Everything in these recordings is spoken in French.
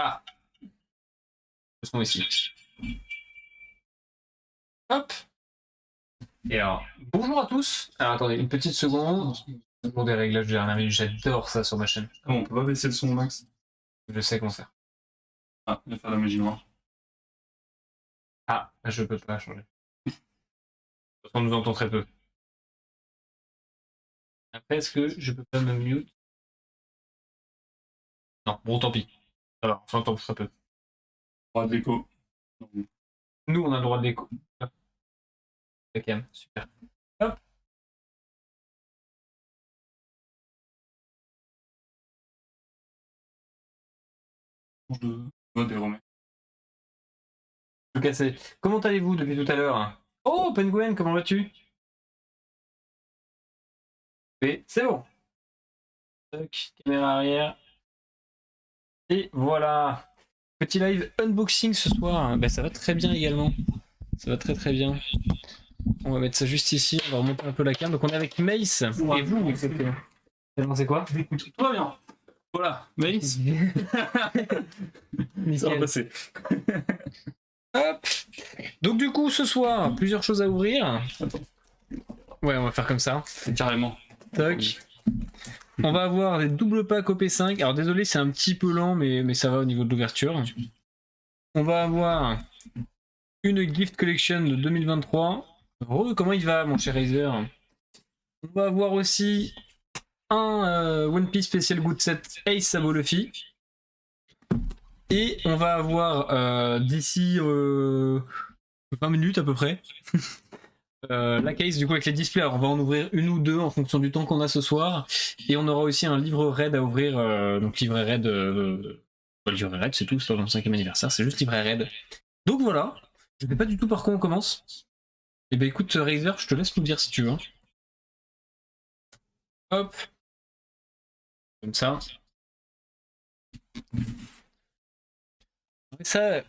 Ah. Ce sont ici. Hop. Et alors, bonjour à tous. Alors attendez, une petite seconde. Pour des réglages de dernière minute, j'adore ça sur ma chaîne. Ah, on peut pas baisser le son au max. Je sais comment faire. Ah, il va faire la magie noire. Ah, je peux pas changer. On nous entend très peu. Après, est-ce que je peux pas me mute? Non, bon, tant pis. Ça va, on s'entend très peu. Droit de l'écho. Nous, on a le droit de l'écho. Hop. La cam, super. Hop. Change de mode et remets. Tout cassé. Comment allez-vous depuis tout à l'heure? Oh, Penguin, comment vas-tu? Oui, c'est bon. Tac, caméra arrière. Et voilà. Petit live unboxing ce soir. Ben, ça va très bien également. Ça va très très bien. On va mettre ça juste ici. On va remonter un peu la cam. Donc on est avec Mace. Ouais. Et vous, exactement. C'est quoi? Tout va bien. Voilà, Mace. Ça va Nickel. passer. Hop. Donc du coup, ce soir, plusieurs choses à ouvrir. Ouais, on va faire comme ça. Carrément. Toc. On va avoir des doubles packs OP5. Alors désolé, c'est un petit peu lent, mais ça va au niveau de l'ouverture. On va avoir une gift collection de 2023. Oh, comment il va, mon cher Razer? On va avoir aussi un One Piece Special Good Set Ace Sabo Luffy. Et on va avoir d'ici 20 minutes à peu près la case du coup avec les displays. Alors on va en ouvrir une ou deux en fonction du temps qu'on a ce soir. Et on aura aussi un livre raid à ouvrir. Donc livret raid. Livret raid, c'est tout, c'est pas le 25e anniversaire, c'est juste livret raid. Donc voilà. Je sais pas du tout par quoi on commence. Et ben écoute, Razer, je te laisse nous dire si tu veux. Hop. Comme ça. Ça,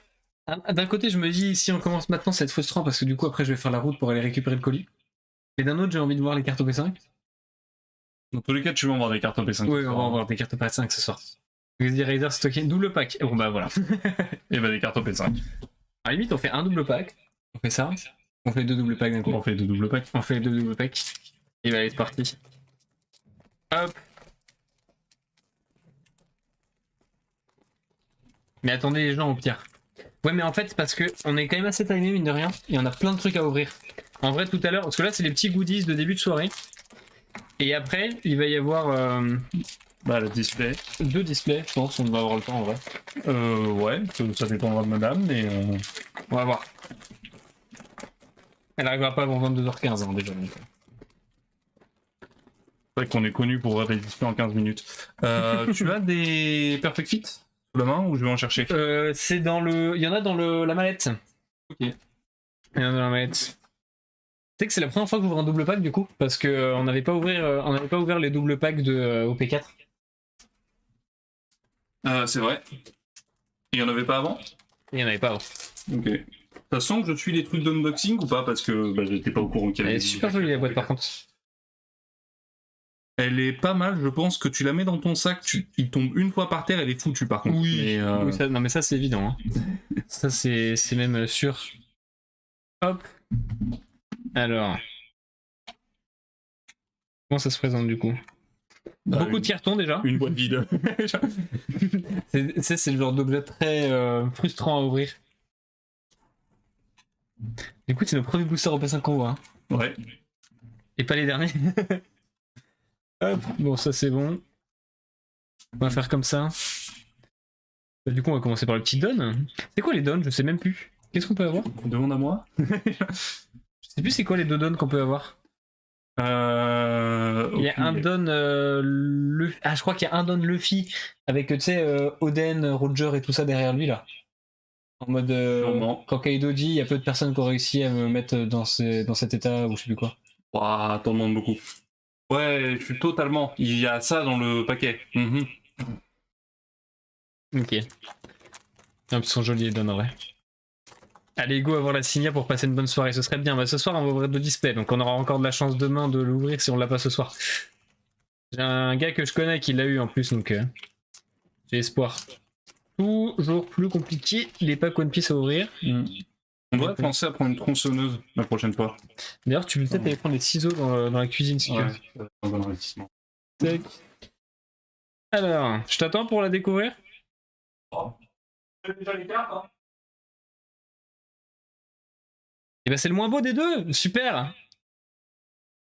d'un côté, je me dis, si on commence maintenant, c'est frustrant parce que du coup, après, je vais faire la route pour aller récupérer le colis. Et d'un autre, j'ai envie de voir les cartes OP5. Dans tous les cas, tu vas en voir des cartes OP5. Oui, on va en voir des cartes OP5 ce soir. Je dis Razer, c'est toi qui double pack. Bon, bah voilà. Et bah, des cartes OP5. À la limite, on fait un double pack. On fait ça. On fait deux double packs d'un coup. On fait deux double packs. On fait deux double packs. Et bah, allez, c'est parti. Hop. Mais attendez, les gens, au pire. Ouais, mais en fait, c'est parce que on est quand même assez timé, mine de rien, et on a plein de trucs à ouvrir. En vrai, tout à l'heure, parce que là, c'est les petits goodies de début de soirée. Et après, il va y avoir Bah, le display. deux displays, je pense, on va avoir le temps en vrai. Ouais, ça dépendra de madame, mais On va voir. Elle arrivera pas avant 22h15 hein, déjà. c'est vrai qu'on est connu pour ouvrir des displays en 15 minutes. Tu as des Perfect Fit sous la main ou je vais en chercher? C'est dans le. Il y en a dans la mallette. Ok. Il y en a dans la mallette. Tu sais que c'est la première fois que j'ouvre un double pack du coup, parce que on n'avait pas ouvert les double packs de OP4. C'est vrai. Il y en avait pas avant? Il n'y en avait pas avant. Ok. Ça sent que je suis les trucs d'unboxing ou pas? Parce que bah, j'étais pas au courant qu'il y Elle avait. est super jolie la boîte par contre. Elle est pas mal, je pense que tu la mets dans ton sac, il tombe une fois par terre, elle est foutue par contre. Oui, Mais, oui ça, non mais ça c'est évident. Hein. Ça c'est même sûr. Hop. Alors. Comment ça se présente du coup? Bah, Beaucoup de cartons déjà. Une boîte vide. C'est le genre d'objet très frustrant à ouvrir. Écoute, c'est le premier booster OP5 qu'on voit. Hein. Ouais. Et pas les derniers. Hop, bon, ça c'est bon. On va faire comme ça. Bah, du coup, on va commencer par le petit don. C'est quoi les dons? Je sais même plus. Qu'est-ce qu'on peut avoir? Demande à moi. Je sais plus c'est quoi les deux dons qu'on peut avoir. Il y a un don je crois qu'il y a un don Luffy avec tu sais Oden, Roger et tout ça derrière lui là. En mode quand Kaido dit il y a peu de personnes qui ont réussi à me mettre dans cet état ou je sais plus quoi. Waouh, t'en demandes beaucoup. Ouais, je suis totalement. Il y a ça dans le paquet. Ok. Ils sont jolis les dons en vrai. Allez, go avoir la signa pour passer une bonne soirée, ce serait bien. Bah, ce soir, on va ouvrir 2 displays, donc on aura encore de la chance demain de l'ouvrir si on l'a pas ce soir. J'ai un gars que je connais qui l'a eu en plus, donc j'ai espoir. toujours plus compliqué les packs One Piece à ouvrir. On devrait penser à prendre une tronçonneuse la prochaine fois. D'ailleurs, tu peux peut-être aller prendre les ciseaux dans la cuisine si tu veux. Ouais, un bon investissement. Tac. Alors, je t'attends pour la découvrir. Déjà les cartes, hein. Et bah c'est le moins beau des deux, super.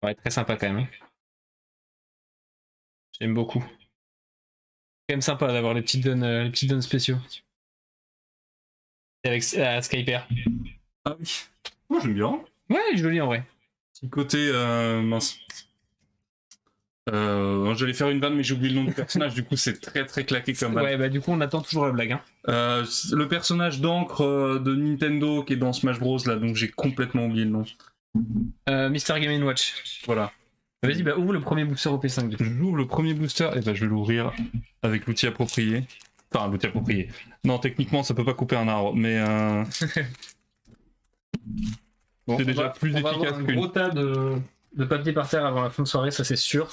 Ouais, très sympa quand même. J'aime beaucoup. C'est quand même sympa d'avoir les petits dons spéciaux. Et avec Skyper. Ah oui. Moi j'aime bien. Ouais, il est joli en vrai. Petit côté mince. J'allais faire une vanne mais j'ai oublié le nom du personnage, du coup c'est très très claqué comme vanne. Ouais, bah du coup on attend toujours la blague. Hein. Le personnage d'encre de Nintendo qui est dans Smash Bros là, donc j'ai complètement oublié le nom. Mr. Game & Watch. Voilà. Vas-y, bah ouvre le premier booster au P5 du coup. J'ouvre le premier booster et ben je vais l'ouvrir avec l'outil approprié. Enfin l'outil approprié. Non, techniquement ça peut pas couper un arbre, mais Bon, c'est déjà plus on va efficace avoir un gros tas de papier par terre avant la fin de soirée, ça c'est sûr.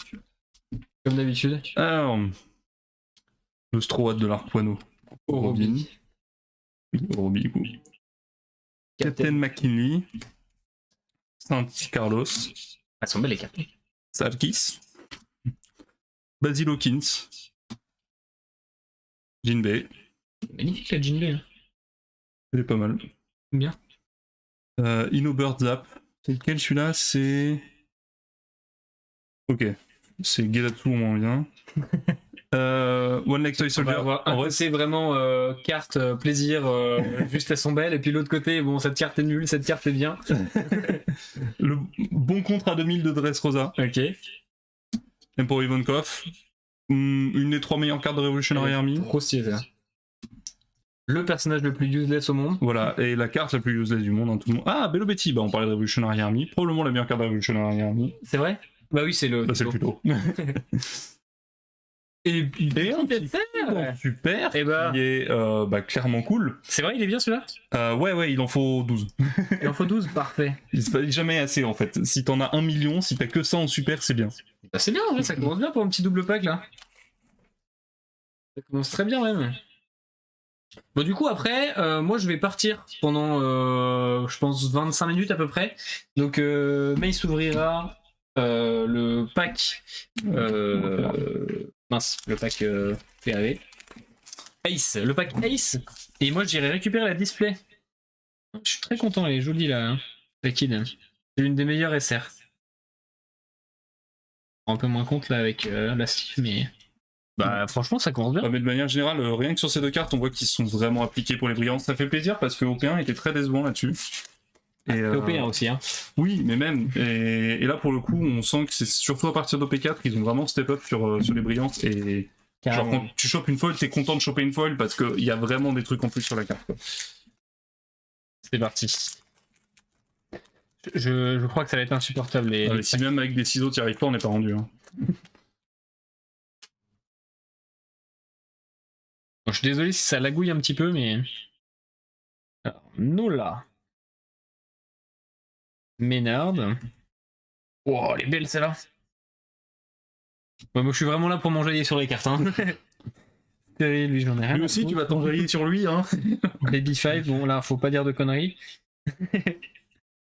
Comme d'habitude. Alors, le Straw Hat de l'Arpoineau. Robin. Oui, Robin, du coup. Captain McKinley. Saint Carlos. Elles sont belles les cartes. Salkis. Basil Hawkins. Jinbei. Magnifique la Jinbei. Hein. Elle est pas mal. Bien. Innobird Zap. C'est lequel celui-là? C'est. Ok. C'est Gedatsu au moins bien. One Leg Toy Soldier. En vrai, c'est vraiment carte plaisir, juste elles sont belles, et puis l'autre côté, bon, cette carte est nulle, cette carte est bien. Le bon contre à 2000 de Dressrosa. Ok. Emperor Ivankov. Une des 3 meilleures cartes de Revolutionary Army. Trop stylé, là. Le personnage le plus useless au monde. Voilà, et la carte la plus useless du monde, hein, tout le monde. Ah, Bello Betty, bah on parlait de Revolutionary Army. Probablement la meilleure carte de Revolutionary Army. C'est vrai? Bah oui, c'est le. Bah, c'est le plutôt. Et un petit super, et bah... qui est clairement cool. C'est vrai, il est bien celui-là? Ouais, il en faut 12. Il en faut 12, parfait. C'est jamais assez en fait. Si t'en as 1 million, si t'as que ça en super, c'est bien. Bah c'est bien, en vrai, ça commence bien pour un petit double pack là. Ça commence très bien même. Bon du coup après, moi je vais partir pendant je pense 25 minutes à peu près. Donc Mace ouvrira le pack le pack PAV. Ace, le pack Ace. Et moi j'irai récupérer la display. Je suis très content, elle est jolie là. Hein. La Kid. C'est l'une des meilleures SR. Un peu moins compte là avec la Steve, mais... Bah franchement ça commence bien. Mais de manière générale, rien que sur ces deux cartes, on voit qu'ils sont vraiment appliqués pour les brillantes. Ça fait plaisir parce que OP1 était très décevant là-dessus. Et OP1 aussi, hein. Oui, mais même. Et là pour le coup, on sent que c'est surtout à partir d'OP4 qu'ils ont vraiment step up sur les brillantes. Et genre quand tu chopes une foil, t'es content de choper une foil parce qu'il y a vraiment des trucs en plus sur la carte. C'est parti. Je crois que ça va être insupportable. Si même avec des ciseaux t'y arrives pas, on n'est pas rendu. Hein. Bon, je suis désolé si ça lagouille un petit peu, mais... Alors, Nola. Ménard. Oh, elle est belle celle-là. Ouais, moi je suis vraiment là pour m'enjailler sur les cartes. Hein. Lui, j'en ai rien. Lui aussi, tu vas t'enjailler sur lui. Hein. Baby 5, bon là, faut pas dire de conneries.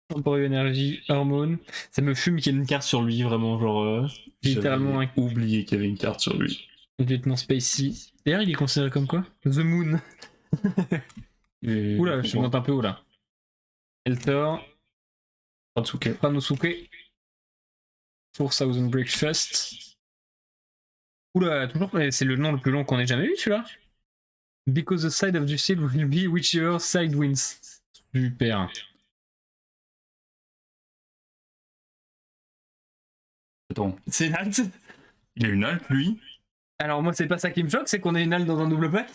Temporaire énergie, hormone. Ça me fume qu'il y ait une carte sur lui, vraiment, genre... littéralement un... oublié qu'il y avait une carte sur lui. Lieutenant Spacey. D'ailleurs, il est considéré comme quoi? The Moon. Oula, je monte un peu haut là. Eltor. Pranosuke. 4000 Breakfast. Oula, toujours, c'est le nom le plus long qu'on ait jamais eu celui-là. Because the side of the shield will be whichever side wins. Super. Attends. C'est une halte. Il a une halte lui. Alors moi c'est pas ça qui me choque, c'est qu'on ait une halte dans un double pack.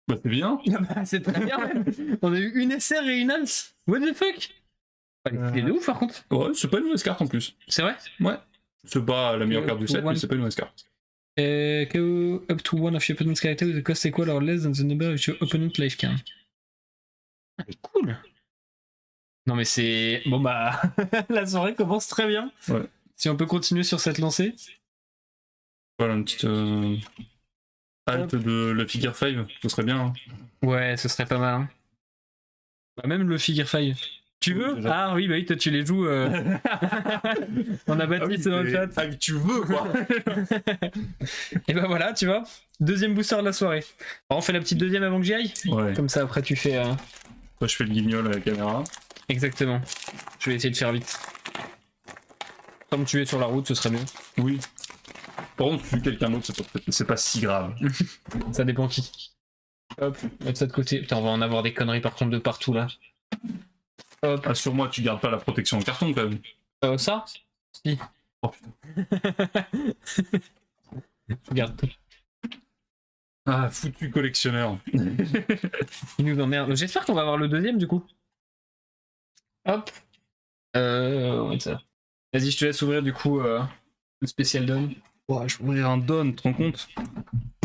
Bah c'est bien. Bah, c'est très bien même. On a eu une SR et une halte. What the fuck? Il est de ouf par contre. Ouais, c'est pas une mauvaise carte en plus. C'est vrai? Ouais. C'est pas la meilleure carte du set, mais c'est pas une mauvaise carte. KO up to one of your opponent's character with a cost equal or less than the number of your opponent's life count. Ah, mais cool. Non mais c'est... Bon bah... la soirée commence très bien. Ouais. Si on peut continuer sur cette lancée. Voilà, une petite... Alt de le figure 5, ce serait bien. Hein. Ouais, ce serait pas mal. Hein. Bah, même le figure 5. Tu veux? Déjà. Ah oui, bah oui, toi tu les joues. On a Baptiste dans le chat. Ah, tu veux quoi. Et bah voilà, tu vois. Deuxième booster de la soirée. Alors, on fait la petite deuxième avant que j'y aille. Ouais. Comme ça, après, tu fais. Moi, je fais le guignol à la caméra. Exactement. Je vais essayer de faire vite. Comme tu es sur la route, ce serait mieux. Oui. Par contre, si tu quelqu'un d'autre, c'est pas si grave. Ça dépend qui. Hop, mettre ça de côté. Putain, on va en avoir des conneries par contre de partout là. Hop. Ah, sur moi, tu gardes pas la protection en carton quand même. Ça? Si. Oh putain. Regarde tout. Ah, foutu collectionneur. Il nous emmerde. J'espère qu'on va avoir le deuxième du coup. Hop. Ouais, ça. Vas-y, je te laisse ouvrir du coup le spécial Don. Ouais, je vais ouvrir un Don, tu te rends compte?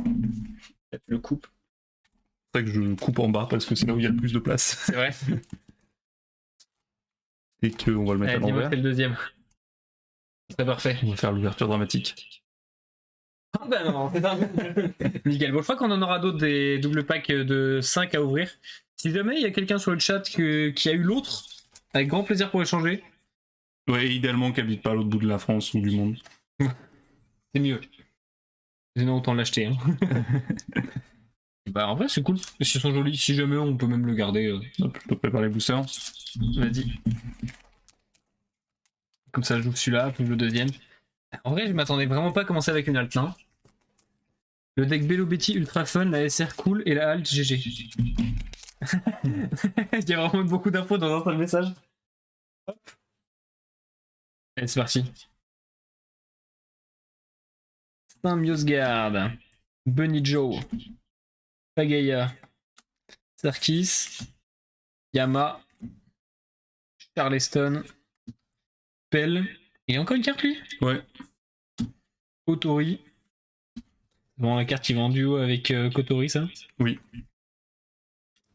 Tu le coupes. C'est vrai que je le coupe en bas parce que c'est là où il y a le plus de place. C'est vrai. Et qu'on va le mettre à Dis-moi l'envers. c'est le deuxième. C'est parfait. On va faire l'ouverture dramatique. Ah bah non, c'est un... Nickel. Bon, je crois qu'on en aura d'autres des double packs de 5 à ouvrir. Si jamais il y a quelqu'un sur le chat qui a eu l'autre, avec grand plaisir pour échanger. Ouais, idéalement qu'elle habite pas à l'autre bout de la France ou du monde. C'est mieux. Sinon, autant l'acheter. Hein. Bah, en vrai, c'est cool. S'ils sont jolis, si jamais on peut même le garder. Hop, je peux préparer les boosters. Vas-y. Comme ça, je joue celui-là, puis le deuxième. En vrai, je m'attendais vraiment pas à commencer avec une alt. Hein. Le deck Bello Betty ultra fun, la SR cool et la alt GG. Il y a vraiment beaucoup d'infos dans un seul message. Hop. Allez, c'est parti. Saint Miosgard, Bunny Joe, Pagaya, Sarkis, Yama, Charleston, Pell. Il y a encore une carte lui? Ouais. Kotori. Bon, la carte qui va en duo avec Kotori, ça? Oui.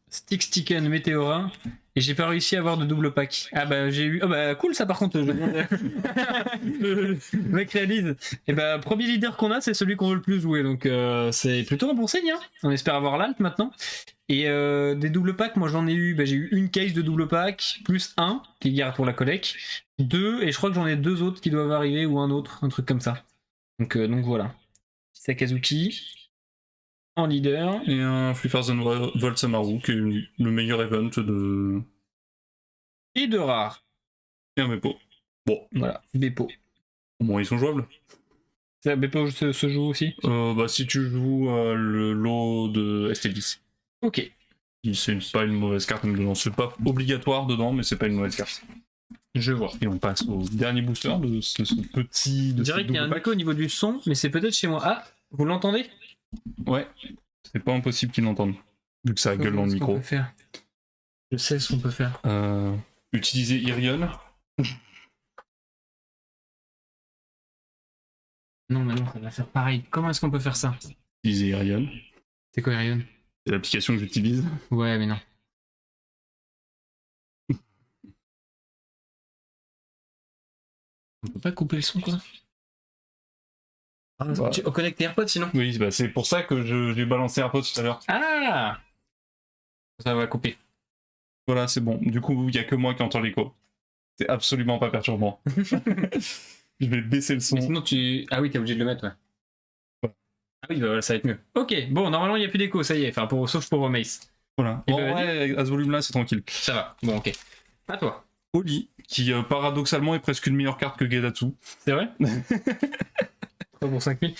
Sticken Meteora. Et j'ai pas réussi à avoir de double pack. Ah bah j'ai eu. Oh bah cool ça par contre. Le mec réalise. Et bah premier leader qu'on a, c'est celui qu'on veut le plus jouer. Donc c'est plutôt un bon signe. Hein. On espère avoir l'alt maintenant. Et des double packs, moi j'en ai eu. Bah, j'ai eu une case de double pack, plus un qui garde pour la collecte. 2, et je crois que j'en ai 2 autres qui doivent arriver, ou un autre, un truc comme ça. Donc voilà. Sakazuki. En leader. Et un Fluffer Volt Samaru, qui est le meilleur event de. Et de rares. Et un Beppo. Bon. Voilà, Beppo. Au moins, ils sont jouables. Beppo se joue aussi? Bah, si tu joues le lot de ST10. Ok. C'est pas une mauvaise carte, c'est pas obligatoire dedans, mais c'est pas une mauvaise carte. Je vois. Et on passe au dernier booster de ce petit. Je dirais qu'il y a un écho au niveau du son, mais c'est peut-être chez moi. Ah, vous l'entendez? Ouais. C'est pas impossible qu'ils l'entendent, vu que ça gueule dans le micro. Peut faire Je sais ce qu'on peut faire. Utiliser Irion. Non, mais non, ça va faire pareil. Comment est-ce qu'on peut faire ça? Utiliser Irion. C'est quoi, Arion? C'est l'application que j'utilise. Ouais, mais non. On peut pas couper le son, quoi? Bah. On connecte tes AirPods sinon? Oui, bah c'est pour ça que j'ai balancé AirPods tout à l'heure. Ah! Ça va couper. Voilà, c'est bon. Du coup, il n'y a que moi qui entends l'écho. C'est absolument pas perturbant. Je vais baisser le son. Mais sinon, tu. Ah oui, t'es obligé de le mettre, ouais. Ouais. Ah oui, bah voilà, ça va être mieux. Ok, bon, normalement, il n'y a plus d'écho, ça y est. Enfin, sauf pour Mace. Voilà. Et Bon, bah, ouais, à ce volume-là, c'est tranquille. Ça va. Bon, ok. À toi. Oli, qui paradoxalement est presque une meilleure carte que Gedatsu. C'est vrai? 3 pour 5000.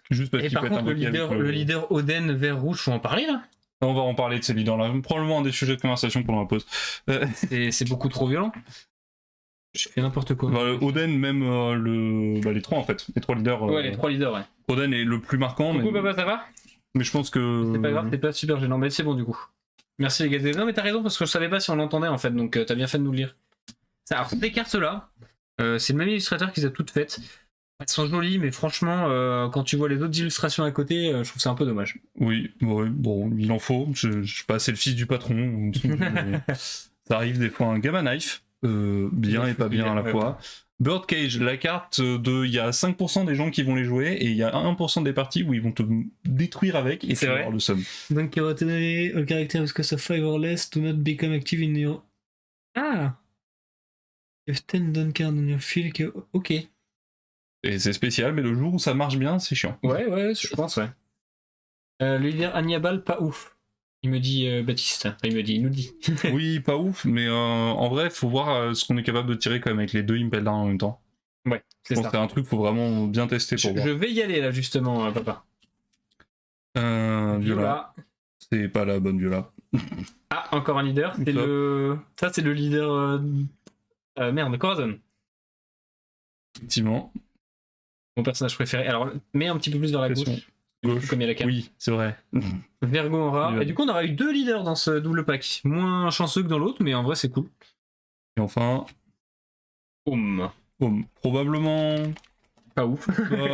Juste parce Et qu'il par peut être contre, le leader Oden vert rouge, faut en parler là? On va en parler de ces leaders-là. Probablement un des sujets de conversation pendant la pause. C'est beaucoup trop violent. Je fais n'importe quoi. Bah, Oden, même les 3 en fait. Les 3 leaders. Ouais, les 3 leaders, ouais. Oden est le plus marquant. Coucou, mais... papa, ça va? Mais je pense que. C'est pas grave, c'est pas super gênant, mais c'est bon du coup. Merci les gars. Non, mais t'as raison parce que je savais pas si on l'entendait en fait, donc t'as bien fait de nous le dire. Alors, ces cartes-là, c'est le même illustrateur qui les a toutes faites. Elles sont jolies, mais franchement, quand tu vois les autres illustrations à côté, je trouve ça un peu dommage. Oui, ouais, bon, il en faut. Je suis pas assez le fils du patron. Ça arrive des fois un Gamma Knife, bien et pas bien à la fois. Birdcage, la carte il y a 5% des gens qui vont les jouer et il y a 1% des parties où ils vont te détruire avec et C'est tu vas vrai. avoir le seum. Donc, a character with cost of 5 or less do not become active in your. Ah! You have 10 done card on your field. Ok. Et c'est spécial, mais le jour où ça marche bien, c'est chiant. Ouais, je pense, ouais. Le leader Hannibal, pas ouf. Il me dit Baptiste. Enfin, il nous dit. Oui, pas ouf, mais en vrai, faut voir ce qu'on est capable de tirer quand même avec les deux Impel Down en même temps. Ouais, c'est ça. C'est un truc, faut vraiment bien tester pour voir. Je vais y aller là, justement, papa. Viola. C'est pas la bonne Viola. Ah, encore un leader. C'est le. Ça, c'est le leader. Merde, Corazon. Effectivement. Mon personnage préféré. Alors, mets un petit peu plus vers la gauche. Comme il y a la carte. Oui, c'est vrai. Vergo en rat. Et du coup, on aura eu 2 leaders dans ce double pack. Moins chanceux que dans l'autre, mais en vrai, c'est cool. Et enfin. Probablement. Pas ouf.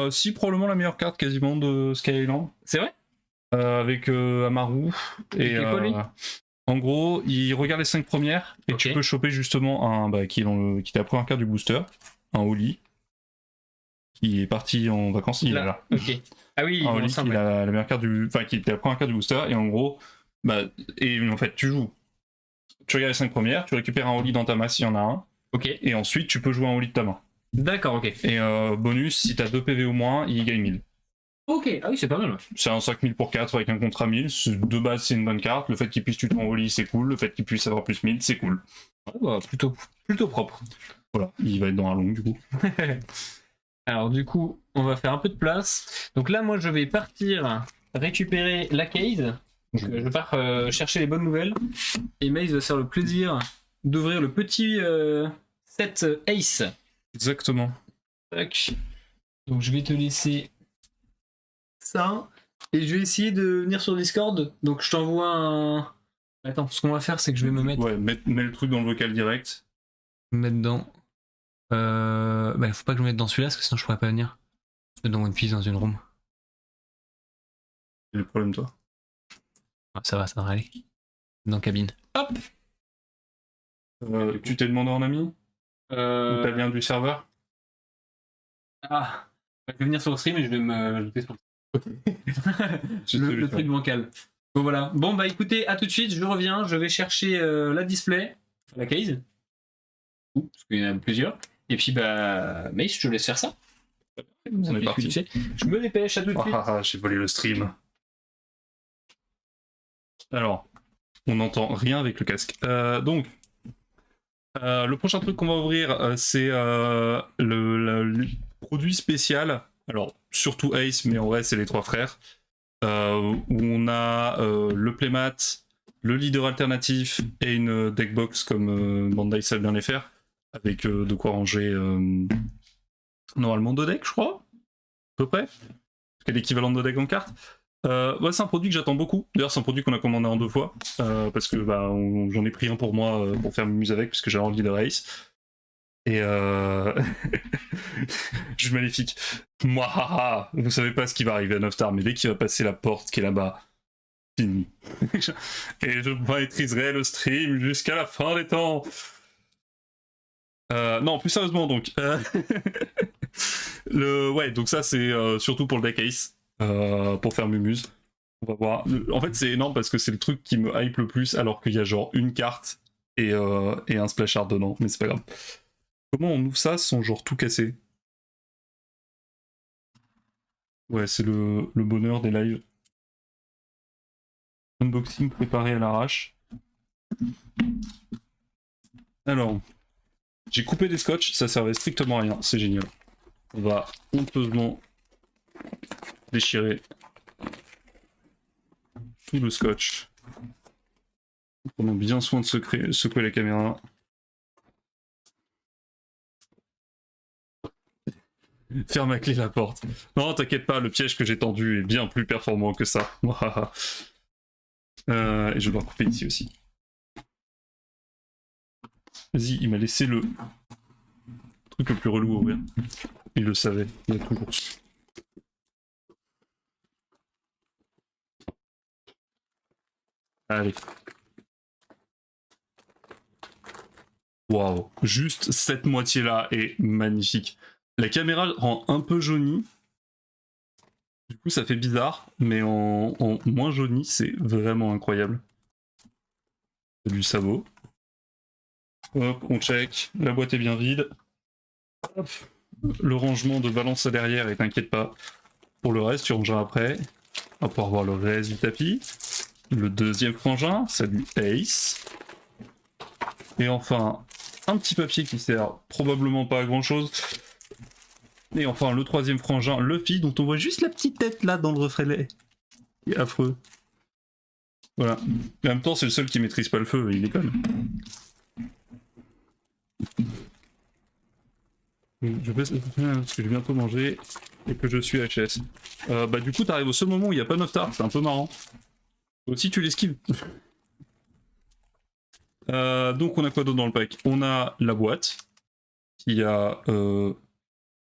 Si, probablement la meilleure carte quasiment de Sky Island. C'est vrai avec Amaru. Et quoi, lui en gros, il regarde les 5 premières et tu peux choper justement un qui est la première carte du booster, un Oli, qui est parti en vacances. Il est là. Ok. Ah oui, un Oli qui est la meilleure carte du. Enfin, qui était la première carte du booster. Et en gros, et en fait, tu joues. Tu regardes les 5 premières, tu récupères un Oli dans ta main s'il y en a un. Ok. Et ensuite, tu peux jouer un Oli de ta main. D'accord, ok. Et bonus, si t'as 2 PV au moins, il gagne 1000. Ok, ah oui, c'est pas mal. C'est un 5000 pour 4 avec un contrat 1000. De base, c'est une bonne carte. Le fait qu'il puisse tuer ton Oli, c'est cool. Le fait qu'il puisse avoir plus 1000, c'est cool. Plutôt propre. Voilà, il va être dans la longue du coup. Alors, du coup, on va faire un peu de place. Donc là, moi, je vais partir récupérer la case. Donc, je pars chercher les bonnes nouvelles. Et Maze va se faire le plaisir d'ouvrir le petit set Ace. Exactement. Tac. Donc, je vais te laisser ça. Et je vais essayer de venir sur Discord. Donc, je t'envoie un. Attends, ce qu'on va faire, c'est que je vais me mettre. Ouais, mets le truc dans le vocal direct. Me mettre dans. Faut pas que je me mette dans celui-là, parce que sinon je pourrais pas venir. Je me mets dans One Piece dans une room. C'est le problème, toi. Ah, ça va aller. Dans cabine. Hop. Tu t'es demandé en ami Ou t'as le lien du serveur Ah. Je vais venir sur le stream et je vais m'ajouter sur le truc bancal. Bon voilà. Bon bah écoutez, à tout de suite, je reviens, je vais chercher la display, la case. Parce qu'il y en a plusieurs. Et puis bah Mace, je te laisse faire ça. On est parti. Je me dépêche, à tout de suite. J'ai volé le stream. Alors, on n'entend rien avec le casque. Donc, le prochain truc qu'on va ouvrir, c'est le produit spécial. Alors, surtout Ace, mais en vrai, c'est les 3 frères. Où on a le playmat, le leader alternatif et une deckbox comme Bandai savent bien les faire. Avec de quoi ranger normalement 2 decks, je crois. À peu près. C'est l'équivalent de 2 decks en carte. C'est un produit que j'attends beaucoup. D'ailleurs, c'est un produit qu'on a commandé en 2 fois. Parce que j'en ai pris un pour moi pour faire muse avec, puisque j'ai envie de race. Et je suis maléfique. Moi, vous savez pas ce qui va arriver à 9 stars, mais dès qu'il va passer la porte qui est là-bas, fini. Et je maîtriserai le stream jusqu'à la fin des temps. Non, plus sérieusement, donc. Donc ça, c'est surtout pour le deck Ace. Pour faire Mumuse. On va voir. En fait, c'est énorme parce que c'est le truc qui me hype le plus, alors qu'il y a genre une carte et un splash art dedans, mais c'est pas grave. Comment on ouvre ça sans genre tout casser? Ouais, c'est le bonheur des lives. Unboxing préparé à l'arrache. Alors, j'ai coupé des scotch, ça servait strictement à rien, c'est génial. On va honteusement déchirer tout le scotch. Prenons bien soin de secouer la caméra. Ferme à clé la porte. Non, t'inquiète pas, le piège que j'ai tendu est bien plus performant que ça. Et je vais couper ici aussi. Vas-y, il m'a laissé le truc le plus relou à ouvrir. Il le savait, il a toujours su. Allez. Waouh, juste cette moitié-là est magnifique. La caméra rend un peu jauni. Du coup, ça fait bizarre, mais en moins jauni, c'est vraiment incroyable. Du sabot. Hop, on check. La boîte est bien vide. Hop. Le rangement de balance à derrière, et t'inquiète pas. Pour le reste, tu rangeras après. On va pouvoir voir le reste du tapis. Le deuxième frangin, c'est du Ace. Et enfin, un petit papier qui sert probablement pas à grand chose. Et enfin, le troisième frangin, Luffy, dont on voit juste la petite tête là dans le reflet. Il est affreux. Voilà. Mais en même temps, c'est le seul qui maîtrise pas le feu, il déconne. Je vais parce que j'ai bientôt mangé et que je suis HS. Bah du coup, t'arrives au seul moment où il n'y a pas 9 stars, c'est un peu marrant. Aussi, tu l'esquives. Donc on a quoi d'autre dans le pack? On a la boîte, qui a...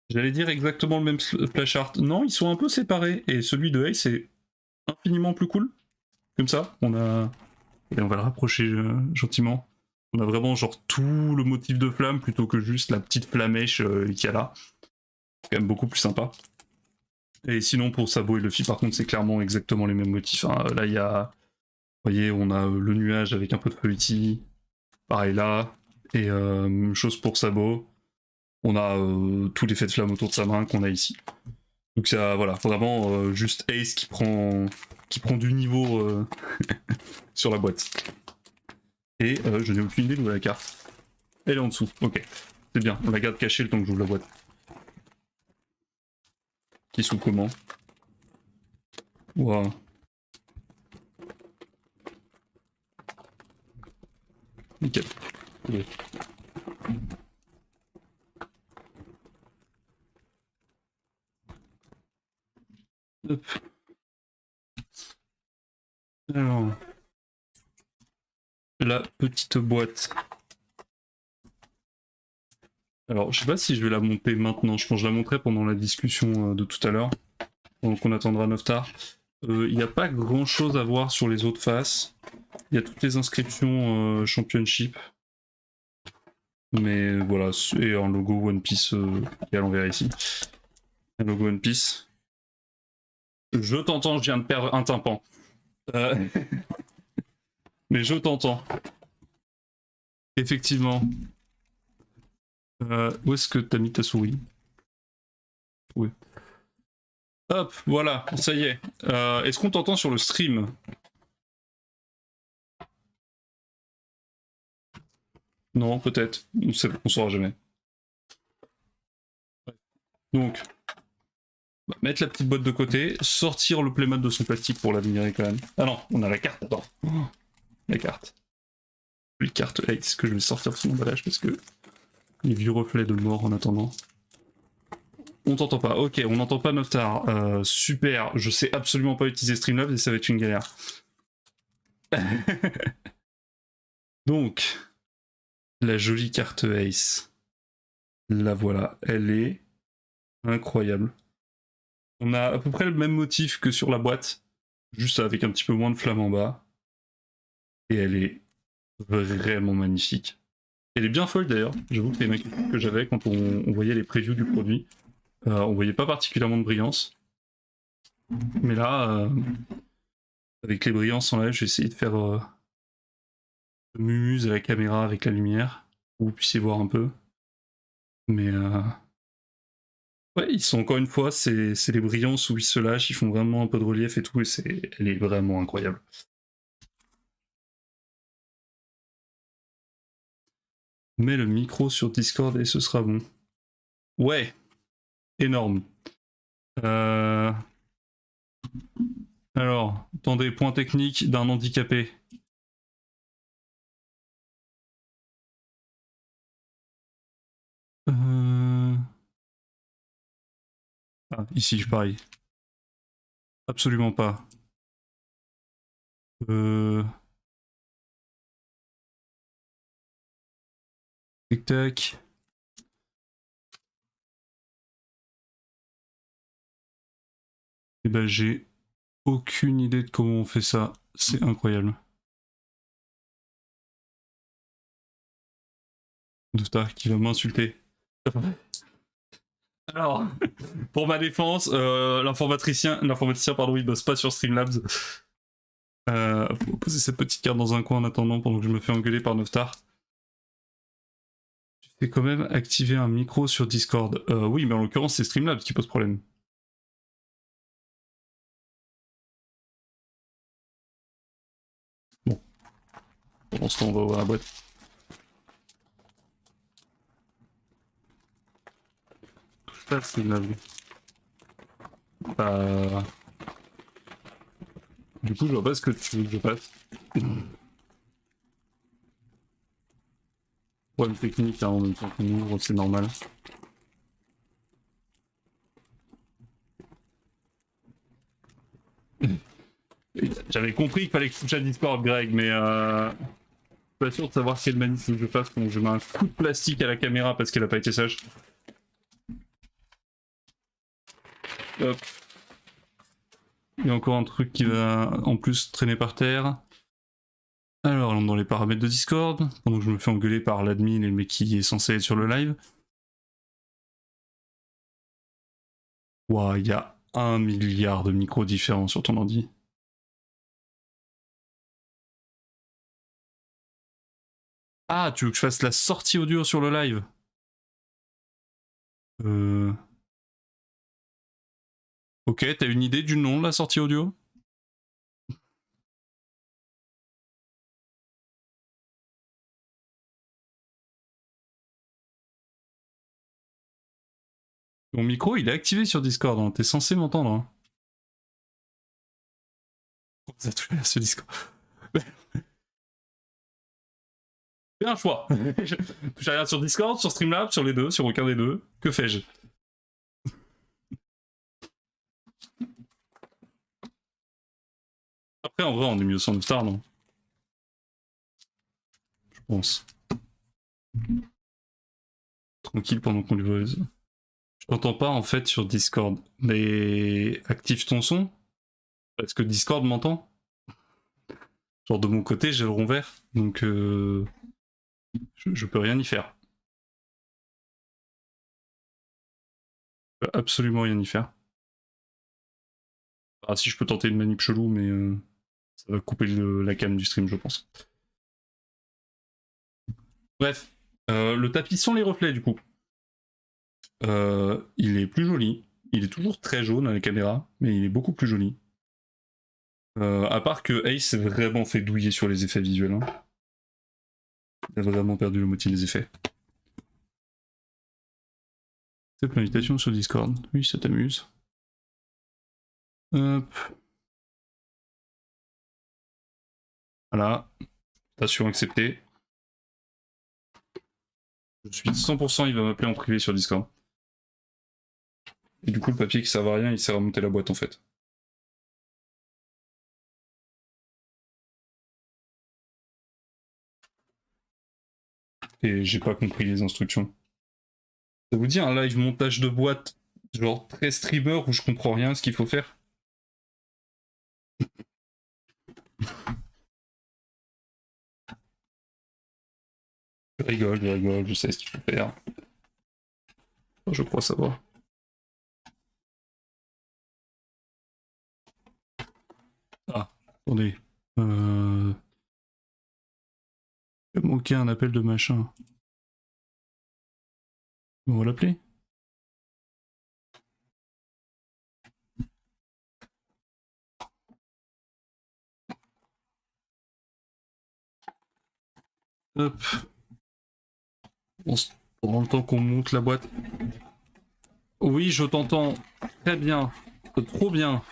J'allais dire exactement le même splash art. Non, ils sont un peu séparés, et celui de Ace est infiniment plus cool. Comme ça, on a... Et on va le rapprocher gentiment. On a vraiment genre tout le motif de flamme, plutôt que juste la petite flamèche qu'il y a là. C'est quand même beaucoup plus sympa. Et sinon, pour Sabo et Luffy, par contre, c'est clairement exactement les mêmes motifs. Hein. Là, il y a... Vous voyez, on a le nuage avec un peu de feu ici. Pareil là. Et même chose pour Sabo. On a tout l'effet de flamme autour de sa main qu'on a ici. Donc ça, voilà, vraiment juste Ace qui prend du niveau sur la boîte. Et je n'ai aucune idée d'où est la carte. Elle est en dessous, ok. C'est bien, on la garde cachée le temps que j'ouvre la boîte. Qui s'ouvre comment? Waouh. Nickel. Okay. Hop. Alors, la petite boîte. Alors, je sais pas si je vais la monter maintenant. Je pense que je la monterai pendant la discussion de tout à l'heure. Donc, on attendra 9 stars. Il n'y a pas grand chose à voir sur les autres faces. Il y a toutes les inscriptions Championship. Mais voilà, et un logo One Piece qui est à l'envers ici. Un logo One Piece. Je t'entends, je viens de perdre un tympan. Mais je t'entends. Effectivement. Où est-ce que t'as mis ta souris? Oui. Hop, voilà, ça y est. Est-ce qu'on t'entend sur le stream? Non, peut-être. On saura jamais. Donc, mettre la petite boîte de côté, sortir le playmat de son plastique pour l'admirer quand même. Ah non, on a la carte, attends. Oh, la carte. Les cartes Ace que je vais sortir de son emballage parce que les vieux reflets de mort en attendant. On t'entend pas, ok, on n'entend pas Noftar. Super, je sais absolument pas utiliser Streamlabs et ça va être une galère. Donc, la jolie carte Ace. La voilà, elle est incroyable. On a à peu près le même motif que sur la boîte, juste avec un petit peu moins de flamme en bas. Et elle est vraiment magnifique. Elle est bien folle d'ailleurs, j'avoue que c'est une inquiétude que j'avais quand on voyait les previews du produit. On voyait pas particulièrement de brillance. Mais là, avec les brillances en live, j'ai essayé de faire mumuse à la caméra avec la lumière, pour que vous puissiez voir un peu. Mais ouais, ils sont encore une fois, c'est les brillances où ils se lâchent, ils font vraiment un peu de relief et tout, et elle est vraiment incroyable. Mets le micro sur Discord et ce sera bon. Ouais, énorme. Alors, attendez, point technique d'un handicapé. Ah, ici, je pareil. Absolument pas. Tic tac. Et ben j'ai aucune idée de comment on fait ça. C'est incroyable. Noftar qui va m'insulter. Alors, pour ma défense, l'informaticien, pardon, il bosse pas sur Streamlabs. Faut poser cette petite carte dans un coin en attendant pendant que je me fais engueuler par Noftar. Tu fais quand même activer un micro sur Discord. Oui, mais en l'occurrence, c'est Streamlabs qui pose problème. Bon. Pendant ce temps, on va ouvrir la boîte. Touche pas à Streamlabs. Du coup, je vois pas ce que tu veux que je fasse. Problème technique, hein, en même temps qu'on ouvre, c'est normal. J'avais compris qu'il fallait que je touche à Discord, Greg, mais je suis pas sûr de savoir quelle manip je fasse quand je mets un coup de plastique à la caméra parce qu'elle a pas été sage. Hop. Il y a encore un truc qui va en plus traîner par terre. Alors, allons dans les paramètres de Discord, pendant que je me fais engueuler par l'admin et le mec qui est censé être sur le live. Ouah, il y a 1 milliard de micros différents sur ton ordi. Ah, tu veux que je fasse la sortie audio sur le live? Ok, t'as une idée du nom de la sortie audio? Mon micro, il est activé sur Discord, hein. T'es censé m'entendre. Hein. Ça touche à ce Discord. Fais un choix. Je regarde sur Discord, sur Streamlabs, sur les deux, sur aucun des deux. Que fais-je? Après, en vrai, on est mieux sans Star, non? Je pense. Tranquille pendant qu'on lui voit. Je t'entends pas en fait sur Discord. Mais active ton son. Est-ce que Discord m'entend? Genre de mon côté, j'ai le rond vert. Donc je peux rien y faire. Je peux absolument rien y faire. Ah si, je peux tenter une manip chelou, mais ça va couper la cam du stream, je pense. Bref, le tapis sans les reflets du coup. Il est plus joli. Il est toujours très jaune à la caméra, mais il est beaucoup plus joli. À part que Ace s'est vraiment fait douiller sur les effets visuels. Hein. Il a vraiment perdu le motif des effets. Cette invitation sur Discord. Oui, ça t'amuse. Hop. Voilà. Station acceptée. Je suis 100%, il va m'appeler en privé sur Discord. Et du coup, le papier qui sert à rien, il sert à monter la boîte en fait. Et j'ai pas compris les instructions. Ça vous dit un live montage de boîte, genre très streamer où je comprends rien à ce qu'il faut faire? Je rigole, je sais ce qu'il faut faire. Je crois savoir. Ah, attendez. Il a manqué un appel de machin. On va l'appeler. Hop. Pendant le temps qu'on monte la boîte. Oui, je t'entends très bien. Trop bien.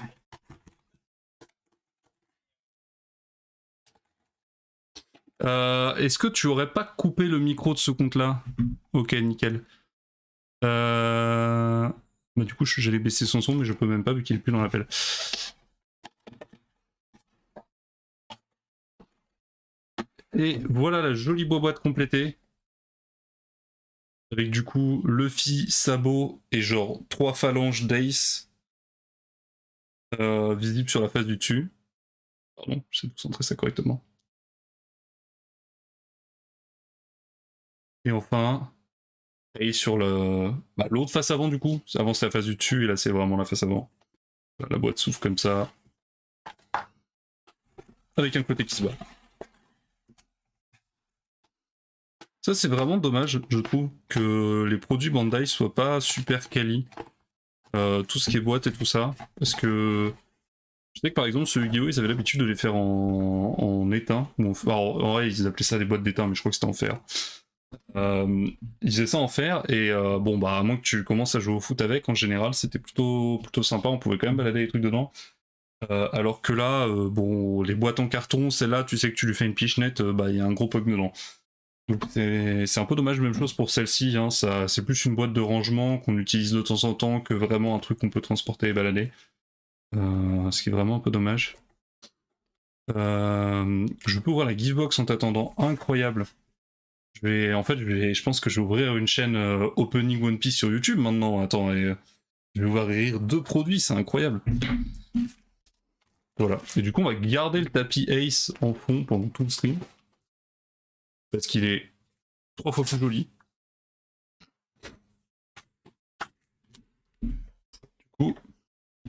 Est-ce que tu aurais pas coupé le micro de ce compte-là? Ok, nickel. Bah, du coup, j'allais baisser son son, mais je peux même pas vu qu'il est plus dans l'appel. Et voilà la jolie boîte complétée. Avec du coup Luffy, Sabot et genre 3 phalanges d'Ace visibles sur la face du dessus. Pardon, j'essaie de centrer ça correctement. Et enfin, et sur l'autre face avant du coup. Avant c'est la face du dessus et là c'est vraiment la face avant. La boîte s'ouvre comme ça. Avec un côté qui se bat. Ça c'est vraiment dommage, je trouve, que les produits Bandai soient pas super quali. Tout ce qui est boîte et tout ça. Parce que je sais que par exemple sur Yu-Gi-Oh! Ils avaient l'habitude de les faire en étain. Alors, en vrai ils appelaient ça des boîtes d'étain mais je crois que c'était en fer. Ils faisaient ça en fer et bon bah à moins que tu commences à jouer au foot avec, en général c'était plutôt sympa, on pouvait quand même balader les trucs dedans. Alors que là, bon, les boîtes en carton, celle-là, tu sais que tu lui fais une pichenette, bah il y a un gros puck dedans. Donc c'est un peu dommage, même chose pour celle-ci, hein, c'est plus une boîte de rangement qu'on utilise de temps en temps que vraiment un truc qu'on peut transporter et balader. Ce qui est vraiment un peu dommage. Je peux ouvrir la Givebox en t'attendant, incroyable. Je pense que je vais ouvrir une chaîne Opening One Piece sur YouTube maintenant. Attends, et je vais ouvrir 2 produits, c'est incroyable. Voilà. Et du coup, on va garder le tapis Ace en fond pendant tout le stream. Parce qu'il est 3 fois plus joli. Du coup,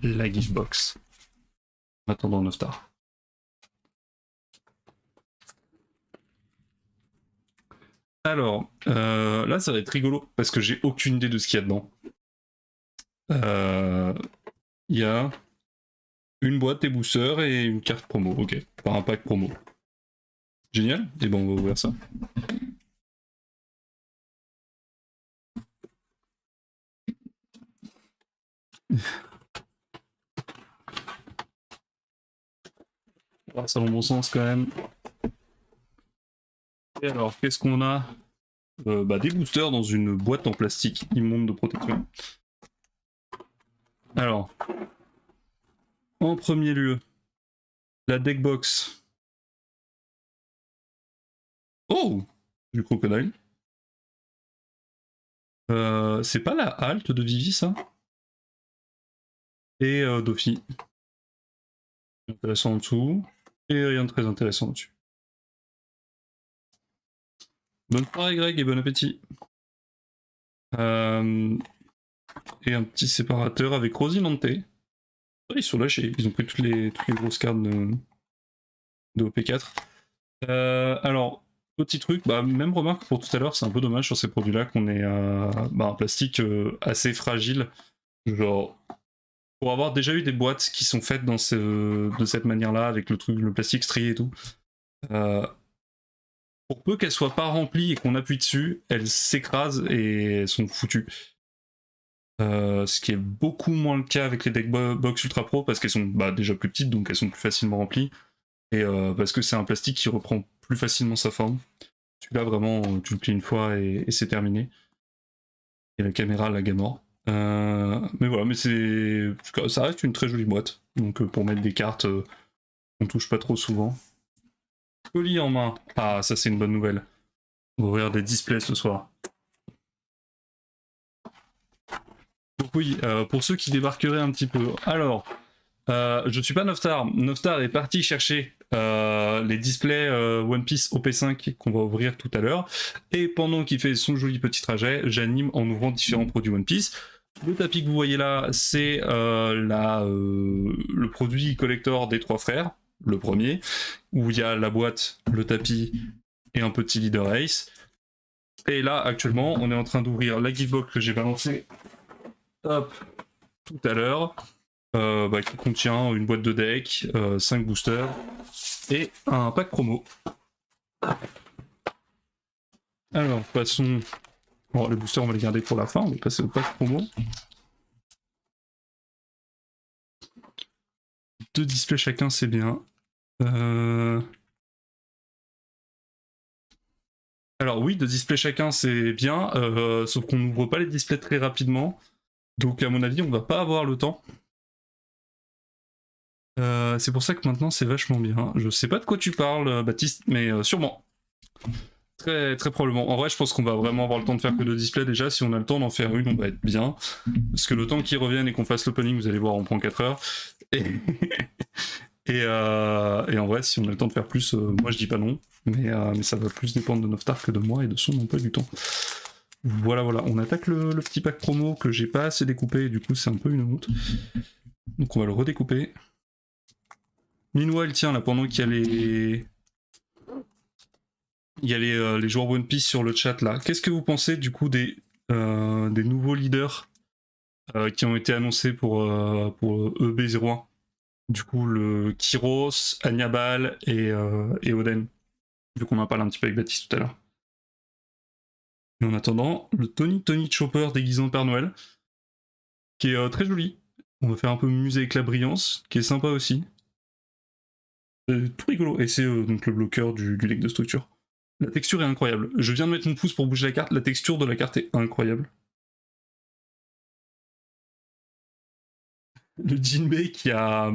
la Giftbox. En attendant 9 stars. Alors, là ça va être rigolo parce que j'ai aucune idée de ce qu'il y a dedans. Il y a une boîte, des boosters et une carte promo, ok. Par un pack promo. Génial, et bon on va ouvrir ça. Ça va dans le bon sens quand même. Et alors, qu'est-ce qu'on a des boosters dans une boîte en plastique immonde de protection. Alors, en premier lieu, la deckbox. Oh, du crocodile. C'est pas la halte de Vivi, ça? Et Dofi. Intéressant en dessous. Et rien de très intéressant au-dessus. Bonne soirée Greg et bon appétit. Et un petit séparateur avec Rosinante. Ils sont lâchés, ils ont pris toutes les grosses cartes de OP4. Alors, petit truc, même remarque pour tout à l'heure, c'est un peu dommage sur ces produits-là qu'on ait un plastique assez fragile. Genre, pour avoir déjà eu des boîtes qui sont faites de cette manière-là, avec le plastique strié et tout, pour peu qu'elles soient pas remplies et qu'on appuie dessus, elles s'écrasent et elles sont foutues. Ce qui est beaucoup moins le cas avec les deckbox Ultra Pro parce qu'elles sont déjà plus petites, donc elles sont plus facilement remplies. Et parce que c'est un plastique qui reprend plus facilement sa forme. Celui-là, vraiment, tu le plies une fois et c'est terminé. Et la caméra, la Gamor. Mais voilà, mais ça reste une très jolie boîte. Donc pour mettre des cartes, on touche pas trop souvent. Colis en main. Ah, ça c'est une bonne nouvelle. On va ouvrir des displays ce soir. Donc oui, pour ceux qui débarqueraient un petit peu. Alors, je suis pas 9star. 9star est parti chercher les displays One Piece OP5 qu'on va ouvrir tout à l'heure. Et pendant qu'il fait son joli petit trajet, j'anime en ouvrant différents produits One Piece. Le tapis que vous voyez là, c'est le produit collector des 3 frères, le premier, où il y a la boîte, le tapis et un petit leader Ace. Et là, actuellement, on est en train d'ouvrir la giftbox que j'ai balancée tout à l'heure. Qui contient une boîte de deck, 5 boosters et un pack promo. Alors, passons. Bon, les boosters, on va les garder pour la fin, on va passer au pack promo. 2 displays chacun, c'est bien. Alors, oui, 2 displays chacun, c'est bien, sauf qu'on n'ouvre pas les displays très rapidement. Donc, à mon avis, on va pas avoir le temps. C'est pour ça que maintenant c'est vachement bien. Je sais pas de quoi tu parles, Baptiste, mais sûrement. Très, très probablement. En vrai, je pense qu'on va vraiment avoir le temps de faire que 2 displays déjà. Si on a le temps d'en faire une, on va être bien. Parce que le temps qu'ils reviennent et qu'on fasse l'opening, vous allez voir, on prend 4 heures. Et en vrai, si on a le temps de faire plus, moi je dis pas non, mais ça va plus dépendre de Noftar que de moi et de son emploi du temps. Voilà, on attaque le petit pack promo que j'ai pas assez découpé, et du coup c'est un peu une honte. Donc on va le redécouper. Meanwhile, tiens, là, pendant qu'il y a les joueurs One Piece sur le chat, là, qu'est-ce que vous pensez du coup des nouveaux leaders qui ont été annoncés pour EB01? Du coup, le Kyros, Agnabal et Oden, vu qu'on en parle un petit peu avec Baptiste tout à l'heure. Et en attendant, le Tony Chopper déguisé en Père Noël, qui est très joli. On va faire un peu musée avec la brillance, qui est sympa aussi. Tout rigolo. Et c'est donc le bloqueur du deck de structure. La texture est incroyable. Je viens de mettre mon pouce pour bouger la carte. La texture de la carte est incroyable. Le Jinbei qui a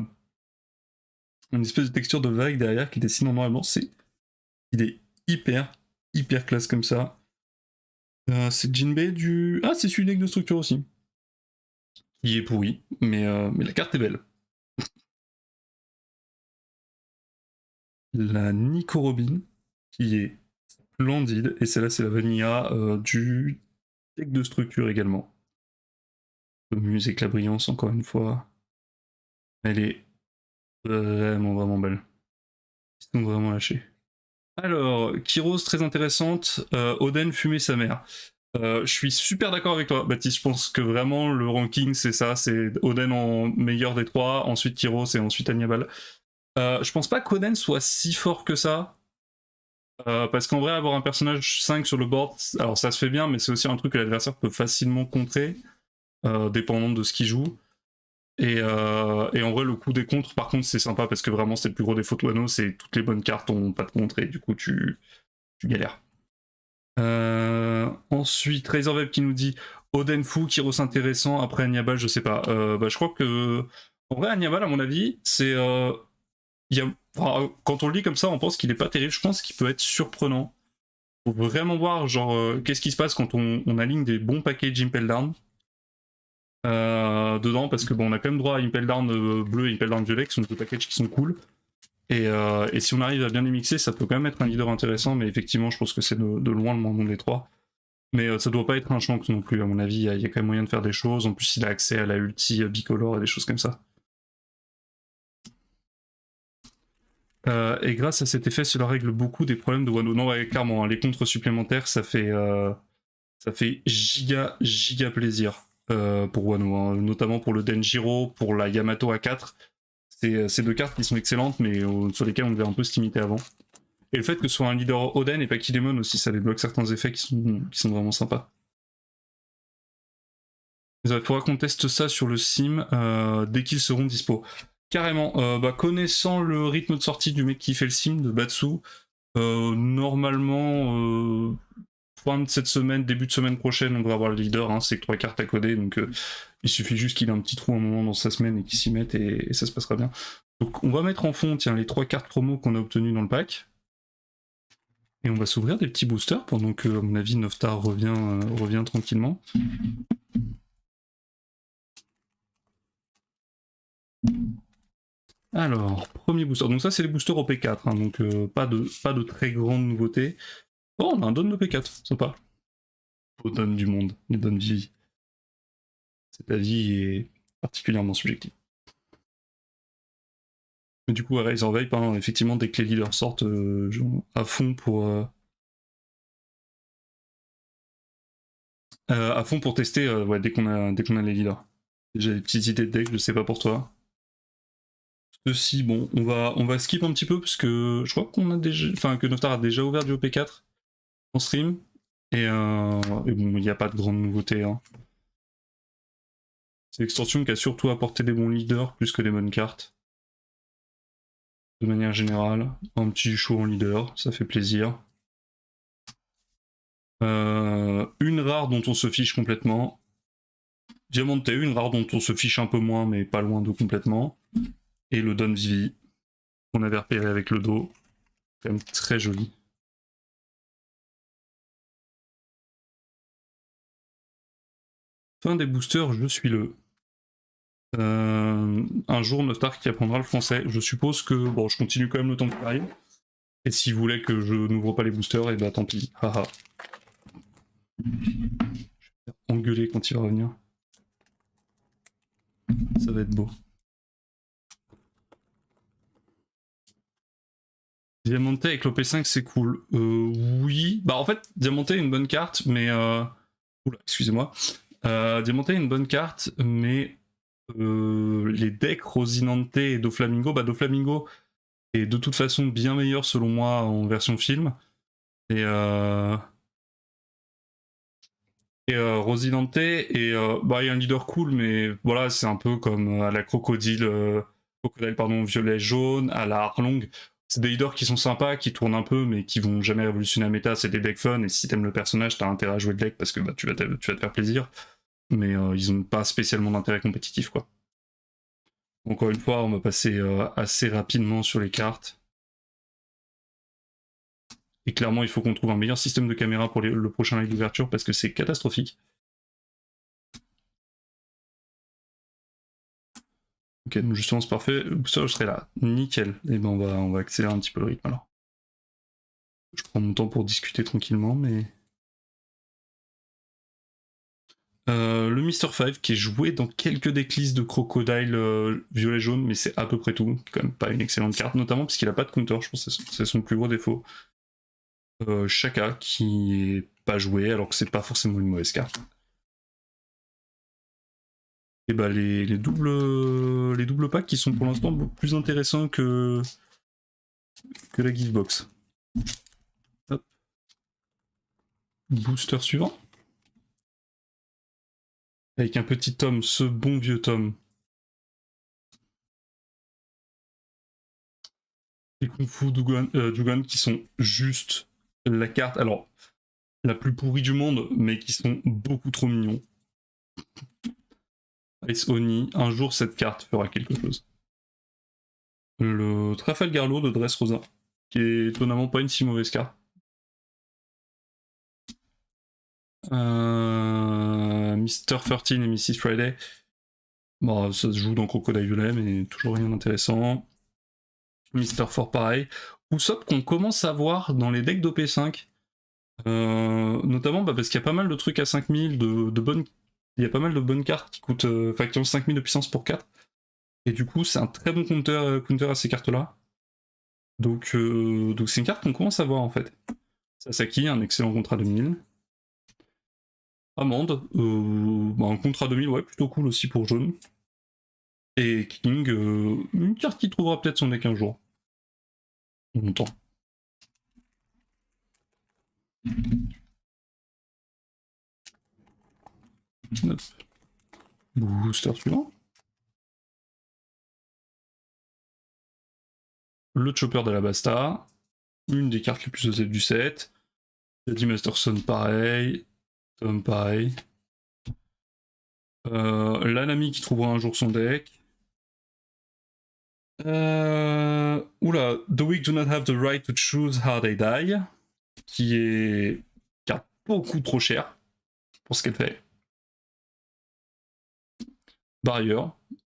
une espèce de texture de vague derrière qui dessine en noir et blanc. Il est hyper classe comme ça. C'est Jinbei du... Ah, c'est celui du deck de structure aussi. Il est pourri, mais la carte est belle. La Nico Robin, qui est splendide, et celle-là c'est la vanilla du deck de structure également. Le musée avec la brillance, encore une fois. Elle est vraiment belle. Ils sont vraiment lâchés. Alors, Kyros, très intéressante. Oden, fumer sa mère. Je suis super d'accord avec toi, Baptiste. Je pense que vraiment le ranking c'est ça, c'est Oden en meilleur des trois, ensuite Kyros et ensuite Agnabal. Je pense pas qu'Oden soit si fort que ça, parce qu'en vrai avoir un personnage 5 sur le board, alors ça se fait bien, mais c'est aussi un truc que l'adversaire peut facilement contrer, dépendant de ce qu'il joue. Et en vrai le coup des contres par contre c'est sympa parce que vraiment c'est le plus gros défaut de Wano, c'est toutes les bonnes cartes ont pas de contre et du coup tu galères. Ensuite, Razorweb qui nous dit Oden fou, Kyros intéressant, après Agnabal, je sais pas. Je crois que. En vrai, Agnabal, à mon avis, c'est. Quand on le lit comme ça, on pense qu'il est pas terrible. Je pense qu'il peut être surprenant. Faut vraiment voir, genre, qu'est-ce qui se passe quand on aligne des bons packages Impel Down dedans, parce que bon, on a quand même droit à Impel Down bleu et Impel Down violet, qui sont deux packages qui sont cool. Et si on arrive à bien les mixer, ça peut quand même être un leader intéressant, mais effectivement, je pense que c'est de loin le moins bon des trois. Mais ça doit pas être un Shanks non plus, à mon avis, il y a quand même moyen de faire des choses. En plus, il a accès à la ulti bicolore et des choses comme ça. Et grâce à cet effet, cela règle beaucoup des problèmes de Wano. Non, ouais, clairement, hein, les contres supplémentaires, ça fait giga plaisir pour Wano, hein, notamment pour le Denjiro, pour la Yamato A4. C'est deux cartes qui sont excellentes, mais sur lesquelles on devait un peu se limiter avant. Et le fait que ce soit un leader Oden et pas Kilemon aussi, ça débloque certains effets qui sont vraiment sympas. Il faudra qu'on teste ça sur le sim dès qu'ils seront dispo. Carrément, connaissant le rythme de sortie du mec qui fait le sim, de Batsu, normalement, fin de cette semaine, début de semaine prochaine, on devrait avoir le leader, hein, c'est que 3 cartes à coder, donc il suffit juste qu'il ait un petit trou un moment dans sa semaine et qu'il s'y mette et ça se passera bien. Donc on va mettre en fond, tiens, les 3 cartes promo qu'on a obtenues dans le pack. Et on va s'ouvrir des petits boosters pendant que, à mon avis, Noftar revient tranquillement. Alors, premier booster. Donc ça, c'est les boosters au P4, hein, donc pas de très grandes nouveautés. Oh, on a un don de P4, sympa. Au don du monde, les don Vivi. Cet avis est particulièrement subjectif. Mais du coup, à Razor Vape, hein, effectivement, dès que les leaders sortent, à fond pour tester dès qu'on a les leaders. J'ai des petites idées de deck, je sais pas pour toi. Ceci, bon, on va skip un petit peu parce que je crois qu'on a déjà, enfin que Noftar a déjà ouvert du OP4 en stream et bon, il n'y a pas de grande nouveauté. Hein. C'est l'extension qui a surtout apporté des bons leaders plus que des bonnes cartes. De manière générale, un petit show en leader, ça fait plaisir. Une rare dont on se fiche complètement. Diamante, une rare dont on se fiche un peu moins, mais pas loin de complètement. Et le Don Vivi, qu'on avait repéré avec le dos. Quand même très joli. Fin des boosters, je suis le. Un jour, Nostar qui apprendra le français. Je suppose que bon, je continue quand même le temps qu'il arrive. Et s'il voulait que je n'ouvre pas les boosters, et bah tant pis. Haha. Je vais faire engueuler quand il va revenir. Ça va être beau. Diamante avec l'OP5 c'est cool. Oui. Bah en fait, Diamante est une bonne carte, mais... Oula, excusez-moi. Diamante est une bonne carte, mais... les decks Rosinante et Doflamingo, bah Doflamingo est de toute façon bien meilleur selon moi en version film. Et Rosinante, bah, il y a un leader cool, mais voilà, c'est un peu comme à la Crocodile pardon, violet-jaune, à la Arlong. C'est des leaders qui sont sympas, qui tournent un peu, mais qui vont jamais révolutionner la méta. C'est des decks fun, et si t'aimes le personnage, t'as intérêt à jouer le deck parce que bah, tu vas te faire plaisir. Mais ils ont pas spécialement d'intérêt compétitif, quoi. Encore une fois, on va passer assez rapidement sur les cartes. Et clairement, il faut qu'on trouve un meilleur système de caméra pour le prochain live d'ouverture parce que c'est catastrophique. Ok, donc justement c'est parfait. Le booster je serai là. Nickel. Et ben on va accélérer un petit peu le rythme alors. Je prends mon temps pour discuter tranquillement, mais... le Mr. 5 qui est joué dans quelques decklists de Crocodile violet-jaune, mais c'est à peu près tout. Quand même pas une excellente carte, notamment parce qu'il a pas de counter, je pense que c'est son plus gros défaut. Shaka qui est pas joué alors que c'est pas forcément une mauvaise carte. Et bah les doubles packs qui sont pour l'instant beaucoup plus intéressants que la giftbox. Hop. Booster suivant. Avec un petit tome, ce bon vieux tome. Les Kung Fu Dugan qui sont juste la carte, alors la plus pourrie du monde, mais qui sont beaucoup trop mignons. Ice Oni, un jour cette carte fera quelque chose. Le Trafalgar Law de Dressrosa, qui est étonnamment pas une si mauvaise carte. Mr. 13 et Mrs. Friday. Bon, ça se joue dans Crocodile Violet, mais toujours rien d'intéressant. Mr. 4 pareil. Usopp qu'on commence à voir dans les decks d'OP5. Notamment bah, parce qu'il y a pas mal de trucs à 5000, de bonnes... Il y a pas mal de bonnes cartes qui coûtent qui ont 5000 de puissance pour 4. Et du coup, c'est un très bon counter à ces cartes-là. Donc c'est une carte qu'on commence à voir en fait. Sasaki, un excellent contrat 2000. Amande, bah, un contrat 2000, ouais, plutôt cool aussi pour jaune. Et King, une carte qui trouvera peut-être son deck un jour. Longtemps. Hop. Booster suivant. Le Chopper d'Alabasta, une des cartes les plus osées du set. Eddie Masterson pareil, Tom pareil. L'Anami qui trouvera un jour son deck. Oula, The Weak do not have the right to choose how they die, qui est carte beaucoup trop chère pour ce qu'elle fait. Barrier,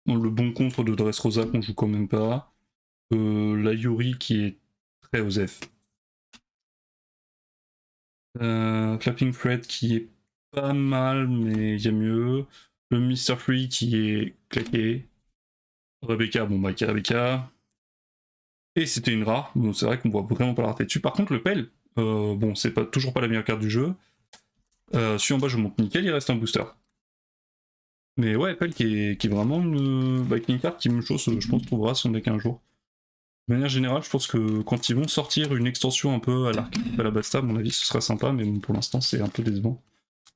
le bon contre de Dressrosa qu'on joue quand même pas. La Yuri qui est très osef. Clapping Fred qui est pas mal, mais il y a mieux. Le Mr. Free qui est claqué. Rebecca, bon bah qui est Rebecca. Et c'était une rare, donc c'est vrai qu'on voit vraiment pas la rareté dessus. Par contre le Pell, bon c'est toujours pas la meilleure carte du jeu. Celui en bas je monte nickel, il reste un booster. Mais ouais, Pell qui est vraiment une carte qui me chausse, je pense trouvera son deck un jour. De manière générale, je pense que quand ils vont sortir une extension un peu à l'archétype Alabasta, à mon avis ce sera sympa, mais bon, pour l'instant c'est un peu décevant.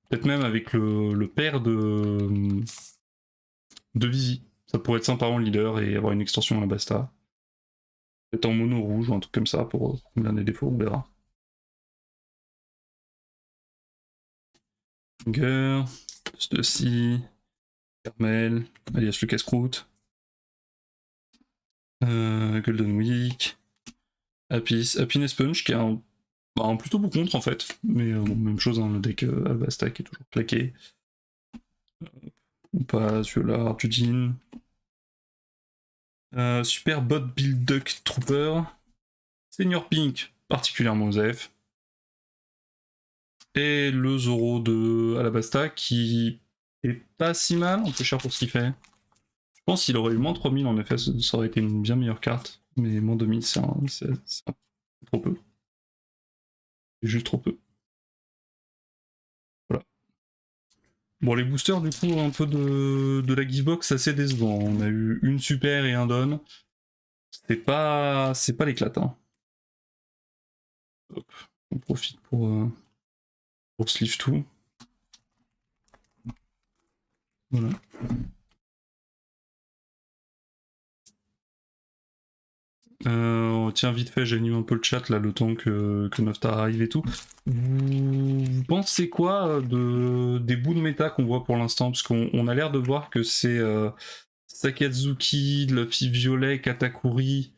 Peut-être même avec le père de Visi. Ça pourrait être sympa en leader et avoir une extension Alabasta. Peut-être en mono rouge ou un truc comme ça pour combien des défauts, on verra. Finger, Stussy, Carmel, alias Lucas Croûte. Golden Week, Happiness Punch qui est un plutôt beau contre en fait, mais bon, même chose dans le deck Alabasta qui est toujours claqué. On passe, Viola, Artudine, Super Bot Build Duck Trooper. Senior Pink, particulièrement Osef. Et le Zoro de Alabasta qui est pas si mal, un peu cher pour ce qu'il fait. Je pense qu'il aurait eu moins 3000 en effet, ça aurait été une bien meilleure carte. Mais moins 2000, c'est trop peu. C'est juste trop peu. Voilà. Bon, les boosters, du coup, un peu de la Givebox, assez décevant. On a eu une super et un don. C'est pas l'éclate. Hein. Hop, on profite pour sleeve tout. Voilà. Tiens, vite fait, j'anime un peu le chat là, le temps que Noftar arrive et tout. Vous pensez quoi des bouts de méta qu'on voit pour l'instant? Parce qu'on a l'air de voir que c'est Sakazuki, Luffy Violet, Katakuri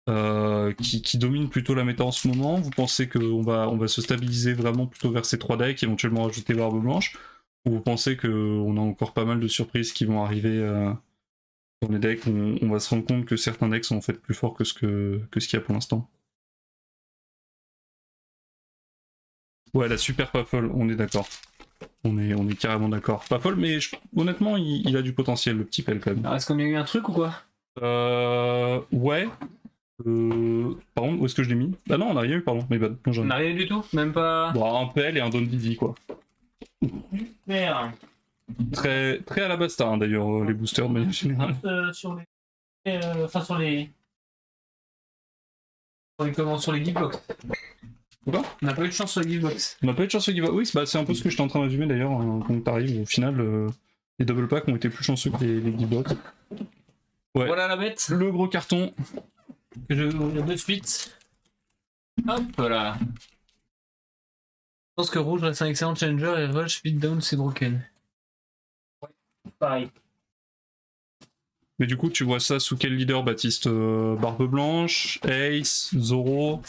qui domine plutôt la méta en ce moment. Vous pensez qu'on va se stabiliser vraiment plutôt vers ces 3 decks, éventuellement rajouter Barbe Blanche? Ou vous pensez qu'on a encore pas mal de surprises qui vont arriver dans les decks, on va se rendre compte que certains decks sont en fait plus forts que ce qu'il y a pour l'instant? Ouais, la super pas folle, on est d'accord. On est carrément d'accord. Pas folle, mais honnêtement, il a du potentiel, le petit Pel quand même. Est-ce qu'on a eu un truc ou quoi? Ouais. Par contre, où est-ce que je l'ai mis? Ah non, on a rien eu, pardon. Mais bon, On n'a rien du tout? Même pas. Bon, un Pel et un Don Didi, quoi. Merde. Très à la basta, hein, d'ailleurs, les boosters de manière générale. Sur les. Enfin, sur les. Sur les Geekbox. Quoi? On n'a pas eu de chance sur les Geekbox. On n'a pas eu de chance au giveaway. Oui, c'est un peu ce que j'étais en train de résumer d'ailleurs, quand t'arrives. Au final, les double packs ont été plus chanceux que les Geekbox. Ouais. Voilà la bête. Le gros carton. Que je vais ouvrir de suite. Hop là. Je pense que rouge reste un excellent challenger et rush, beatdown, c'est broken. Ouais, pareil. Mais du coup, tu vois ça sous quel leader, Baptiste? Barbe Blanche, Ace, Zoro?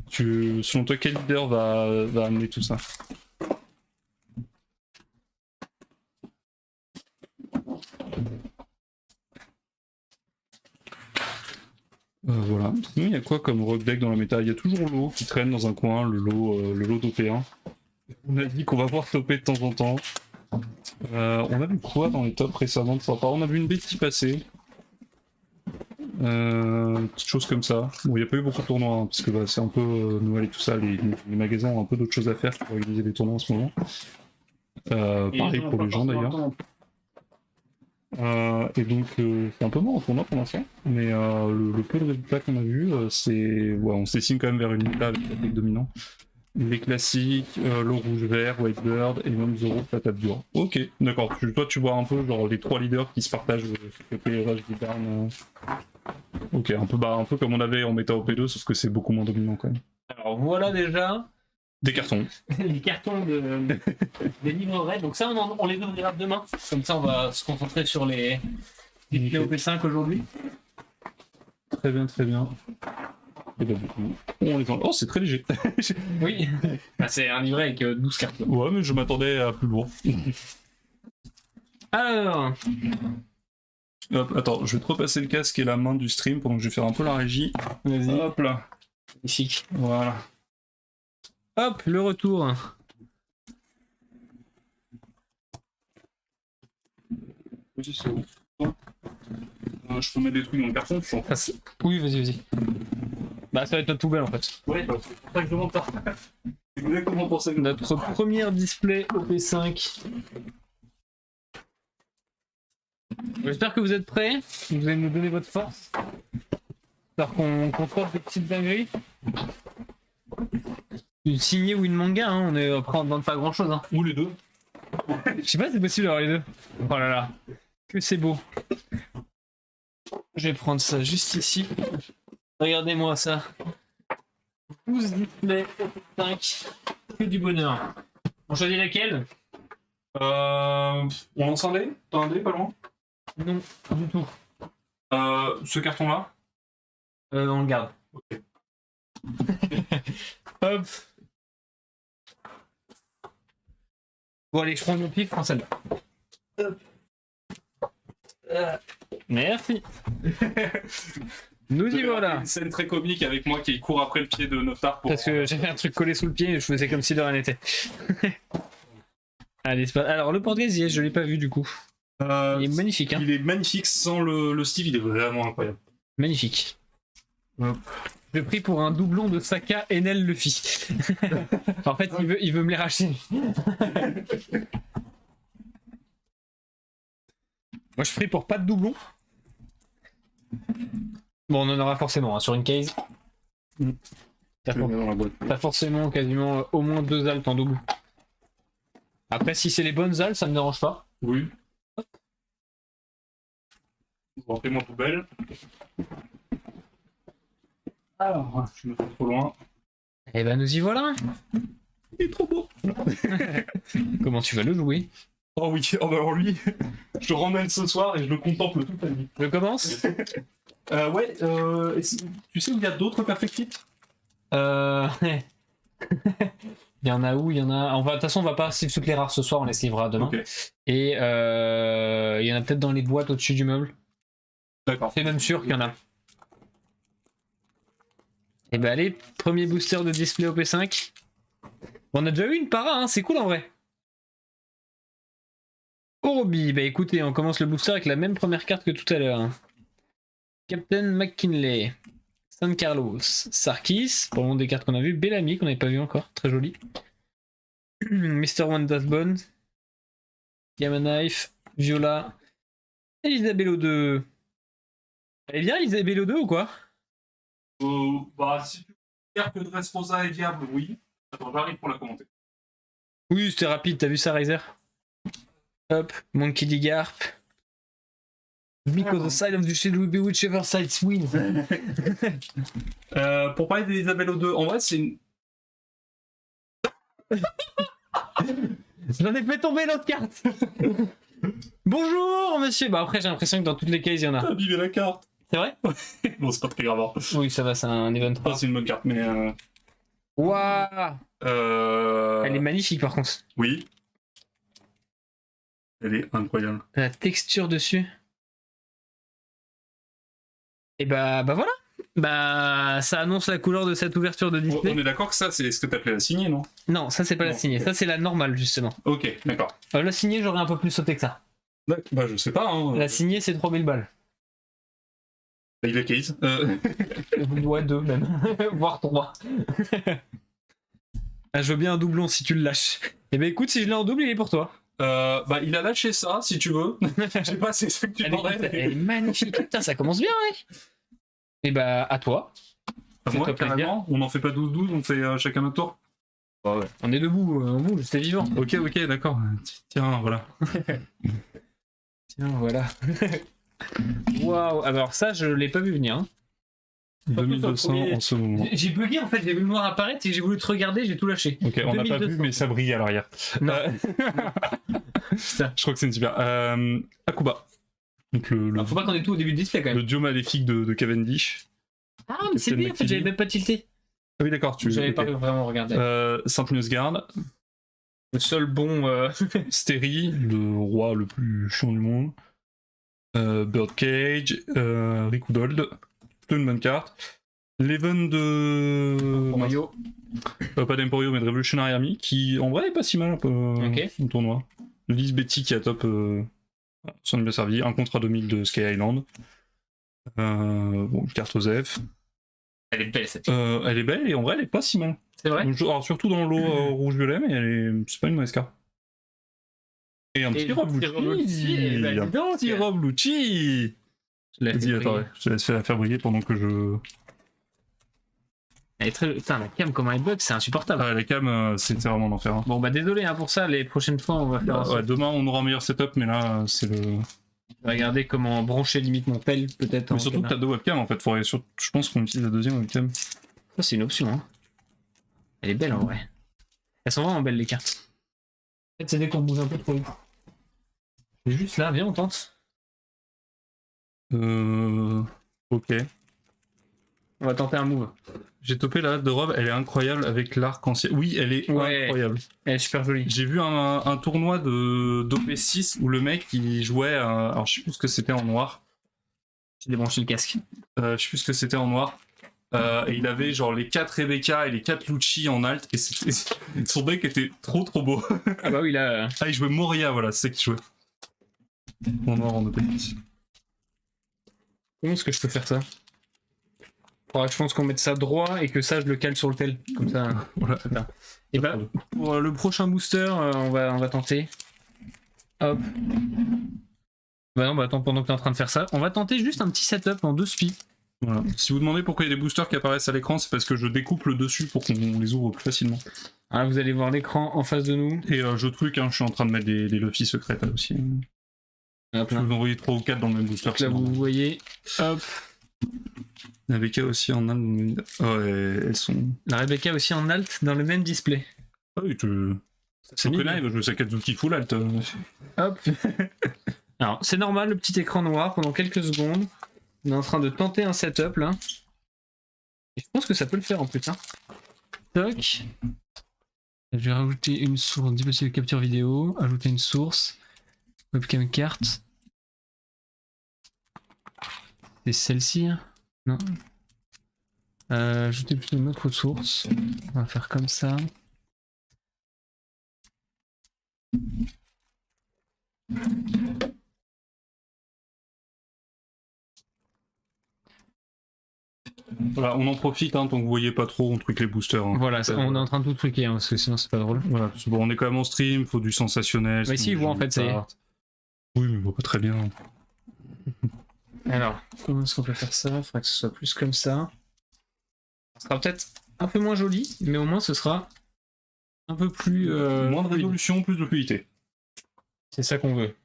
Selon toi, quel leader va amener tout ça? Voilà. Sinon, il y a quoi comme rock deck dans la méta? Il y a toujours l'eau qui traîne dans un coin, le lot d'OP1. On a dit qu'on va voir topper de temps en temps. On a vu quoi dans les tops récemment de sympa? On a vu une Betty passer. Petite chose comme ça. Bon, il n'y a pas eu beaucoup de tournois, hein, parce que bah, c'est un peu Noël et tout ça. Les magasins ont un peu d'autres choses à faire pour organiser des tournois en ce moment. Pareil pour les gens d'ailleurs. Et donc, c'est un peu mort en tournoi pour l'instant. Mais le peu de résultats qu'on a vu, c'est. Ouais, on se dessine quand même vers une méta avec la deck dominant. Les classiques, le rouge-vert, Whitebird et même Zoro, patate dure. Ok, d'accord. Toi, tu vois un peu genre les 3 leaders qui se partagent ce côté Rush, Guitarn. Ok, un peu comme on avait en méta OP2, sauf que c'est beaucoup moins dominant quand même. Alors voilà déjà. Des cartons. Les cartons des livres raids. Donc ça, on les ouvrira demain. Comme ça, on va se concentrer sur les OP5 aujourd'hui. Très bien, très bien. Et bah, du coup, on les enlève. Oh, c'est très léger. Oui, c'est un livret avec 12 cartes. Ouais, mais je m'attendais à plus lourd. Alors, hop, attends, je vais te repasser le casque et la main du stream pendant que je vais faire un peu la régie. vas-y. Hop là. Ici. Voilà. Hop, le retour. Oui, c'est bon. Je peux mettre des trucs dans le carton, tu Ah, oui, vas-y. Bah, ça va être notre poubelle en fait. Ouais, bah, c'est pour ça que je demande ça. C'est exactement pour ça que Notre première display OP5. J'espère que vous êtes prêts. Vous allez nous donner votre force. J'espère qu'on fasse des petites dingueries. Une signée ou une manga, hein. On est après on demande pas grand chose. Hein. Ou les deux. Je sais pas si c'est possible d'avoir les deux. Oh là là, que c'est beau. Je vais prendre ça juste ici. Regardez-moi ça. 12 displays, 5, que du bonheur. On choisit laquelle? On lance un dé? T'as un dé pas loin? Non, du tout. Ce carton-là? On le garde. Ok. Hop. Bon allez, je prends mon pied, je prends celle-là. Hop. Merci. Nous y voilà. Une scène très comique avec moi qui court après le pied de Noftar pour... Parce que j'avais un truc collé sous le pied et je faisais comme si de rien n'était. Allez, c'est pas... Alors, le portugais, je l'ai pas vu du coup. Il est magnifique, hein. Il est magnifique sans le Steve, il est vraiment incroyable. Magnifique. Hop. Je pris pour un doublon de Saka Enel Luffy. En fait, il veut me les racheter. Moi, je prie pour pas de doublon. Bon, on en aura forcément hein, sur une case. T'as Je le mets dans la boîte. forcément quasiment au moins 2 altes en double. Après, si c'est les bonnes altes, ça me dérange pas. Oui. Je vais remplir ma poubelle. Alors, je me fais trop loin. Et ben, nous y voilà. Il est trop beau. Comment tu vas le jouer? Oh oui, oh bah alors lui, je le ramène ce soir et je le contemple toute la nuit. Je commence. Tu sais où il y a d'autres Perfect Fit? Il y en a où? Il y en a. De toute façon, on va pas suivre toutes les rares ce soir, on les suivra demain. Ok, Et il y en a peut-être dans les boîtes au-dessus du meuble. d'accord. C'est même sûr qu'il y en a. Et ben allez, premier booster de display au P5. On a déjà eu une para, hein, c'est cool en vrai. Orobi, bah écoutez, on commence le booster avec la même première carte que tout à l'heure. Captain McKinley, San Carlos, Sarkis, pour le nom des cartes qu'on a vues, Bellamy qu'on n'avait pas vu encore, très joli. Mr. Wonder's Bond, Gamma Knife, Viola, Elisabello 2. Elle est bien Elisabello 2 ou quoi? Bah, si tu veux que Dressrosa est viable, oui. Attends, j'arrive pour la commenter. Oui, c'était rapide, t'as vu ça, Riser? Hop, Monkey D. Garp. Because the side of the shield will be whichever side wins. Pour parler d'Isabelle 2, en vrai, c'est une... J'en ai fait tomber l'autre carte. Bonjour, monsieur. Bah après, j'ai l'impression que dans toutes les cases, il y en a. T'as abîmé la carte. C'est vrai? Bon, c'est pas très grave. Oui, ça va, c'est un event. Oh, c'est une bonne carte, mais... Waouh. Elle est magnifique, par contre. Oui. Elle est incroyable. La texture dessus. Et bah voilà. Bah, ça annonce la couleur de cette ouverture de display. On est d'accord que ça, c'est ce que t'appelais la signée, non? Non, ça c'est pas la Non. signée, ça c'est la normale justement. Ok, d'accord. La signée, j'aurais un peu plus sauté que ça. Bah, je sais pas, hein. La signée, c'est 3000 balles. Il est case. Ouais, 2 même. Voire 3. Ah, je veux bien un doublon si tu le lâches. Eh ben écoute, si je l'ai en double, il est pour toi. Bah, il a lâché ça, si tu veux. Je sais pas, c'est ça que tu Elle est magnifique. Putain, ça commence bien, ouais. Et bah, à toi. Moi, Fais-toi plaisir. carrément, on en fait pas 12-12, on fait chacun notre tour. Ouais. On est debout, on bouge, c'était vivant. Ok, d'accord. Tiens, voilà. Tiens, voilà. Waouh, alors ça, je l'ai pas vu venir. Hein. 2200 en ce moment. J'ai bugué en fait, j'ai vu le noir apparaître et j'ai voulu te regarder, j'ai tout lâché. Ok, on n'a pas vu, 2200. mais ça brille à l'arrière. Non. Je crois que c'est une super. Akuba. Donc Alors, faut pas qu'on ait tout au début du display quand même. le duo maléfique de Cavendish. Ah, mais c'est Captain lui en fait, j'avais même pas tilté. Ah oui, d'accord, J'avais ok. pas vraiment regardé. Saint-Newsguard. Le seul bon. Stéry, le roi le plus chiant du monde. Birdcage. Ricoudold. Plutôt une bonne carte. Leven de. Mario. Pas d'Emporio, mais de Revolutionary Army, qui en vrai est pas si mal un peu au tournoi. Lise Betty qui a top. S'en est bien servi. Un contrat 2000 de Sky Island. Bon, une carte Osef. Elle est belle cette. Elle est belle et en vrai elle est pas si mal. C'est vrai. Alors, surtout dans l'eau rouge-violet, mais c'est pas une mauvaise carte. Et un petit Rob Lucci. Bah, Un petit Rob Lucci. Vas-y, attends, je te laisse la faire briller pendant que je. Elle est très. Putain, la cam, comment elle bug, c'est insupportable. Ah, la cam, c'est vraiment l'enfer. Hein. Bon, bah désolé hein, pour ça, les prochaines fois, on va faire. Ouais, demain on aura un meilleur setup, mais là c'est le. Regardez comment brancher limite mon tel, peut-être. Mais surtout que t'as deux webcams en fait. Je pense qu'on utilise la deuxième webcam. Ça, c'est une option. Hein. Elle est belle en vrai. Elles sont vraiment belles les cartes. En fait, c'est dès qu'on bouge un peu trop vite. C'est juste là, viens, on tente. Ok. On va tenter un move. J'ai topé la hâte de Rob, elle est incroyable avec l'arc-en-ciel. Oui, elle est incroyable. Elle est super jolie. J'ai vu un tournoi d'OP6 où le mec il jouait, alors je sais plus ce que c'était en noir, J'ai débranché le casque. Je sais plus ce que c'était en noir. Et il avait genre les 4 Rebecca et les 4 Lucci en alt. Et son deck était trop beau. Ah bah oui, là... Ah, il jouait Moria, voilà, c'est ça qu'il jouait. En noir en OPX. Comment est-ce que je peux faire ça? Faudra que je pense qu'on mette ça droit et que ça, je le cale sur le tel. Comme ça. Voilà. Et bah, pour le prochain booster, on va tenter. Hop. Bah non, bah attends, pendant que t'es en train de faire ça, on va tenter juste un petit setup en 2 spi. Voilà. Si vous demandez pourquoi il y a des boosters qui apparaissent à l'écran, c'est parce que je découpe le dessus pour qu'on les ouvre plus facilement. Ah, vous allez voir l'écran en face de nous. Et je truc, hein, je suis en train de mettre des Luffy secrètes là aussi. Hop, Je vais vous envoyer 3 ou 4 dans le même booster. là, vous voyez. Hop. La Rebecca aussi en alt. Ouais, elles sont. La Rebecca aussi en alt dans le même display. Ah oui, C'est que live, je sais Sakatsuki full alt. Hop. Alors, c'est normal, le petit écran noir pendant quelques secondes. On est en train de tenter un setup là. Et je pense que ça peut le faire en plus. Hein. Toc. Je vais rajouter une source, dispositif de capture vidéo, ajouter une source, webcam carte. C'est celle-ci. Hein. Non. Ajouter plutôt une autre source. On va faire comme ça. Voilà, on en profite, hein, tant que vous voyez pas trop, on truc les boosters. Hein. Voilà, on est en train de tout truquer, hein, parce que sinon c'est pas drôle. Voilà, parce que bon, on est quand même en stream, faut du sensationnel. Mais si, ils voient en fait, ça y est. Oui, mais on voit pas très bien. Alors, comment est-ce qu'on peut faire ça? Il faudrait que ce soit plus comme ça. Ça sera peut-être un peu moins joli, mais au moins ce sera un peu plus... Moins de résolution, plus de fluidité. C'est ça qu'on veut.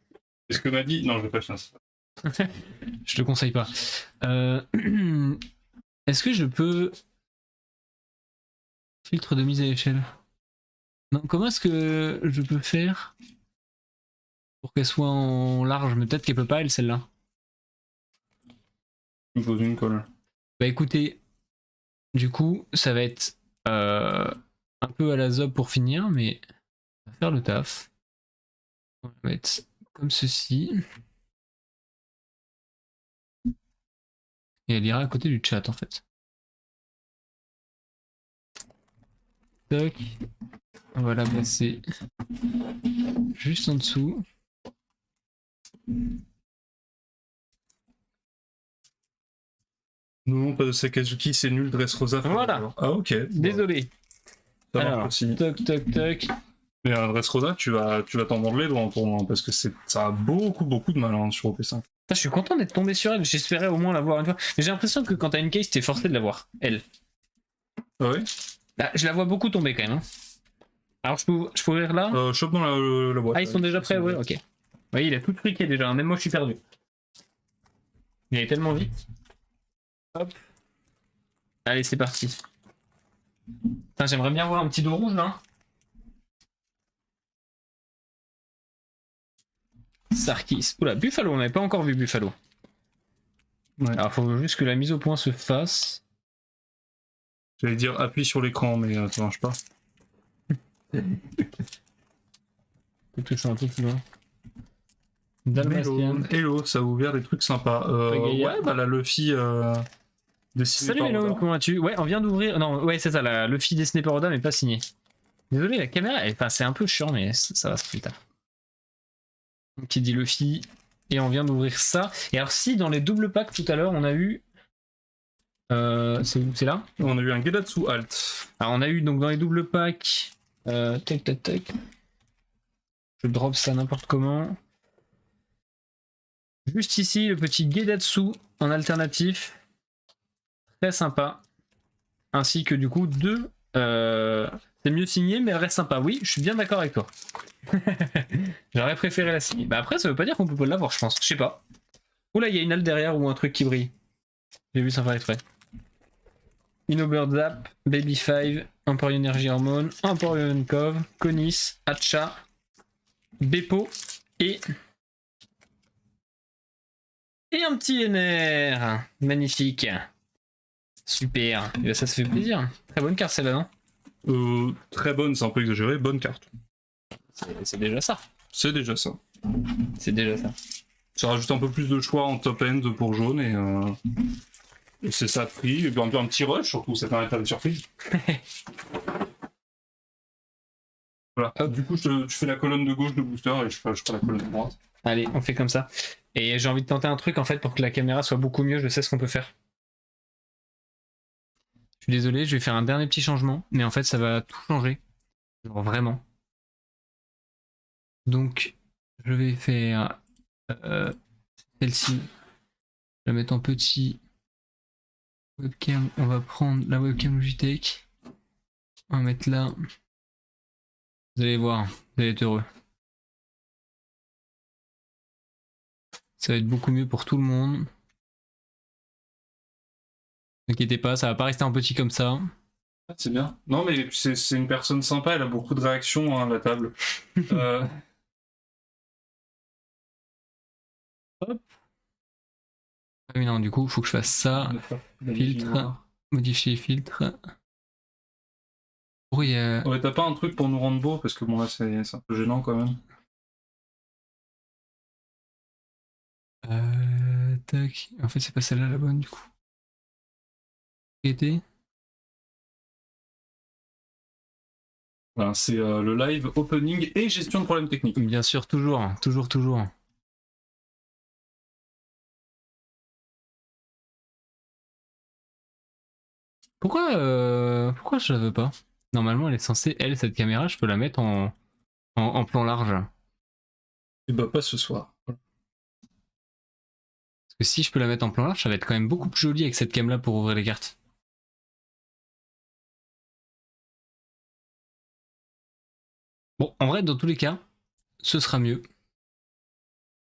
C'est ce que m'a dit... Non, je vais pas faire ça. Je te conseille pas. Est-ce que je peux... Filtre de mise à l'échelle. Non, comment est-ce que je peux faire pour qu'elle soit en large? Mais peut-être qu'elle peut pas, elle, celle-là. Je me pose une colle. Bah écoutez, du coup, ça va être un peu à la zob pour finir, mais on va faire le taf. On va mettre comme ceci. Et elle ira à côté du chat en fait. Toc. On va la placer juste en dessous. Non, pas de Sakazuki, c'est nul, Dressrosa. Voilà. Ah ok. Désolé. Ça marche Alors, aussi. toc toc toc. Mais Dressrosa, tu vas t'en mordre les doigts en tournant, parce que ça a beaucoup de mal hein, sur OP5. Je suis content d'être tombé sur elle, j'espérais au moins la voir une fois. Mais j'ai l'impression que quand t'as une case, t'es forcé de la voir, elle. Ah ouais. Bah, je la vois beaucoup tomber quand même. Hein. Alors je peux ouvrir là Chope dans la boîte. Ah, ils sont déjà prêts, ouais, ok. Oui, il a tout truqué déjà, même moi je suis perdu. Il est tellement vite. Hop. Allez, c'est parti. Putain, j'aimerais bien voir un petit dos rouge là. Sarkis. Oula, Buffalo, on n'avait pas encore vu Buffalo. Ouais. Alors, faut juste que la mise au point se fasse. J'allais dire appuie sur l'écran, mais ça marche pas. Peut-être que je suis un peu plus loin. Dalmatian. Hello, ça a ouvert des trucs sympas. Ouais, bah la Luffy dessinée Salut par Melon, Oda. comment vas-tu? Ouais, on vient d'ouvrir. Non, ouais, c'est ça, la Luffy dessinée par Oda, mais pas signée. Désolé, la caméra, enfin, c'est un peu chiant, mais ça va, ça fait le taf. Qui dit Luffy. Et on vient d'ouvrir ça. Et alors, si dans les doubles packs tout à l'heure, on a eu. C'est où? C'est là? On a eu un Gedatsu Alt. Alors, on a eu donc dans les doubles packs. Tac, tac, tac. Je drop ça n'importe comment. Juste ici, le petit Gedatsu en alternatif. Très sympa. Ainsi que du coup, deux. C'est mieux signé, mais elle reste sympa. Oui, je suis bien d'accord avec toi. J'aurais préféré la signer. Bah après, ça veut pas dire qu'on peut pas l'avoir, je pense. Je sais pas. Oula, il y a une halle derrière ou un truc qui brille. J'ai vu ça faire exprès. Innobird Zap, Baby 5, Emporium Energy Hormone, Emporium Cove, Conis, Hatcha, Beppo et un petit NR. Magnifique. Super. Et bah, ça fait plaisir. Très bonne carte celle-là, non? Très bonne, c'est un peu exagéré, bonne carte. C'est déjà ça. C'est déjà ça. C'est déjà ça. Ça rajoute un peu plus de choix en top-end pour jaune et c'est ça de prix. Et puis un petit rush surtout, ça permet de faire des surprises. Voilà. Hop. Du coup, je fais la colonne de gauche de booster et je fais la colonne de droite. Allez, on fait comme ça. Et j'ai envie de tenter un truc en fait pour que la caméra soit beaucoup mieux, je sais ce qu'on peut faire. Je suis désolé, je vais faire un dernier petit changement, mais en fait ça va tout changer. Genre vraiment. Donc, je vais faire celle-ci. Je vais la mettre en petit. Webcam, on va prendre la webcam Logitech. On va mettre là. Vous allez voir, vous allez être heureux. Ça va être beaucoup mieux pour tout le monde. Ne inquiétez pas, ça va pas rester un petit comme ça. Ah, c'est bien. Non, mais c'est une personne sympa, elle a beaucoup de réactions à la table. Hop. Ah oui, non, du coup, il faut que je fasse ça. Filtre. Modifier filtre. Oui, Ouais, t'as pas un truc pour nous rendre beau parce que bon, là, c'est un peu gênant quand même. tac. En fait, c'est pas celle-là la bonne, du coup. Été. Voilà, c'est le live opening et gestion de problèmes techniques. Bien sûr, toujours. Toujours. Pourquoi je la veux pas? Normalement, elle est censée, cette caméra, je peux la mettre en plan large. Et bah, pas ce soir. Parce que si je peux la mettre en plan large, ça va être quand même beaucoup plus joli avec cette cam là pour ouvrir les cartes. Bon, en vrai, dans tous les cas, ce sera mieux.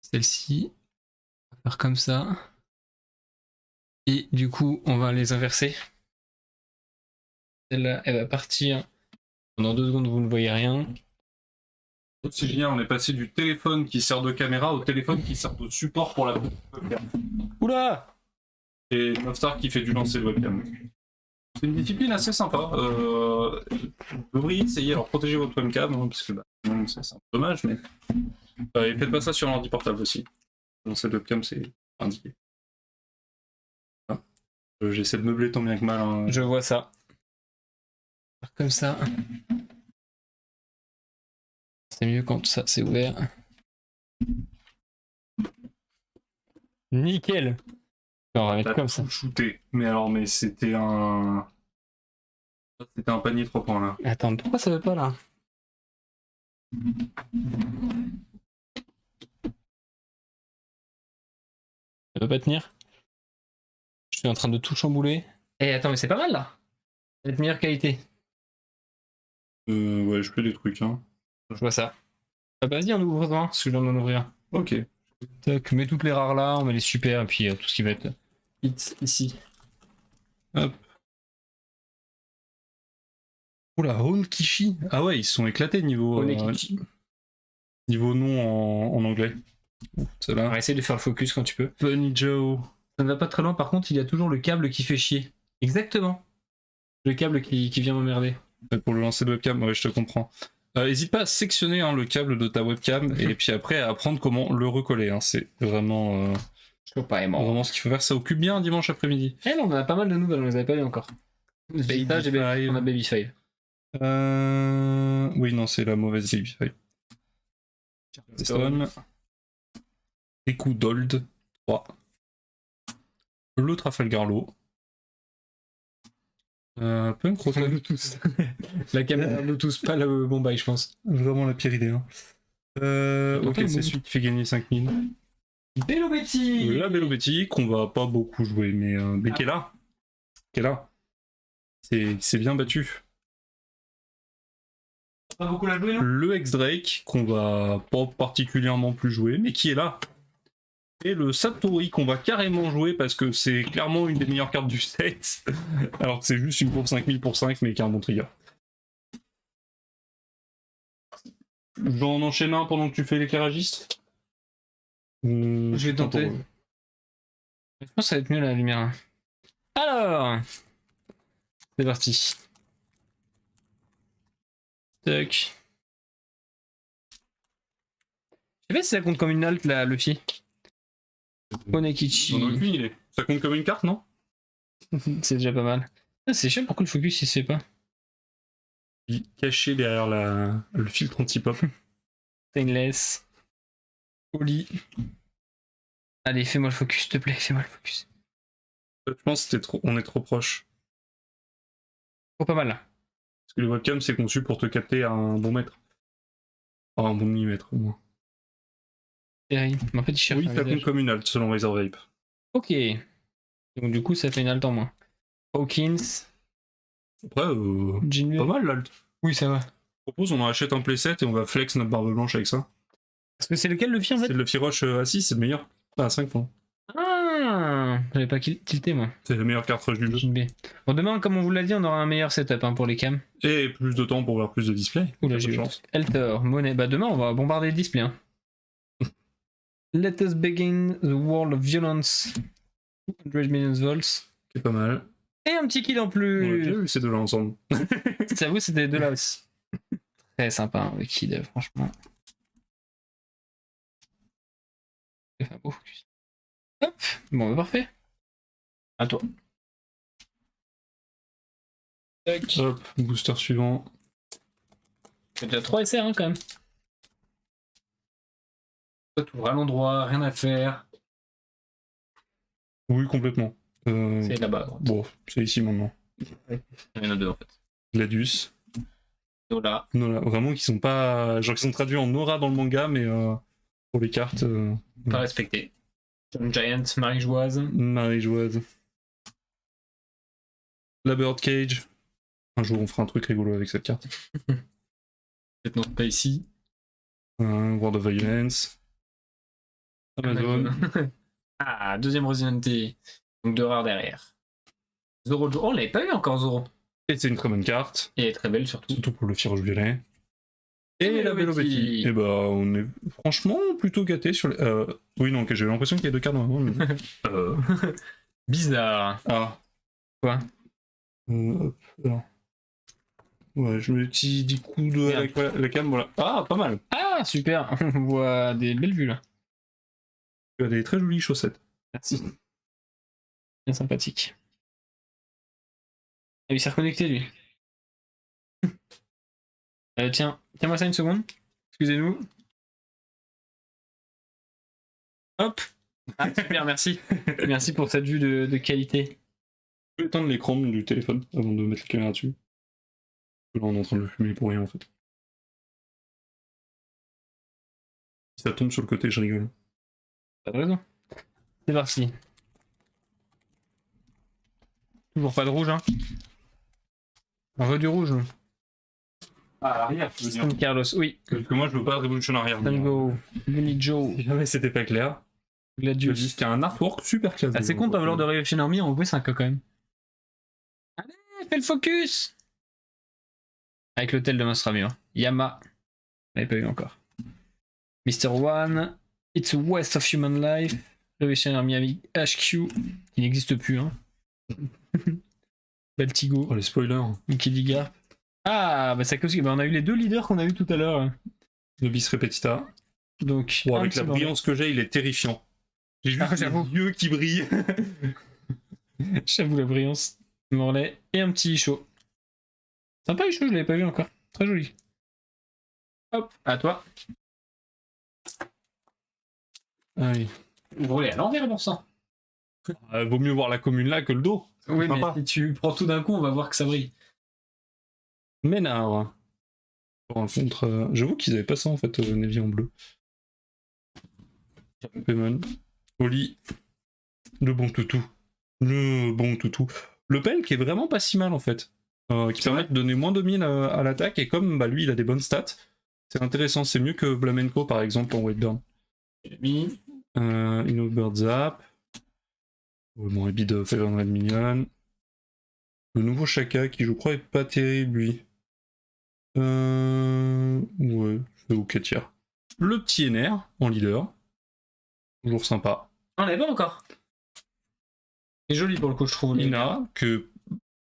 Celle-ci, on va faire comme ça. Et du coup, on va les inverser. Celle-là, elle va partir. Pendant 2 secondes, vous ne voyez rien. C'est génial, on est passé du téléphone qui sert de caméra au téléphone qui sert de support pour la webcam. Oula! Et Novstar qui fait du lancer de webcam. C'est une discipline assez sympa. Vous devriez essayer, alors protéger votre webcam, hein, parce que c'est un peu dommage, mais et faites pas ça sur un ordi portable aussi. Lancer de webcam, c'est indiqué. Ah. J'essaie de meubler tant bien que mal. Hein. Je vois ça. Comme ça. C'est mieux quand ça c'est ouvert. Nickel. On va mettre comme ça. Shooté. Mais alors, mais c'était un panier 3 points là. Attends, pourquoi ça veut pas là? Ça veut pas tenir? Je suis en train de tout chambouler. Eh attends, mais c'est pas mal là. Ça va être meilleure qualité. Ouais, je fais des trucs, hein. Je vois ça. Ah bah vas-y, on ouvre un, parce que je viens d'en ouvrir. Ok. Tac, mets toutes les rares là, on met les super, et puis tout ce qui va être hit ici. Hop. Oula, Honkishi. Ah ouais, ils se sont éclatés niveau niveau nom en anglais. C'est On là. va essayer de faire le focus quand tu peux. Bunny Joe. Ça ne va pas très loin, par contre, il y a toujours le câble qui fait chier. Exactement. Le câble qui vient m'emmerder. Pour le lancer de webcam, ouais, je te comprends. N'hésite pas à sectionner hein, le câble de ta webcam et puis après à apprendre comment le recoller. Hein. C'est vraiment, vraiment ce qu'il faut faire. Ça occupe bien un dimanche après-midi. Eh non, on a pas mal de nouvelles, on les avait pas eu encore. On a Baby 5. Oui, non, c'est la mauvaise Baby 5. Stone. Riku Dold 3. Le Trafalgar Law. Punk Rotten. Bluetooth. La caméra Bluetooth, pas le bon bail, je pense. Vraiment la pire idée. Hein. Ok, c'est celui qui fait gagner 5000. Bello Betty. La Bello Betty, qu'on va pas beaucoup jouer, mais qui est là. Qui est là. C'est bien battu. Pas beaucoup la jouer, non? Le X-Drake, qu'on va pas particulièrement plus jouer, mais qui est là. Et le Satori, qu'on va carrément jouer parce que c'est clairement une des meilleures cartes du set. Alors que c'est juste une courbe 5000 pour 5, mais qui a un bon trigger. J'en enchaîne un pendant que tu fais l'éclairagiste. Je vais tenter. Je pense que ça va être mieux la lumière. Alors, c'est parti. Tac. Je sais pas si ça compte comme une alt, la Luffy. Onekichi. J'en ai aucune idée. Ça compte comme une carte, non? C'est déjà pas mal. Ah, c'est chiant, pourquoi le focus il se fait pas? Caché derrière le filtre anti-pop. Stainless. Oli. Allez, fais-moi le focus, s'il te plaît, fais-moi le focus. Je pense que on est trop proche. Oh, pas mal là. Parce que les webcams, c'est conçu pour te capter à un bon mètre. Enfin, un bon millimètre, au moins. Mais en fait, il cherche Oui, un ça compte visage. comme une halte, selon Razor Vape. Ok. Donc du coup, ça fait une halte en moins. Hawkins. Après, Jinwei. pas mal l'halte. Oui, ça va. Je propose, on en achète un playset et on va flex notre barbe blanche avec ça. Parce que c'est lequel le film en C'est fait? le Firoche A6, c'est le meilleur. Ah, à 5 points. Ah, j'avais pas tilté moi. C'est la meilleure cartouche du jeu. Jinbei. Bon, demain, comme on vous l'a dit, on aura un meilleur setup hein, pour les cams. Et plus de temps pour voir plus de display. Oula, Peu j'ai de eu chance. Eltor, Monet. Bah demain, on va bombarder le display. Hein. Let us begin the world of violence. 200 million volts. C'est pas mal. Et un petit kill en On a plus. déjà vu ces deux-là ensemble. Ça vous, c'était les deux là aussi. Très sympa, hein, le kill, franchement. Il fait un beau focus. Hop, bon, bah, parfait. À toi. Tac. Hop, booster suivant. C'est déjà 3 SR hein, quand même. Toi, tu ouvres à l'endroit, rien à faire. Oui, complètement. C'est là-bas. à droite. Bon, c'est ici maintenant. Il y en a deux en fait. Gladius. Nola. Nola, vraiment qui sont pas. Genre qui sont traduits en Nora dans le manga, mais pour les cartes. Pas respecté. John Giant, Marie-Joise. Marie-Joise. La Birdcage. Un jour on fera un truc rigolo avec cette carte. Peut-être non, pas ici. World of Violence. Amazon. Ah, deuxième Resident Evil. Donc deux rares derrière. Zoro. Oh, on l'avait pas eu encore, Zoro. Et c'est une très bonne carte. Et elle est très belle surtout. Surtout pour le Firoche violet. Et la Bello Betty. Betty. Et bah on est franchement plutôt gâtés sur les. Oui non, que j'ai l'impression qu'il y a deux cartes dans la main. Mais... Bizarre. Ah. Quoi Hop, alors. Ouais, je mets le petit 10 coups de avec la cam, voilà. Ah, pas mal. Ah, super. On voit des belles vues là. Tu as des très jolies chaussettes. Merci. Bien sympathique. Ah, il s'est reconnecté lui. Tiens-moi ça une seconde. Excusez-nous. Hop. Ah, super, merci. Merci pour cette vue de qualité. Je vais éteindre l'écran du téléphone avant de mettre la caméra dessus. Là, on est en train de le fumer pour rien en fait. Si ça tombe sur le côté, je rigole. Pas de raison. C'est parti. Toujours pas de rouge, hein. On veut du rouge, nous. Ah, à l'arrière, tu veux dire. San Carlos, oui. Parce que moi, je veux pas de Revolution arrière. Tango, Bunny Joe, Si jamais c'était pas clair, Gladius. c'était un artwork super classe. Ah, c'est con de pas vouloir de Revolution Army en V5 quand même. Allez, fais le focus. Avec l'hôtel de Monstre Mur. Yama. On l'avait pas eu encore. Mr. One. It's West of Human Life. Revolution Army avec HQ. Qui n'existe plus, hein. Baltigo. Oh, les spoilers. Mickey Diga. Ah, bah ça cause. Bah, on a eu les deux leaders qu'on a eu tout à l'heure. Le bis repetita. Donc, Bon, un avec petit la bordel. brillance que j'ai, il est terrifiant. J'ai juste j'avoue. les yeux qui brillent. J'avoue la brillance. Morlaix. Et un petit Isho. Sympa Isho, je l'avais pas vu encore. Très joli. Hop, à toi. Allez. Ouvre-les à l'envers pour ça. Vaut mieux voir la commune là que le dos. Oui, mais Sympa. si tu prends tout d'un coup, on va voir que ça brille. Ménard. Pour un contre. J'avoue qu'ils avaient pas ça en fait, Navy en bleu. Pemon. Oli. Le bon toutou. Le bon toutou. Le Pel qui est vraiment pas si mal en fait. Qui permet de donner moins de 1000 à l'attaque et comme bah, lui il a des bonnes stats, c'est intéressant. C'est mieux que Blamenko par exemple en Whiteburn. Mis. Bird Zap. Bon, Ebid de Favor Red Minion. Le nouveau Shaka qui je crois est pas terrible lui. Ouais, c'est ok tiers. Le petit NR en leader. Toujours sympa. On l'avait pas encore. C'est joli pour le coup, je trouve. Ina, que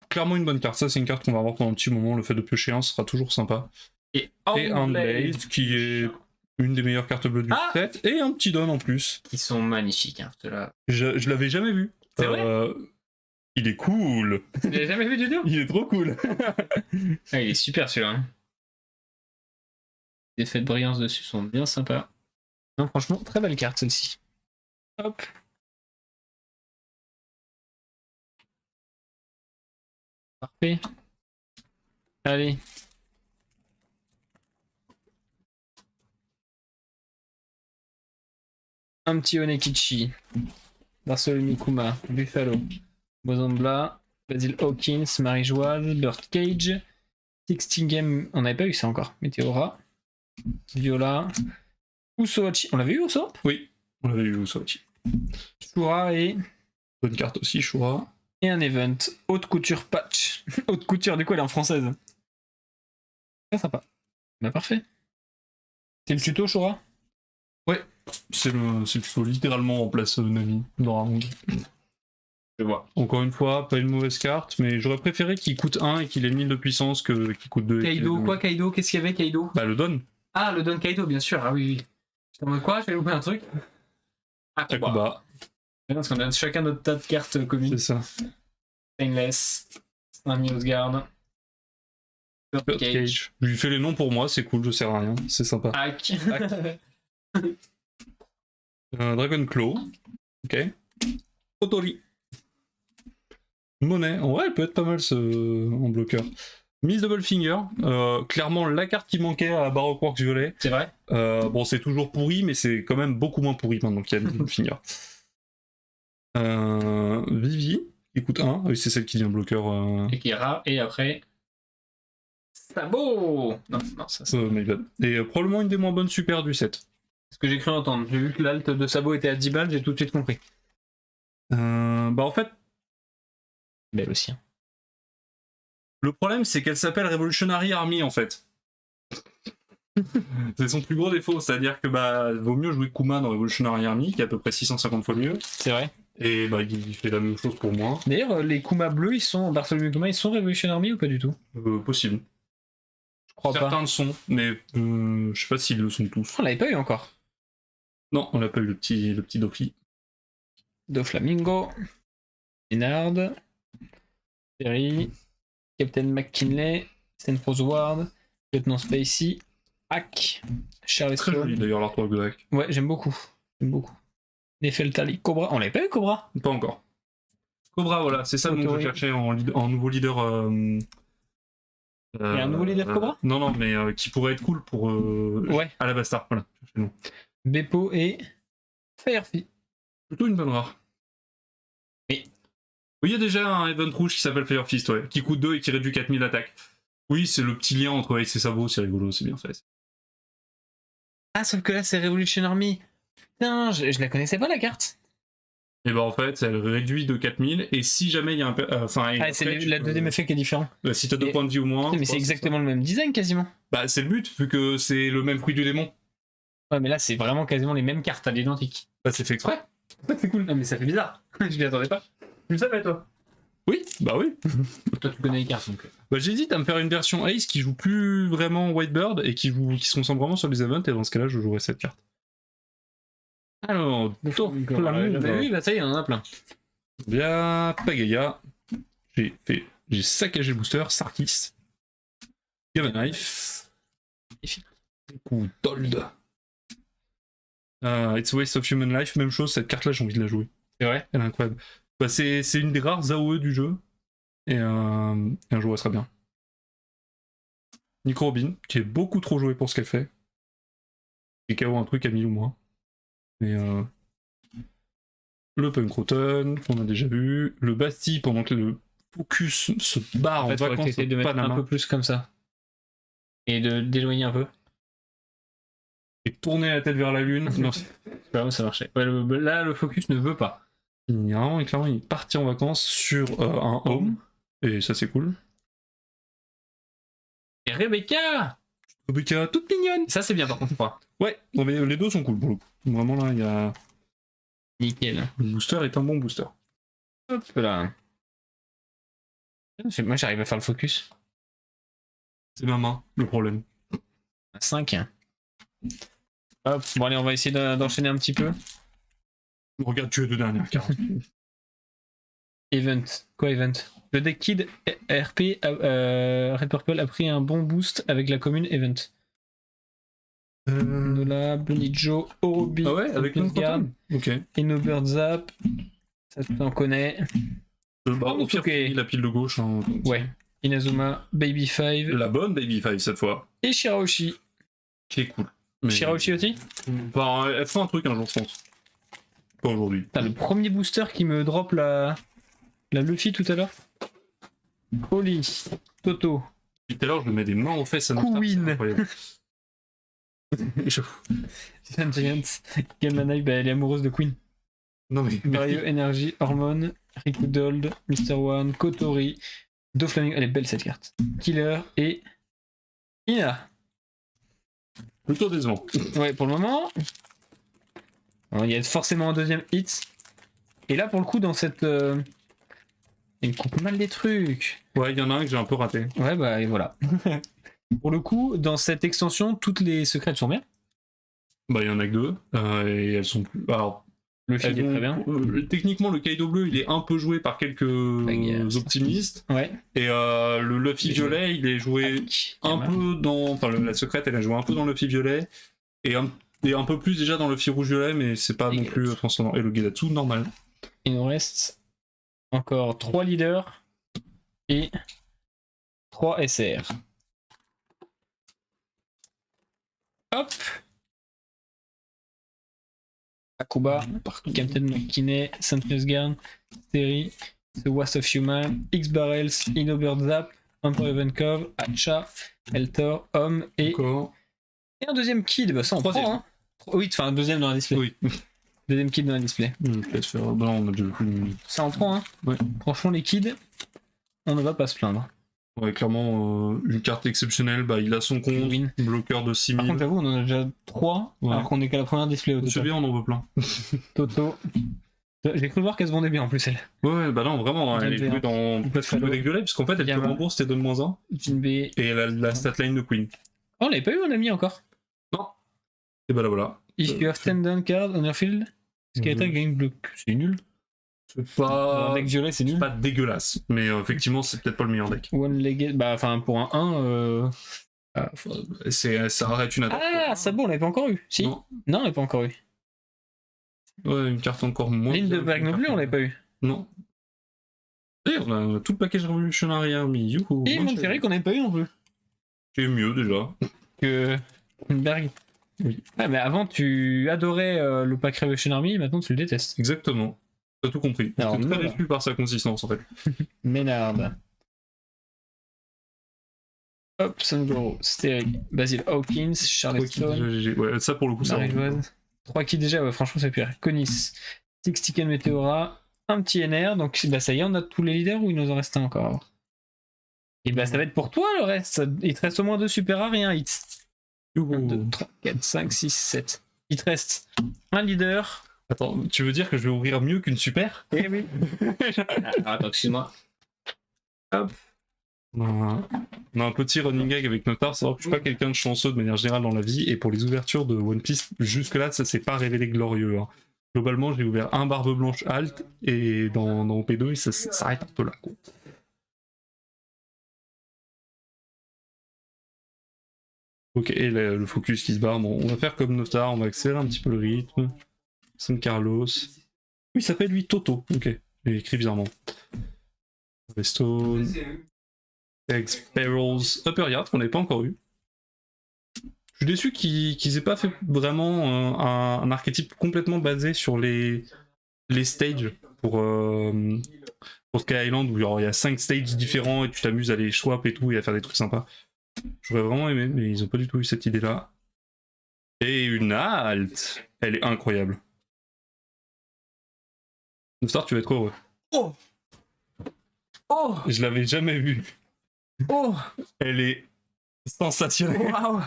clairement une bonne carte. Ça, c'est une carte qu'on va avoir pendant un petit moment. Le fait de piocher un sera toujours sympa. Et Handblade, qui est Une des meilleures cartes bleues du set, et un petit don en plus. Ils sont magnifiques, hein, ceux-là. Je l'avais jamais vu. C'est vrai? Il est cool. Tu l'as jamais vu du tout? Il est trop cool. Ah, il est super celui-là. Hein. Les effets de brillance dessus sont bien sympas. Non, franchement, très belle carte celle-ci. Hop. Parfait. Allez. Un petit Onekichi. Barcelone Mikuma. Buffalo. Bozambla. Basil Hawkins. Marie-Joise. Birdcage. Sixtingham. On n'avait pas eu ça encore. Meteora. Viola. Usohachi. On l'avait eu Uso? Oui, on l'avait eu Usohachi. Shura et. Bonne carte aussi, Shura. Et un event. Haute couture patch. Haute couture, du coup elle est en française. Très sympa. Bah parfait. C'est le tuto Shura? Ouais, c'est le tuto littéralement en place de Nami dans Haroun. Je vois. Encore une fois, pas une mauvaise carte, mais j'aurais préféré qu'il coûte 1 et qu'il ait 1000 de puissance que qu'il coûte 2. Kaido, quoi Kaido? Qu'est-ce qu'il y avait Kaido? Bah le Don. Ah, le Don Kaido, bien sûr. Ah oui, oui. J'étais en mode quoi? J'ai loupé un truc? Akuba. Non, parce qu'on a chacun notre tas de cartes communes. C'est ça. Stainless. Snami Osgard. Birdcage. Je lui fais les noms pour moi, c'est cool, je sers à rien, c'est sympa. Hack. Dragon Claw. Ok. Otori. Monnaie. En vrai, elle peut être pas mal en bloqueur. Miss Double Finger. Clairement, la carte qui manquait à Baroque Works Violet. C'est vrai. Bon, c'est toujours pourri, mais c'est quand même beaucoup moins pourri maintenant qu'il y a Miss Double Finger. Vivi, qui coûte 1. Oui, c'est celle qui devient bloqueur. Et qui est rare. Et après. Sabo. Non, ça. My bad. Et probablement une des moins bonnes super du set. Ce que j'ai cru entendre. J'ai vu que l'alt de Sabo était à 10 balles, j'ai tout de suite compris. Bah en fait. Belle aussi. Hein. Le problème, c'est qu'elle s'appelle Revolutionary Army en fait. C'est son plus gros défaut, c'est-à-dire que bah vaut mieux jouer Kuma dans Revolutionary Army, qui est à peu près 650 fois mieux. C'est vrai. Et bah il fait la même chose pour moi. D'ailleurs, les Kuma bleus, ils sont Bartholomew Kuma, ils sont Revolution Army ou pas du tout? Possible. Je crois Certains pas. le sont, mais je sais pas s'ils le sont tous. On l'avait pas eu encore. Non, on n'a pas eu le petit Dofi. Doflamingo. Ménard. Perry. Captain McKinley. Stanford Ward. Lieutenant Spacey. Hack. Charlie Très joli Stone. d'ailleurs l'artwork de Hack. Ouais, j'aime beaucoup. Nefeltali. Cobra. On l'avait pas eu Cobra? Pas encore. Cobra, voilà, c'est ça dont je cherchais en nouveau leader. Il y a un nouveau leader Cobra? Non, mais qui pourrait être cool pour. Ouais. Alabasta, voilà. Beppo et Firefly. Plutôt une bonne rare. Mais. Oui, il y a déjà un event rouge qui s'appelle Fire Fist, ouais, qui coûte 2 et qui réduit 4000 d'attaque. Oui, c'est le petit lien entre Ace et Sabo, c'est rigolo, c'est bien fait. Ah, sauf que là, c'est Revolution Army. Putain, je la connaissais pas la carte. Et bah en fait, elle réduit de 4000, et si jamais il y a un. C'est la deuxième effet qui est différent. Si t'as 2 points de vie ou moins. Mais c'est exactement le même design quasiment. Bah c'est le but, vu que c'est le même fruit du démon. Ouais, mais là, c'est vraiment quasiment les mêmes cartes à l'identique. Bah c'est fait exprès. C'est cool. Non, mais ça fait bizarre. Je m'y attendais pas. Tu le savais, toi? Oui, bah oui. Toi, tu connais les cartes, donc. Bah j'hésite à me faire une version Ace qui joue plus vraiment Whitebird et qui se concentre vraiment sur les events, et dans ce cas-là, je jouerai cette carte. Alors, Oui, bah ça y est, on en a plein. Bien, Pagaya. J'ai saccagé le booster, Sarkis. Gamma Knife. Ou Told. It's a Waste of Human Life, même chose, cette carte-là, j'ai envie de la jouer. C'est vrai. Elle est incroyable. Bah, c'est une des rares AOE du jeu. Et un jour, elle sera bien. Nico Robin, qui est beaucoup trop joué pour ce qu'elle fait. Et qui a un truc à 1000 ou moins. Et le Punk Rotten, qu'on a déjà vu. Le Bastille, pendant que le Focus se barre en vacances essayer de mettre un peu plus comme ça. Et de d'éloigner un peu. Et tourner la tête vers la lune. Non, vraiment, ça marchait. Ouais, là, le Focus ne veut pas. Clairement, il est parti en vacances sur un home. Et ça, c'est cool. Et Rebecca, toute mignonne. Ça, c'est bien, par contre, je crois. Ouais, non, mais les deux sont cool pour le coup. Vraiment, là, il y a... Nickel. Le booster est un bon booster. Hop là. Moi, j'arrive à faire le Focus. C'est ma main, le problème. 5. Hop, bon allez, on va essayer d'enchaîner un petit peu. Regarde, tu es deux dernières cartes. Event. Quoi, event? Le deck Kid RP Red Purple a pris un bon boost avec la commune Event. Nola, Bunny Joe, Orobi, Ah ouais, avec une Garde, Ok. Innobird Zap. Ça, tout on connaît. Bah, au pire, Ok. la pile de gauche. Hein, donc Ouais. Inazuma, Baby 5 la bonne Baby 5 cette fois. et Shirahoshi. Qui est cool. Mais... Shirahoshi aussi? Bah, elle fera un truc un jour, je pense. Pas aujourd'hui. Putain, le premier booster qui me drop la Luffy tout à l'heure. Oli, Toto, Depuis tout à l'heure, je me mets des mains aux fesses à notre Queen. c'est incroyable. J'avoue. Giants, Gamanai, bah elle est amoureuse de Queen. Non mais. Mario, Energy, Hormone, Rikudold, Mr. One, Kotori, Doflamingo, elle est belle cette carte. Killer et Ina. Plutôt décevant. Ouais, pour le moment, il y a forcément un deuxième hit. Et là, pour le coup, dans cette... il coupe mal les trucs. Ouais, il y en a un que j'ai un peu raté. Ouais, bah et voilà. Pour le coup, dans cette extension, toutes les secrètes sont bien. Bah, il y en a que deux. Et elles sont. Alors, Le fil est très bien. Techniquement, le Kaido bleu, il est un peu joué par quelques optimistes. Ouais. Et le Luffy violet, il est joué un peu dans. Enfin, la secrète, elle a joué un peu dans le Luffy violet. Et un peu plus déjà dans le Luffy rouge violet, mais c'est pas non plus transcendant. Et le Gedatsu, normal. Il nous reste encore 3 leaders et 3 SR. Hop! Akuba, Captain McKinney, Saint Guard, Terry, The Wasp of Human, X Barrels, Innobird Zap, Emperor Evenkov, Hacha, Eltor, Homme et un deuxième kid. Bah ça on Troisième. prend, hein. Oui, enfin un deuxième dans la display. Oui. Deuxième kid dans la display. Bah non, on a déjà Ça en prend, hein. Ouais. Franchement, les kids, on ne va pas se plaindre. Ouais, clairement, une carte exceptionnelle, bah, il a son compte, Win. bloqueur de 6000. Par contre, j'avoue, on en a déjà 3, Ouais. alors qu'on est qu'à la première display au total. Celui-là, on en veut plein. Toto. J'ai cru voir qu'elle se vendait bien en plus, elle. Ouais, bah non, vraiment, elle est jouée dans tout le deck violet, puisqu'en fait, elle te Gamma. rembourse tes 2-1, Jinbei. et elle a la statline de Queen. Oh, on l'avait pas eu, mon ami, encore. Non. Et bah là, voilà. If you have 10 down cards on your field, Skata gain block. C'est nul. C'est pas... Un deck violet, c'est nul. pas dégueulasse, mais effectivement, c'est peut-être pas le meilleur deck. One-legged. Bah, enfin, pour un 1. Ça arrête une attaque. Ah, ça bon, on l'avait pas encore eu. Si. Non. Non, on l'avait pas encore eu. Ouais, une carte encore moins. Lindeberg non plus, on l'avait pas eu. Non. Et on a tout le package Revolutionary Army. Youhou. Et Monterrey qu'on n'avait pas eu non plus. C'est mieux déjà. Que Berg. Oui. Ah, mais avant, tu adorais le pack Revolution Army, maintenant tu le détestes. Exactement. T'as tout compris. Alors, J'étais très voilà. déçu par sa consistance en fait. Ménard. Hop, Sungoro, Sterry, Basil Hawkins, Charlottestone, Ouais, ça pour le coup, ça. Marie-Joise. 3 qui déjà, ouais, franchement, c'est pire. Conis, Six Ticken Meteora, un petit NR, donc bah, ça y est, on a tous les leaders ou il nous en reste un encore? Et bah, ça va être pour toi le reste. Il te reste au moins 2 super rares et un hit. 1, 2, 3, 4, 5, 6, 7. Il te reste un leader. Attends, tu veux dire que je vais ouvrir mieux qu'une super? Eh oui. Attends, excuse-moi. Hop. On a un petit running gag avec Notar, c'est que je suis pas quelqu'un de chanceux de manière générale dans la vie, et pour les ouvertures de One Piece, jusque-là, ça s'est pas révélé glorieux. Hein. Globalement, j'ai ouvert un Barbe Blanche Alt, et dans P2, et ça s'arrête un peu là. Quoi. Ok, et le focus qui se barre, bon, on va faire comme Notar, on va accélérer un petit peu le rythme. San Carlos. Oui, il s'appelle lui Toto, ok, j'ai écrit bizarrement. Redstone. Eggs, Barrels, Upper Yard qu'on n'avait pas encore eu. Je suis déçu qu'ils aient pas fait vraiment un archétype complètement basé sur les stages pour Sky Island où il y a 5 stages différents et tu t'amuses à les swap et tout et à faire des trucs sympas. J'aurais vraiment aimé, mais ils ont pas du tout eu cette idée là. Et une halte, elle est incroyable. Star, tu vas être heureux. Oh. Oh. Je l'avais jamais vue. Oh. Elle est sensationnelle. Waouh.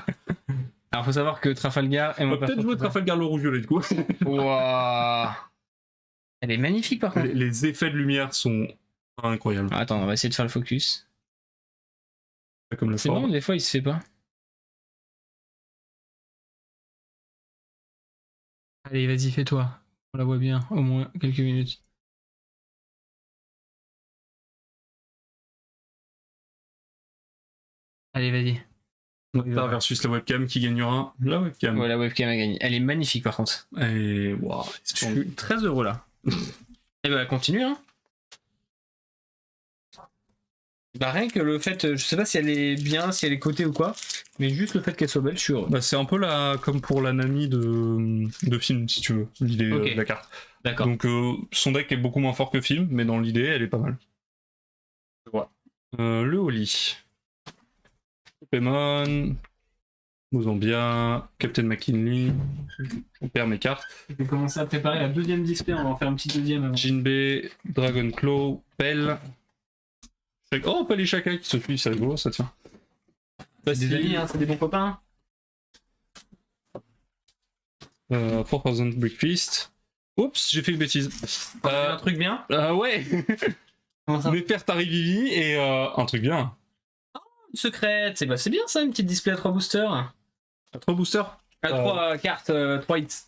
Alors faut savoir que Trafalgar est On mon va peut-être jouer Trafalgar le rouge violet du coup. Waouh. Elle est magnifique par contre. Les effets de lumière sont incroyables. Attends, on va essayer de faire le focus. Pas comme le C'est fort. bon, des fois il se fait pas. Allez, vas-y, fais-toi. On la voit bien, au moins quelques minutes. Allez, vas-y. Noctar versus la webcam, qui gagnera? La webcam. Ouais, la webcam a gagné. Elle est magnifique par contre. Et waouh, Je suis très heureux là. Et bah, continue, hein. Bah, rien que le fait, je sais pas si elle est bien, si elle est cotée ou quoi, mais juste le fait qu'elle soit belle, je suis heureux. Bah, c'est un peu comme pour la Nami de film, si tu veux, l'idée Ok. de la carte. D'accord. Donc son deck est beaucoup moins fort que film, mais dans l'idée, elle est pas mal. Je vois. Le Oli. Pokémon. Mozambia. Captain McKinley. On perd mes cartes. Je vais commencer à préparer la deuxième display, on va en faire un petit deuxième avant. Jinbei. Dragon Claw. Pell. Oh, Pell et Shaka qui se suivent, c'est rigolo, ça tient. C'est des amis, hein, c'est des bons copains. 4000 Breakfast. Oups, j'ai fait une bêtise. Un truc bien. Ouais. Comment ça? Mes pertes Tarivivi et un truc bien. Une secrète, c'est bien ça, une petite display à 3 boosters. À 3 boosters 3 cartes, 3 hits.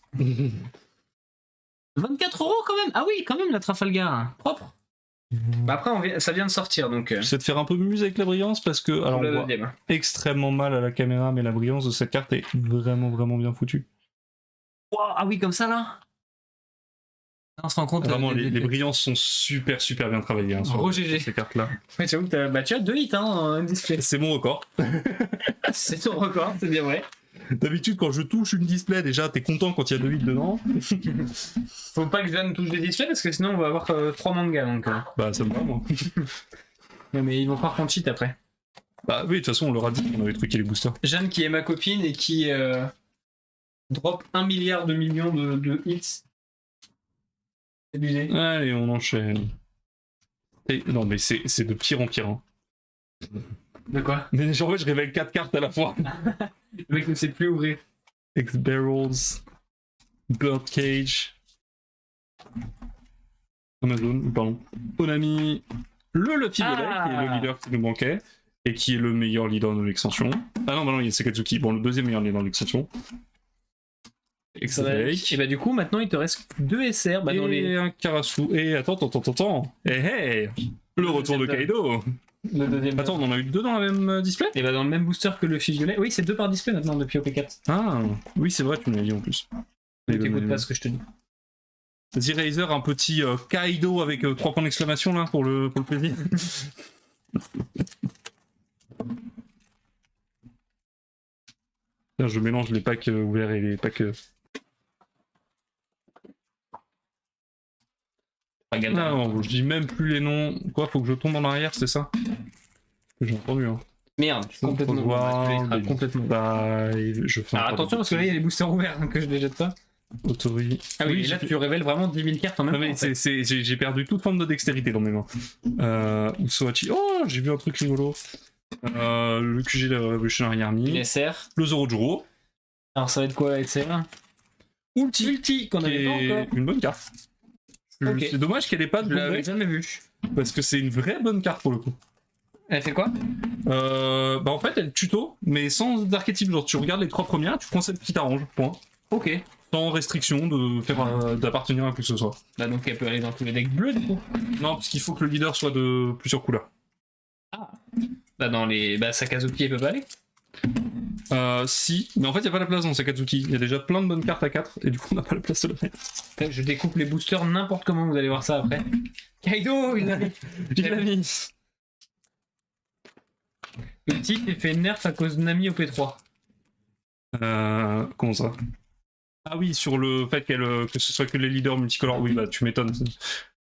24 € quand même. Ah oui, quand même la Trafalgar. Propre. Bah après, ça vient de sortir donc. J'essaie de faire un peu muse avec la brillance parce que alors, on voit extrêmement mal à la caméra, mais la brillance de cette carte est vraiment bien foutue. Wow, ah oui, comme ça là. On se rend compte. Vraiment, les brillances sont super bien travaillées hein, sur ces cartes-là. Ouais, j'avoue que tu as 2 hits hein, en display. C'est mon record. C'est ton record, c'est bien vrai. D'habitude, quand je touche une display, déjà, t'es content quand il y a 2 hits dedans. Faut pas que Jeanne touche des displays parce que sinon on va avoir 3 mangas donc. Bah, ça me va, moi. Non, mais ils vont croire qu'on cheat après. Bah, oui, de toute façon, on leur a dit qu'on avait truqué les boosters. Jeanne qui est ma copine et qui drop 1 milliard de millions de hits. C'est abusé. Allez, on enchaîne. Et, non, mais c'est de pire en pire. Hein. De quoi? Mais genre, en fait, je révèle 4 cartes à la fois. Le mec ne sait plus ouvrir. X-Barrels, Birdcage, Amazon, pardon, Onami, le Luffy Violet, qui est le leader qui nous manquait, et qui est le meilleur leader de l'extension. Ah non, bah non, il y a Sekatsuki, bon, le deuxième meilleur leader de l'extension. Et bah du coup, maintenant, il te reste 2 SR. Bah, et un Karasu, et attends. Hey, le retour de Kaido. Le deuxième. Attends, on en a eu 2 dans la même display? Et bah dans le même booster que le Violet. Oui, c'est 2 par display maintenant depuis OP4. Ah, oui, c'est vrai, tu me l'as dit en plus. Mais t'écoutes pas ce que je te dis. Z-Razer, un petit Kaido avec 3 points d'exclamation là pour le plaisir. Là, je mélange les packs ouverts et les packs. Ah non, je dis même plus les noms. Quoi, faut que je tombe en arrière, c'est ça? J'ai entendu. Hein. Merde, je suis complètement. Je fais alors attention parce que là il y a les boosters ouverts hein, que je les jette pas. Autori. Ah oui, et là tu révèles vraiment 10 000 cartes en même temps. Mais en fait. J'ai perdu toute forme de dextérité dans mes mains. Usohachi. Oh, j'ai vu un truc rigolo. Le QG de Revolutionary Army. Les SR. Le Zorojuro. Alors ça va être quoi la SR? Ulti qu'on avait pas encore. Une bonne carte. Okay. C'est dommage qu'elle ait pas de. Je l'avais jamais vu. Parce que c'est une vraie bonne carte pour le coup. Elle fait quoi? Bah en fait elle tuto, mais sans archétype. Genre tu regardes les 3 premières, tu prends celle qui t'arrange. Point. Ok. Sans restriction d'appartenir à qui que ce soit. Bah donc elle peut aller dans tous les decks bleus du coup. Non, parce qu'il faut que le leader soit de plusieurs couleurs. Ah. Bah dans les. Bah Sakazuki elle peut pas aller. Si, mais en fait il n'y a pas la place dans Sakatsuki. Il y a déjà plein de bonnes cartes à 4 et du coup on n'a pas la place de le mettre. Je découpe les boosters n'importe comment, vous allez voir ça après. Kaido, il l'a mis. Il l'a mis. Ulti est fait nerf à cause de Nami au P3. Comment ça? Ah oui, sur le fait que ce soit que les leaders multicolores. Oui, bah tu m'étonnes.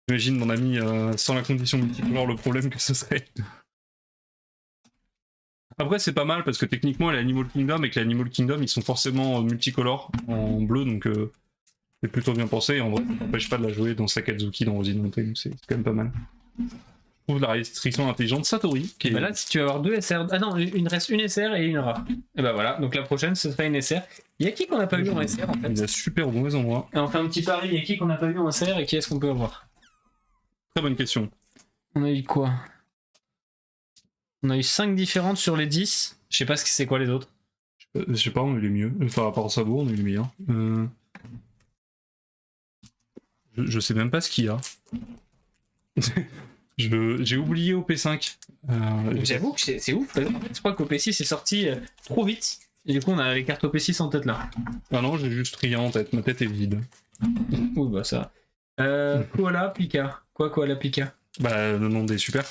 J'imagine mon ami sans la condition multicolore le problème que ce serait. Après c'est pas mal parce que techniquement elle est Animal Kingdom et que les Animal Kingdom ils sont forcément multicolores en bleu donc c'est plutôt bien pensé et en vrai ça n'empêche pas de la jouer dans Sakazuki dans Rosin Montée donc c'est quand même pas mal. Je trouve la restriction intelligente Satori qui est... Bah là si tu vas avoir 2 SR. Ah non, il reste une SR et une rare. Et bah voilà, donc la prochaine ce sera une SR. Il y a qui qu'on n'a pas vu en SR en fait? Il a super au mauvais endroit. Et on fait un petit pari, il y a qui qu'on n'a pas vu en SR et qui est-ce qu'on peut avoir? Très bonne question. On a eu quoi? On a eu 5 différentes sur les 10. Je sais pas ce que c'est quoi les autres. Je sais pas, on a eu les mieux. Enfin, à part Sabo, on a eu les meilleurs. Je sais même pas ce qu'il y a. J'ai oublié OP5. J'avoue que c'est ouf. En fait, je crois qu'OP6 est sorti trop vite. Et du coup, on a les cartes OP6 en tête là. Ah non, j'ai juste rien en tête. Ma tête est vide. Oui, bah ça. Koala Pika. Quoi, Koala Pika? Bah, le nom des super.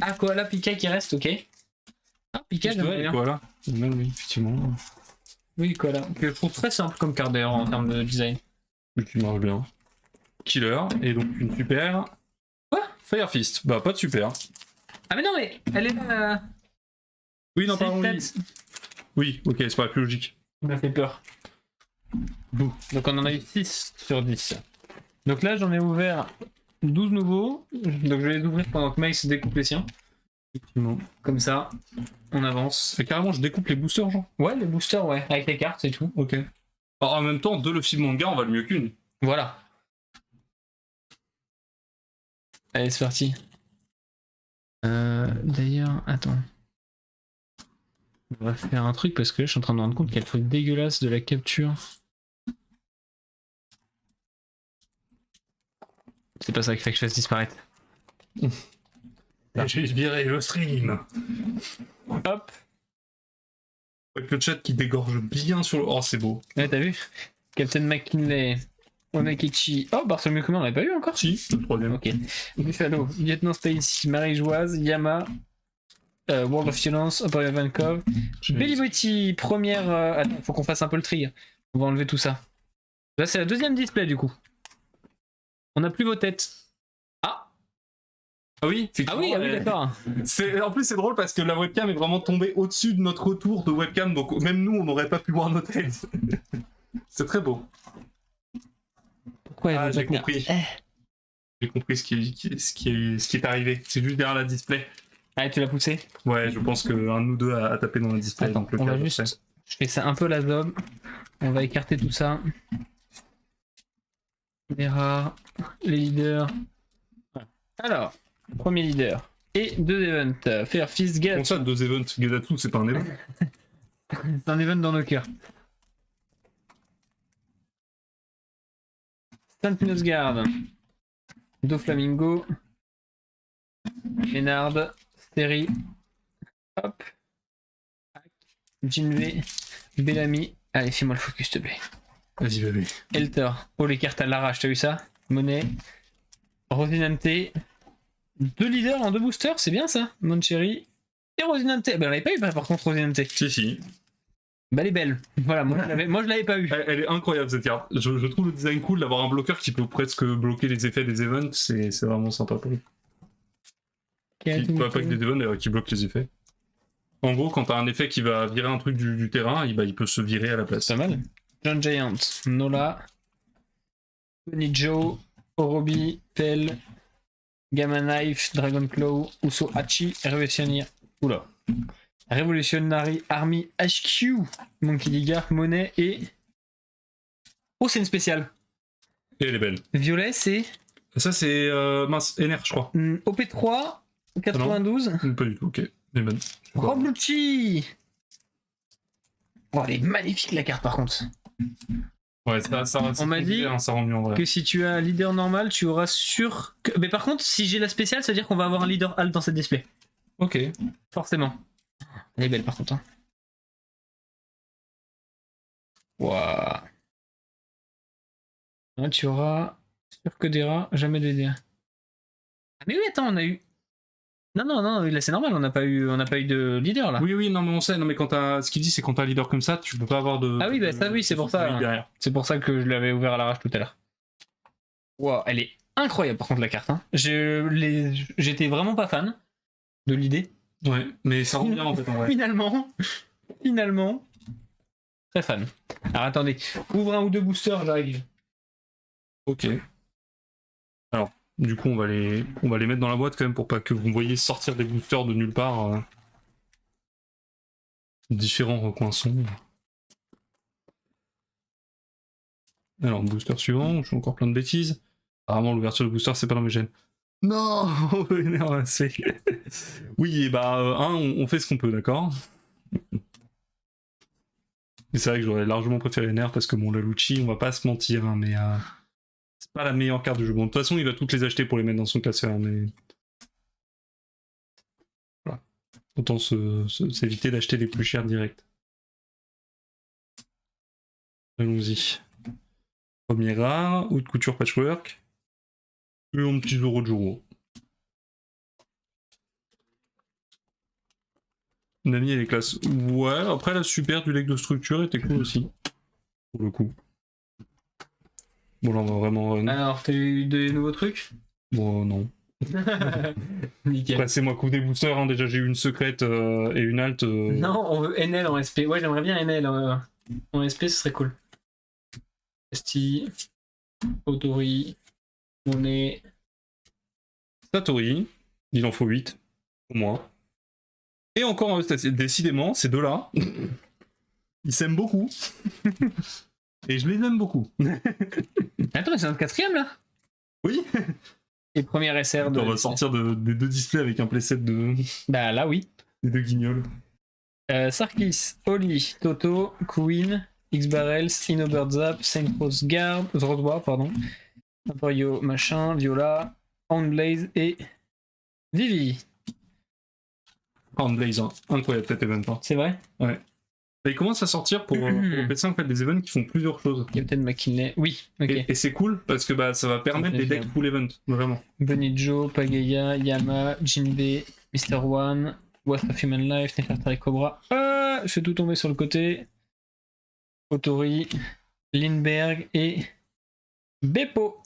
Ah, Koala Pika qui reste, ok. Ah, Pika, j'aime bien. Voilà. Même, oui, effectivement. Oui, Koala. Que je trouve très simple comme carte d'ailleurs en termes de design. Mais qui marche bien. Killer, et donc une super. Quoi? Fire Fist. Bah, pas de super. Ah, mais non, mais elle est là. Oui, non, C'est pardon. Oui. tête. Oui, ok, c'est pas la plus logique. Ça m'a fait peur. Bouh. Donc on en a eu 6 sur 10. Donc là, j'en ai ouvert 12 nouveaux. Donc je vais les ouvrir pendant que Max découpe les siens. Effectivement. Comme ça, on avance. Et carrément, je découpe les boosters, genre. Ouais, les boosters, ouais. Avec les cartes et tout. Ok. Alors, en même temps, deux Luffy manga, on va le mieux qu'une. Voilà. Allez, c'est parti. D'ailleurs, attends. On va faire un truc parce que là, je suis en train de me rendre compte qu'il y a le truc dégueulasse de la capture. C'est pas ça qui fait que je fasse disparaître. J'ai viré le stream. Hop. Avec le chat qui dégorge bien sur le... Oh, c'est beau. Ouais, t'as vu? Captain McKinley, Onakichi. Oh, Bartholomew Commun, on l'avait pas eu encore? Si, le troisième. Ok. Buffalo, Lieutenant Stacy, Marie-Joise, Yama, World of Violence, Opera Vankov, Belly Botti, première. Attends, faut qu'on fasse un peu le tri. On va enlever tout ça. Là, c'est la deuxième display du coup. On n'a plus vos têtes. Ah oui, Ah oui, d'accord. En plus, c'est drôle parce que la webcam est vraiment tombée au-dessus de notre retour de webcam, donc même nous, on n'aurait pas pu voir nos têtes. C'est très beau. Pourquoi j'ai compris. J'ai compris ce qui est arrivé. C'est juste derrière la display. Ah, tu l'as poussé? Ouais, je pense qu'un de nous deux a tapé dans la display. Attends, donc le on va câble, juste... après. Je fais ça un peu la zob. On va écarter tout ça. Les rares, les leaders. Alors, premier leader. Et deux events. Faire Fist Get. Comment ça, deux events? Gedatsu, c'est pas un event? C'est un event dans nos cœurs. Saint Nosgard. Doflamingo. Ménard. Steri. Hop. Jinvey. Bellamy. Allez, fais-moi le focus, s'il te plaît. Vas-y, bébé. Elter. Oh, les cartes à l'arrache, t'as vu ça? Monnaie. Rosinante. Deux leaders en deux boosters, c'est bien ça? Moncherry. Et Rosinante. Ben, on l'avait pas eu par contre, Rosinante. Si. Bah, elle est belle. Voilà, moi je l'avais pas eu. Elle est incroyable cette carte. Je trouve le design cool d'avoir un bloqueur qui peut presque bloquer les effets des events. C'est vraiment sympa pour lui. Pas que des events d'ailleurs, qui bloque les effets. En gros, quand t'as un effet qui va virer un truc du terrain, il peut se virer à la place. Pas mal. John Giant, Nola, Tony Joe, Orobi, Pell, Gamma Knife, Dragon Claw, Uso Hachi, Revolutionary Army HQ, Monkey Liga, Monnaie et... Oh, c'est une spéciale. Et elle est belle. Violet, c'est... Ça, c'est mince, NR, je crois. OP3, 92. Pas du tout, ok. Elle est bonne. Roblucci. Oh, elle est magnifique la carte par contre. Ouais, ça On m'a dit ça rend mieux en vrai. que si tu as un leader normal, tu auras sûr que... Mais par contre, si j'ai la spéciale, ça veut dire qu'on va avoir un leader alt dans cette display. Ok. Forcément. Elle est belle par contre. Hein. Waouh. Là, tu auras sûr que des rats, jamais de DA. Ah mais oui, attends, on a eu... Non, là c'est normal, on n'a pas eu de leader là. Oui, non, mais on sait, non, mais ce qu'il dit, c'est quand t'as un leader comme ça, tu peux pas avoir de. Ah oui, bah ça, oui, c'est pour ça. Derrière. C'est pour ça que je l'avais ouvert à l'arrache tout à l'heure. Waouh, elle est incroyable par contre la carte. Hein. J'étais vraiment pas fan de l'idée. Ouais, mais ça rend bien en fait en vrai. Finalement, très fan. Alors attendez, ouvre un ou deux boosters, j'arrive. Ok. Alors, du coup, on va les mettre dans la boîte quand même pour pas que vous me voyez sortir des boosters de nulle part. Différents recoins-sons. Alors, booster suivant, je fais encore plein de bêtises. Apparemment, l'ouverture de booster, c'est pas dans mes gènes. Non, c'est... Oui, et bah, on fait ce qu'on peut, d'accord. Et c'est vrai que j'aurais largement préféré NR parce que bon, la Lucci, on va pas se mentir, hein, mais pas la meilleure carte du jeu. Bon, de toute façon, il va toutes les acheter pour les mettre dans son classeur, mais... Voilà. Autant s'éviter d'acheter les plus chers direct. Allons-y. Premier rare, haute couture patchwork. Et un petit Zoro de Juro. Nami elle est classe. Ouais, après la super du deck de structure était cool aussi. Pour le coup. Bon là on va vraiment run. Alors, t'as eu des nouveaux trucs? Bon non. Nickel. Après c'est moi coup des boosters, hein. Déjà j'ai eu une secrète et une alt. Non, on veut NL en SP. Ouais, j'aimerais bien NL en SP, ce serait cool. Esti, Autori, Monet. Satori, il en faut 8 au moins. Et encore décidément, ces deux-là, ils s'aiment beaucoup. Et je les aime beaucoup. Attends, mais c'est notre quatrième là? Oui. Et premier SR de. On va sortir des deux displays avec un playset de... Bah là, oui. des deux guignols. Sarkis, Oli, Toto, Queen, X-Barrels, Innobird Zap, Saint Rose Guard, Rosebois, pardon, Emporio, machin, Viola, Handblaze et Vivi. Handblaze, hein. Incroyable cet event. Hein. C'est vrai? Ouais. Et il commence à sortir pour le PC en fait des events qui font plusieurs choses. Captain McKinley, oui, ok. Et c'est cool parce que bah, ça va permettre des decks full event, vraiment. Bonijo, Pagaya, Yama, Jinbei, Mr. One, What of Human Life, Nefertari Cobra. Je fais tout tomber sur le côté. Autori, Lindbergh et Beppo.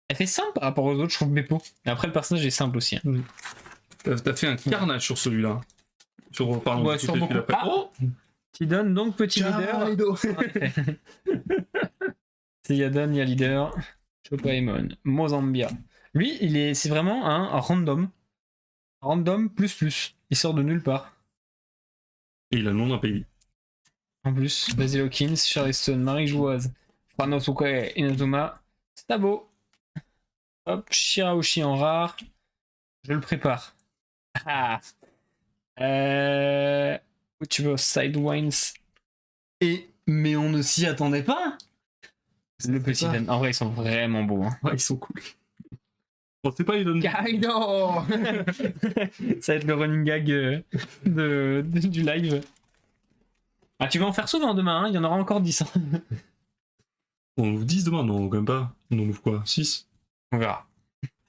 Elle fait simple par rapport aux autres, je trouve Beppo. Après, le personnage est simple aussi. Hein. T'as fait un carnage sur celui-là. Pardon, Ouais, sur beaucoup. Ah oh qui donne donc petit leader. C'est Yadon, il y a leader. Chopaemon, Mozambia. Lui, c'est vraiment un random. Random plus. Il sort de nulle part. Et il a le nom d'un pays. En plus, Basil Hawkins, Charleston, Marie Jouaz, Franosuke, Inazuma, Stabo. Hop, Shiraoshi en rare. Je le prépare. Ah. Tu veux Sidewinds. Mais on ne s'y attendait pas. Le petit Dan. En vrai, ils sont vraiment beaux. Hein. Ouais, ils sont cool. Bon, c'est pas Idon. Kaido. Ça va être le running gag du live. Ah, tu vas en faire souvent demain, hein. Il y en aura encore 10. Hein. On ouvre 10 demain? Non, quand même pas. On en ouvre quoi? 6? On verra.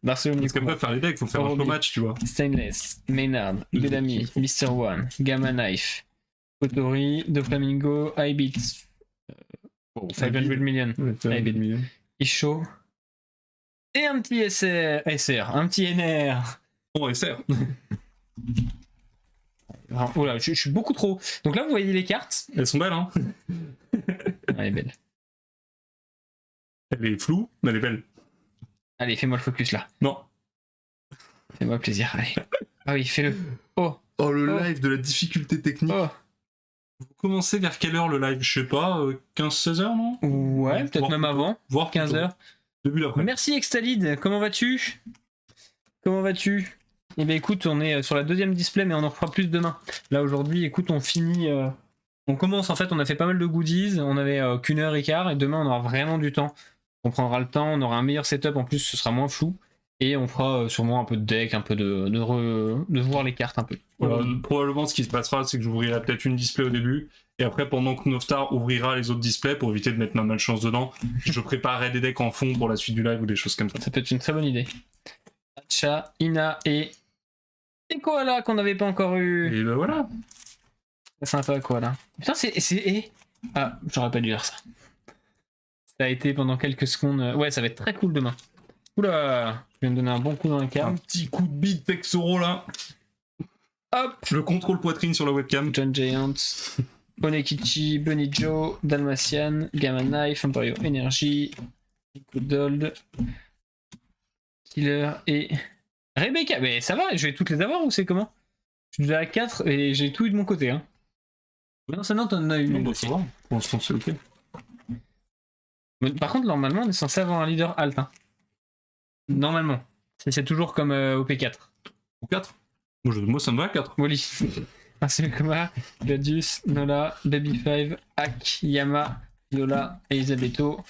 Barcelone. Parce qu'après, faire les decks, faut faire un show match, tu vois. Stainless, Maynard, Bedami, Mr. One, Gamma Knife, Kotori, De Flamingo, iBeats, 500 million, Isho, et un petit un petit NR. Oh, SR. Oula, je suis beaucoup trop. Donc là, vous voyez les cartes. Elles sont belles, hein. Elle est belle. Elle est floue, mais elle est belle. Allez, fais-moi le focus là. Non. Fais-moi plaisir, allez. Ah oui, fais-le. Oh, le live de la difficulté technique. oh. Vous commencez vers quelle heure le live? Je sais pas, 15-16 heures, non? Ouais, peut-être même avant. Voire 15 heures. Début d'après. Merci Extalid, comment vas-tu? Eh bien écoute, on est sur la deuxième display, mais on en fera plus demain. Là aujourd'hui, écoute, on finit... On commence, en fait, on a fait pas mal de goodies, on avait qu'une heure et quart, et demain on aura vraiment du temps. On prendra le temps, on aura un meilleur setup, en plus ce sera moins flou, et on fera sûrement un peu de deck, un peu de voir les cartes un peu. Voilà. Probablement ce qui se passera, c'est que j'ouvrirai peut-être une display au début, et après pendant que Novstar ouvrira les autres displays, pour éviter de mettre ma malchance dedans, je préparerai des decks en fond pour la suite du live ou des choses comme ça. Ça peut être une très bonne idée. Hacha, Ina et Koala qu'on n'avait pas encore eu. Et ben voilà. C'est sympa Koala. Putain, Ah, j'aurais pas dû dire ça. Ça a été pendant quelques secondes. Ouais, ça va être très cool demain. Oula, je viens de donner un bon coup dans la Un carte. petit coup de bite Texoro là. Hop, Le contrôle poitrine sur la webcam. John Giant, Bonekichi, Bunny Joe, Dalmatian, Gamma Knife, Emporio Energy, Dold, Killer et Rebecca. Mais ça va, je vais toutes les avoir ou c'est comment? Je suis déjà à 4 et j'ai tout eu de mon côté. Hein. Non, ça non, t'en as eu une aussi. Pour l'instant, c'est ok. Mais par contre, normalement, on est censé avoir un leader alt. Hein. Normalement. C'est toujours comme au P4. Ou 4 moi, ça me va à 4. Wally. Asumikuma, Gladius, Nola, Baby5, Ak, Yama, Yola, Elisabetto,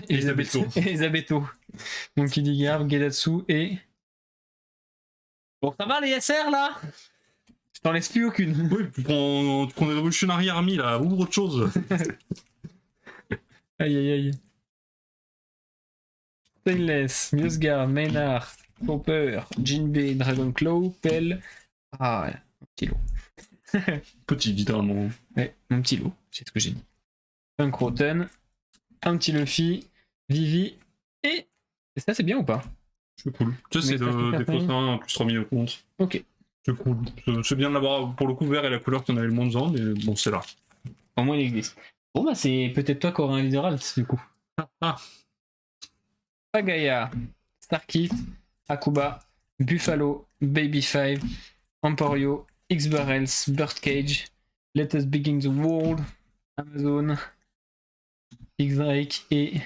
Elisabetto. Elisabetto. Monkey D. Garb, Gedatsu et. Bon, ça va les SR là? Je t'en laisse plus aucune. Oui, tu prends des Revolutionary Army là, ouvre autre chose. Aïe aïe aïe. Stainless, Musgard, Maynard, Copper, Jinbei, Dragonclaw, Pell. Ah ouais, un petit lot. Petit, littéralement. Ouais, mon petit lot, c'est ce que j'ai dit. Un Croton, un petit Luffy, Vivi et ça c'est bien ou pas? C'est cool. Tu sais, c'est des fausses 1 plus 3000 au contre. Ok. C'est cool. C'est bien de l'avoir pour le coup vert et la couleur qu'on avait le moins besoin, mais bon, c'est là. Au moins il existe. Bon bah c'est peut-être toi qui auras un leader alt du coup. Pagaya, Starkey, Akuba, Buffalo, Baby 5, Emporio, X-Barrels, Birdcage, Let Us Begin the World, Amazon, X-Drake et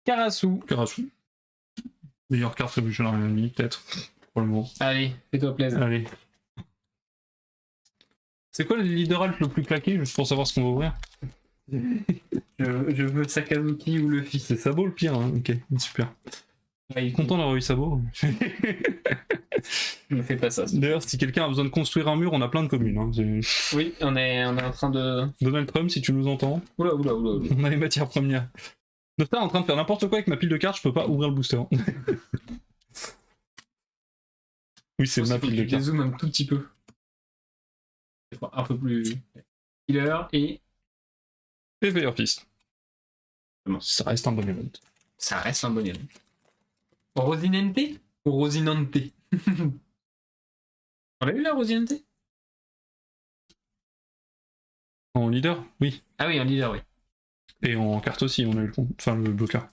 Karasu. Karasu. Meilleure carte Revolutionary Army, peut-être. Probablement. Allez, fais-toi plaisir. Allez. C'est quoi le leader alt le plus claqué, juste pour savoir ce qu'on va ouvrir? Je veux Sakazuki ou Luffy. C'est Sabo le pire, hein. Ok, super. Ouais, Content d'avoir eu Sabo. Ne fais pas ça. D'ailleurs, si quelqu'un a besoin de construire un mur, on a plein de communes. Hein. Oui, on est en train de. Donald Trump, si tu nous entends. Oula. On a les matières premières. Nostar est en train de faire n'importe quoi avec ma pile de cartes, je peux pas ouvrir le booster. Oui, c'est ma pile de Je cartes. dézoome un tout petit peu. Un peu plus. Healer et. Et Fire Fist. Bon. Ça reste un bon event. Ça reste un bon élément. Rosinante ou Rosinante? On a eu la Rosinante? En leader, oui. Ah oui, en leader, oui. Et en carte aussi, on a eu le compte. Enfin, le bloqueur.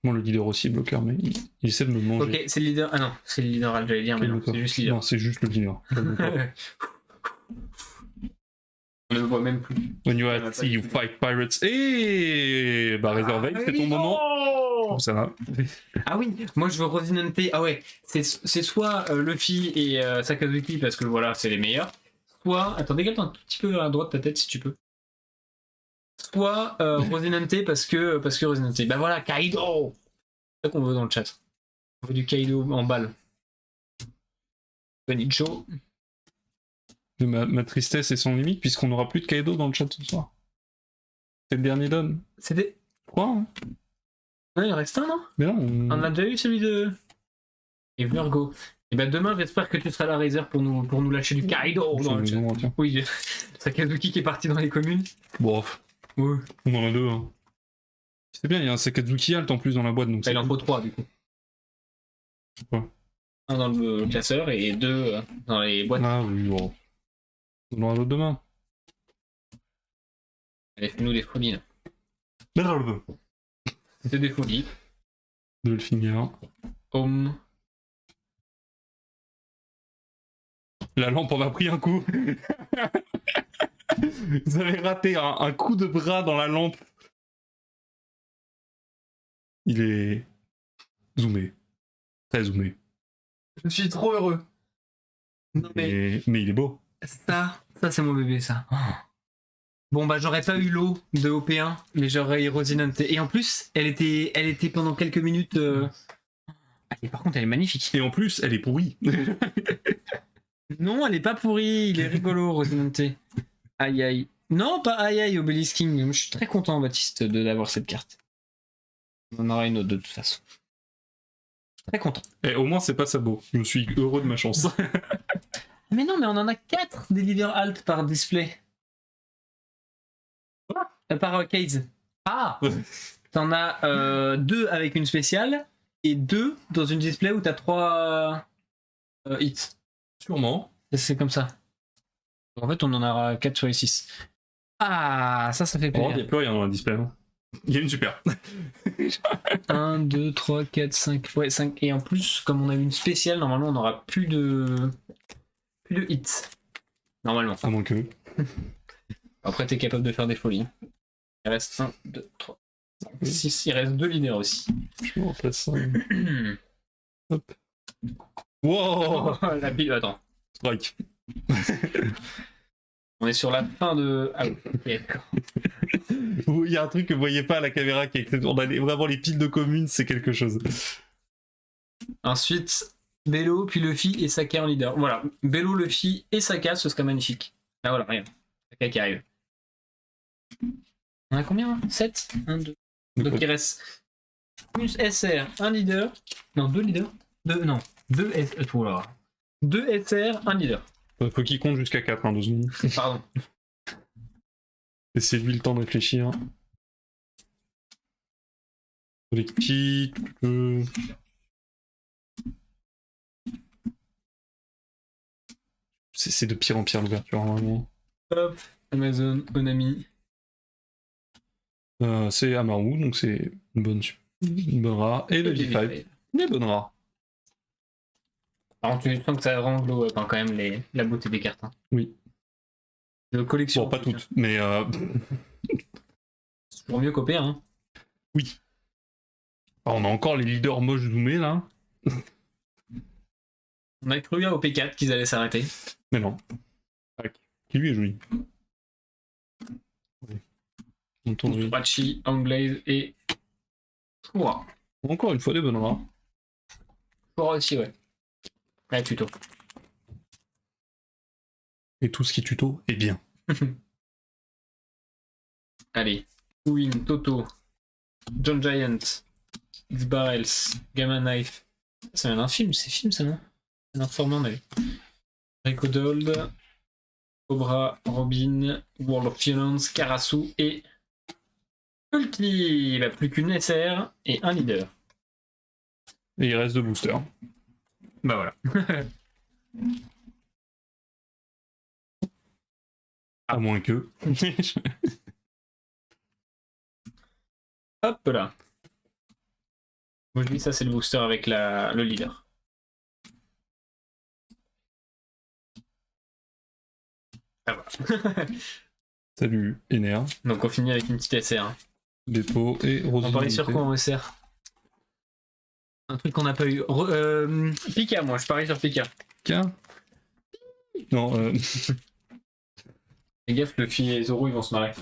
Bon, le leader aussi est bloqueur, mais il essaie de me manger. Ok, c'est le leader. Ah non, c'est le leader, j'allais dire, mais non, c'est juste leader. Non, c'est juste le leader. On ne le voit même plus. When you at sea, you fight pirates. Et bah, Reserve, c'est ton moment. Oh Ça va. Ah oui, moi je veux Rosinante. Ah ouais, c'est soit Luffy et Sakazuki parce que voilà, c'est les meilleurs. Soit, attends, dégale-toi un tout petit peu à droite de ta tête si tu peux. Soit Rosinante parce que Rosinante. Bah voilà, Kaido. C'est ça qu'on veut dans le chat. On veut du Kaido en balle. Benicho. Ma tristesse est sans limite puisqu'on n'aura plus de Kaido dans le chat ce soir. C'est le dernier don. C'était. Quoi hein? Non, il en reste un, non? Mais non. On a déjà eu celui de. Et Virgo. Et bah demain, j'espère que tu seras là, Razer, pour nous lâcher du Kaido dans le chat. Oui, Sakazuki qui est parti dans les communes. Bon, Ouais. on en a deux. Hein. C'est bien, il y a un Sakazuki alt en plus dans la boîte. Donc Bah, il en faut 3 du coup. Ouais. Un dans le classeur et 2 dans les boîtes. Ah oui, bon. On en aura d'autres demain. Allez, fais-nous des folies là. Berleve. C'est des folies. De le finir. Home. La lampe en a pris un coup. Vous avez raté un coup de bras dans la lampe. Il est zoomé. Très zoomé. Je suis trop heureux. Non mais il est beau. Ça c'est mon bébé ça. Bon bah j'aurais pas eu l'eau de OP1, mais j'aurais eu Rosinante. Et en plus, elle était pendant quelques minutes. Et par contre, elle est magnifique. Et en plus, elle est pourrie. Non, elle est pas pourrie, il est rigolo, Rosinante. Aïe aïe. Non, pas aïe aïe, Obelisk King. Je suis très content, Baptiste, d'avoir cette carte. On en aura une autre de toute façon. Très content. Et au moins, c'est pas Sabo. Je suis heureux de ma chance. Mais non, mais on en a 4 des leaders alt par display. Par case. Ah T'en as 2 avec une spéciale et 2 dans une display où t'as 3 hits. Sûrement. C'est comme ça. En fait, on en aura 4 sur les 6. Ah, ça fait Il plaisir. n'y a plus rien dans la display. Hein. Il y a une super. 1, 2, 3, 4, 5. Ouais, 5. Et en plus, comme on a eu une spéciale, normalement, on n'aura plus de hits. Normalement. À moins que. Après, t'es capable de faire des folies. Il reste 1, 2, 3, 5, 6. Il reste 2 leaders aussi. Je me remplace ça. Hop. Wow La pile, attends. Strike. On est sur la fin de... Ah oui, ok, d'accord. Il y a un truc que vous voyez pas à la caméra qui est... On a vraiment les piles de communes, c'est quelque chose. Ensuite, Bello, puis Luffy et Saka en leader. Voilà, Bello, Luffy et Saka, ce serait magnifique. Ah voilà, regarde. Saka qui arrive. On a combien 7 1, 2. Donc il reste une SR, un leader. Non, 2 leaders. Non, 2 SR. Oh là. 2 SR, un leader. Faut qu'il compte jusqu'à 4, hein, 2 secondes. Pardon. Laissez-lui le temps de réfléchir. Les petits... C'est de pire en pire l'ouverture, hein, vraiment. Hop, Amazon, Onami. C'est Amaru, donc c'est une bonne rare. Et le V5. Une bonne rare. Alors tu sens que ça rend glow up hein, quand même la beauté des cartes. Hein. Oui. De collection. Bon, pas toutes, mais... C'est toujours mieux qu'OP, hein. Oui. Alors, on a encore les leaders moches zoomés, là. On a cru à OP4 qu'ils allaient s'arrêter. Mais non. Qui lui est joli. On tourne lui. Rachi, Anglaze et Shura. Encore une fois des bonnes rares. Shura aussi, ouais. Ouais, tuto. Et tout ce qui est tuto est bien. Allez. Win, Toto, John Giant, X-Barrels, Gamma Knife. C'est un film, c'est film ça, non? C'est un informant, mais. Rico Dold, Cobra, Robin, World of Violence, Karasu et. Ulti! Bah, plus qu'une SR et un leader. Et il reste 2 boosters. Bah voilà. À moins que. Hop là. Moi je dis ça c'est le booster avec le leader. Ah voilà. Salut, Ener. Donc on finit avec une petite SR. Hein. Dépôt et Rosy. On parlait sur quoi en SR? Un truc qu'on n'a pas eu. Pika, moi je parie sur Pika. Pika. Non, Les gaffe, Luffy et Zoro ils vont se marrer.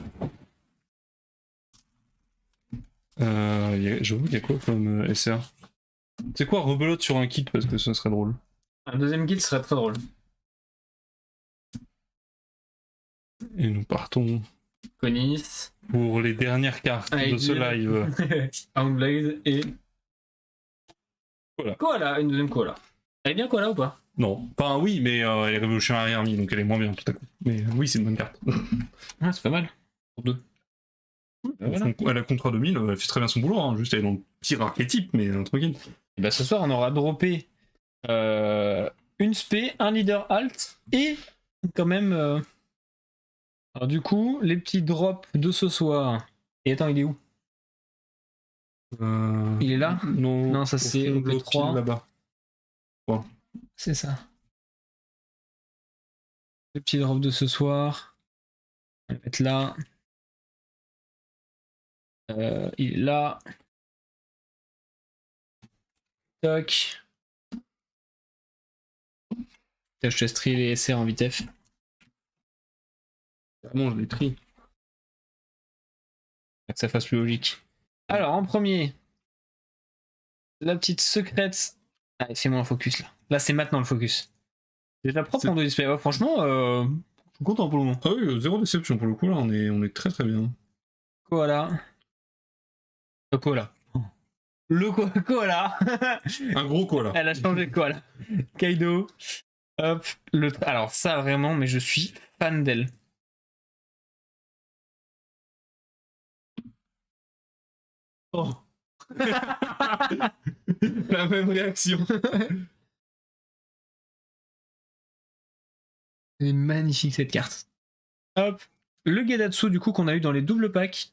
J'avoue, il y a quoi comme SR? C'est quoi, rebelote sur un kit parce que ce serait drôle. Un deuxième guild serait très drôle. Et nous partons Conis. pour les dernières cartes de ce live. Houndblaze et. Koala. Koala, une deuxième Koala. Elle est bien Koala ou pas? Non, enfin oui, mais elle est révolutionnaire army, donc elle est moins bien tout à coup. Mais oui, c'est une bonne carte. Ah, c'est pas mal. Pour deux. Voilà. Elle a contre 2000, elle fait très bien son boulot, hein. Juste elle est dans le pire archétype, mais tranquille. Et bah ce soir on aura droppé une spé, un leader alt et quand même. Alors du coup, les petits drops de ce soir. Et attends, il est où? Il est là? Non, Non, ça c'est au le 3 là-bas. Ouais. C'est ça. Les petits drops de ce soir. On va le mettre là. Il est là. Toc. Je te strie les SR en vitef. Bon, je l'ai tri. Pour que ça fasse plus logique. Alors, en premier, la petite secrète. Allez, fais-moi un focus là. Là, c'est maintenant le focus. Déjà propre en deux displays. Ouais, franchement, je suis content pour le moment. Ah oui, zéro déception pour le coup, là, on est très très bien. Koala. Le koala. Le koala. Un gros koala. Elle a changé de koala. Kaido. Hop. Alors, ça vraiment, mais je suis fan d'elle. Oh. La même réaction. Elle est magnifique cette carte. Hop. Le Gedatsu du coup qu'on a eu dans les doubles packs.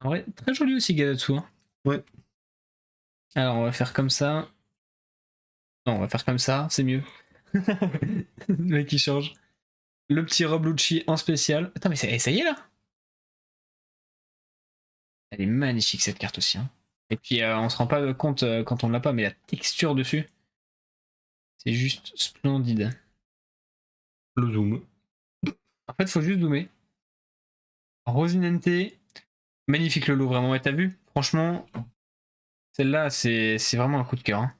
En vrai, très joli aussi Gedatsu. Hein. Ouais. Alors on va faire comme ça. Non, on va faire comme ça, c'est mieux. Le mec qui change. Le petit Rob Lucci en spécial. Attends, mais ça y est là. Elle est magnifique cette carte aussi. Hein. Et puis on se rend pas compte quand on l'a pas, mais la texture dessus. C'est juste splendide. Le zoom. En fait, faut juste zoomer. Rosinante, magnifique le lot, vraiment. Et t'as vu? Franchement, celle-là, c'est vraiment un coup de cœur. Hein.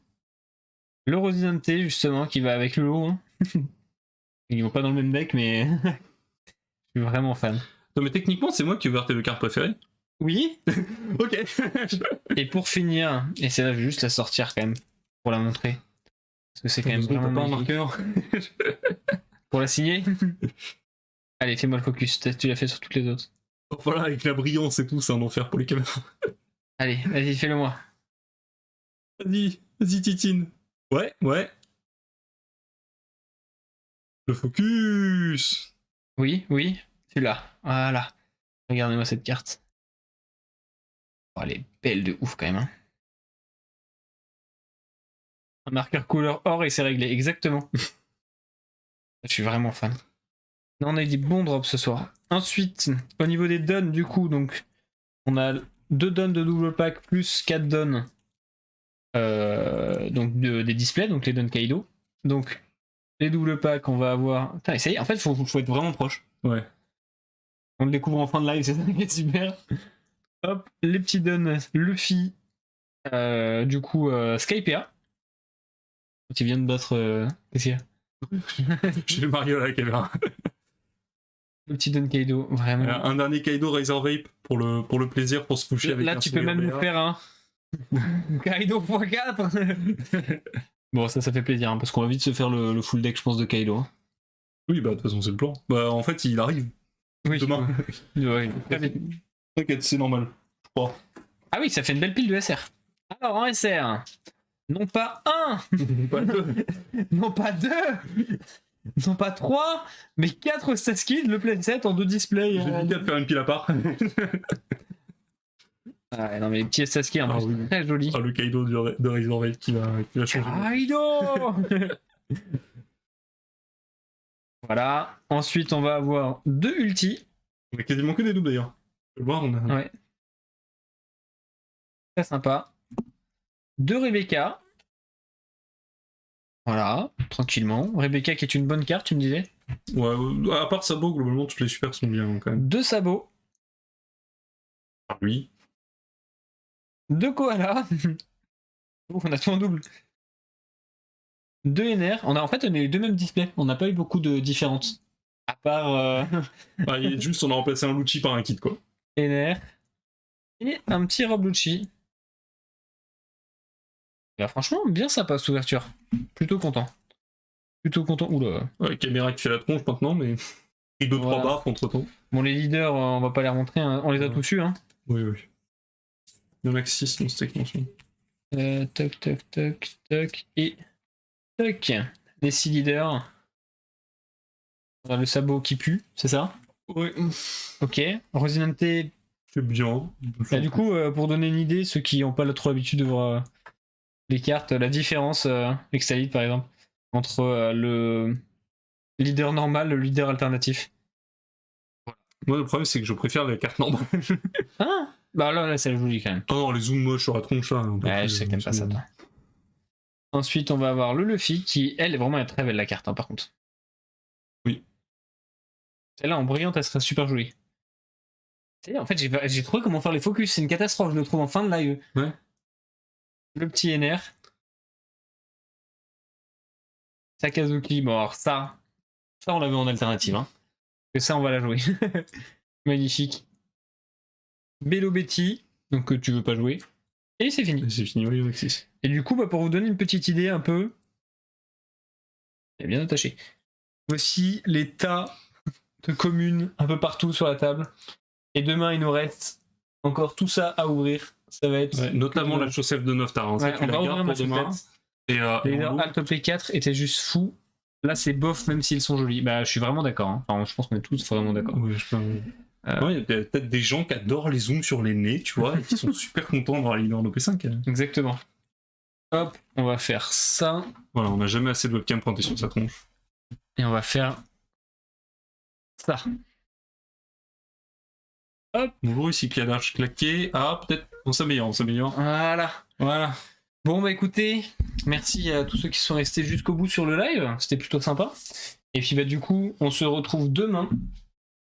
Le Rosinante, justement, qui va avec le lot. Hein. Ils vont pas dans le même deck, mais je suis vraiment fan. Non, mais techniquement, c'est moi qui ai ouvert tes deux cartes préférées. Oui. Ok. Et pour finir, et c'est là, je vais juste la sortir quand même, pour la montrer. Parce que c'est quand même vraiment pas un magnifique. marqueur. Pour la signer. Allez, fais-moi le focus, tu l'as fait sur toutes les autres. Oh, voilà, avec la brillance et tout, c'est un enfer pour les caméras. Allez, vas-y, fais-le moi. Vas-y, Titine. Ouais. Le focus. Oui, celui-là. Voilà. Regardez-moi cette carte. Oh, elle est belle de ouf quand même. Hein. Un marqueur couleur or et c'est réglé, exactement. Je suis vraiment fan. Là, on a eu des bons drops ce soir. Ensuite, au niveau des dons, du coup, donc, on a 2 dons de double pack plus 4 dons donc des displays, donc les dons Kaido. Donc, les double packs, on va avoir. Putain, ça y est, en fait, faut être vraiment proche. Ouais. On le découvre en fin de live, c'est ça qui est super. Hop, les petits dons Luffy, du coup, Skypea, qui vient de battre. Qu'est-ce qu'il y a? J'ai le Mario à la caméra. Le petit Don Kaido, vraiment. Un dernier Kaido Razor Vape pour le plaisir, pour se coucher avec Là, un tu peux même nous faire un Kaido x4. Bon, ça fait plaisir, hein, parce qu'on va vite se faire le full deck, je pense, de Kaido. Hein. Oui, bah de toute façon, c'est le plan. Bah en fait, il arrive. Oui, Demain. Ouais, T'inquiète, c'est normal. Je crois. ah oui, ça fait une belle pile de SR. Alors, en SR, non pas un, Pas deux. non pas deux, non pas trois, mais 4 Staskid, le playset en 2 displays. J'ai évité de faire une pile à part. Ah, non, mais les petits Staskid, en plus, oui. très jolis. Ah, le Kaido de Razor Vape qui va changer. Kaido. Voilà. Ensuite, on va avoir 2 ulti. On a quasiment que des doubles d'ailleurs. Tu peux le voir, on a. Ouais. Très sympa. 2 Rebecca. Voilà, tranquillement. Rebecca qui est une bonne carte, tu me disais. Ouais, à part Sabo, globalement, toutes les super sont bien quand même. 2 sabots. Ah oui. 2 koalas. On a tout en double. 2 NR. On a eu les 2 mêmes displays. On n'a pas eu beaucoup de différences. À part Bah, juste, on a remplacé un Lucci par un kit, quoi. NR. Et un petit Rob Lucci. Bah, franchement, bien sympa cette ouverture. Plutôt content. Oula. Ouais, caméra qui fait la tronche maintenant, mais. Et 2-3 Voilà. barres entre temps. Bon, les leaders, on va pas les remontrer. Hein. On les a tous eus. Hein. Oui. Il y en a que 6 dans cette extension. Toc. Et toc. Les 6 leaders. On a le sabot qui pue, c'est ça? Oui. Ok. Rosinante. C'est bien. Bah, du coup, pour donner une idée, ceux qui n'ont pas trop l'habitude de voir les cartes, la différence, Extalite par exemple, entre le leader normal et le leader alternatif. Moi, le problème, c'est que je préfère les cartes normales. Ah bah là c'est joli quand même. Oh non, les zooms moches sur la tronche, là. Ouais, je sais que t'aimes pas ça, toi. Ensuite, on va avoir le Luffy, qui, elle, est vraiment très belle, la carte, hein, par contre. Oui. Celle-là, en brillante, elle serait super jolie. En fait, j'ai trouvé comment faire les focus, c'est une catastrophe, je le trouve en fin de live. Ouais. Le petit NR. Sakazuki, bon alors ça on l'avait en alternative. Hein. Que ça, on va la jouer. Magnifique. Bello Betty, donc que tu veux pas jouer. Et c'est fini. Et c'est fini, oui, avec 6. Et du coup, pour vous donner une petite idée un peu... C'est bien attaché. Voici les tas de communes un peu partout sur la table. Et demain, il nous reste encore tout ça à ouvrir. Ça va être... Ouais, notamment la chaussette de Noftar. Hein. Ouais, Ça, tu on la va gardes ouvrir pour ma demain. chaussette. Et les Alt P4 étaient juste fous. Là, c'est bof, même s'ils sont jolis. Bah, je suis vraiment d'accord. Hein. Enfin, je pense qu'on est tous vraiment d'accord. Oui, je peux... Ouais, il y a peut-être des gens qui adorent les zooms sur les nez, tu vois, et qui sont super contents d'avoir les leaders en OP5. Exactement. Hop, on va faire ça. Voilà, on n'a jamais assez de webcam pointé sur sa tronche. Et on va faire ça. Hop. Bonjour, ici Cladarche claqué. Ah, peut-être on s'améliore. Voilà. Bon bah écoutez, merci à tous ceux qui sont restés jusqu'au bout sur le live, c'était plutôt sympa. Et puis bah du coup, on se retrouve demain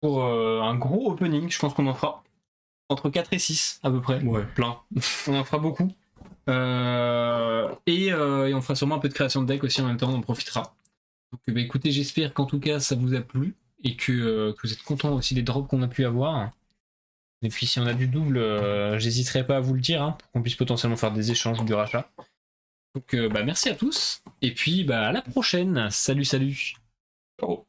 pour un gros opening, je pense qu'on en fera entre 4 et 6 à peu près. Ouais, plein. On en fera beaucoup. Et on fera sûrement un peu de création de deck aussi en même temps, on en profitera. Donc bah écoutez, j'espère qu'en tout cas ça vous a plu et que vous êtes contents aussi des drops qu'on a pu avoir. Et puis si on a du double, j'hésiterai pas à vous le dire, pour qu'on puisse potentiellement faire des échanges ou du rachat. Donc bah merci à tous, et puis bah à la prochaine. Salut. Ciao.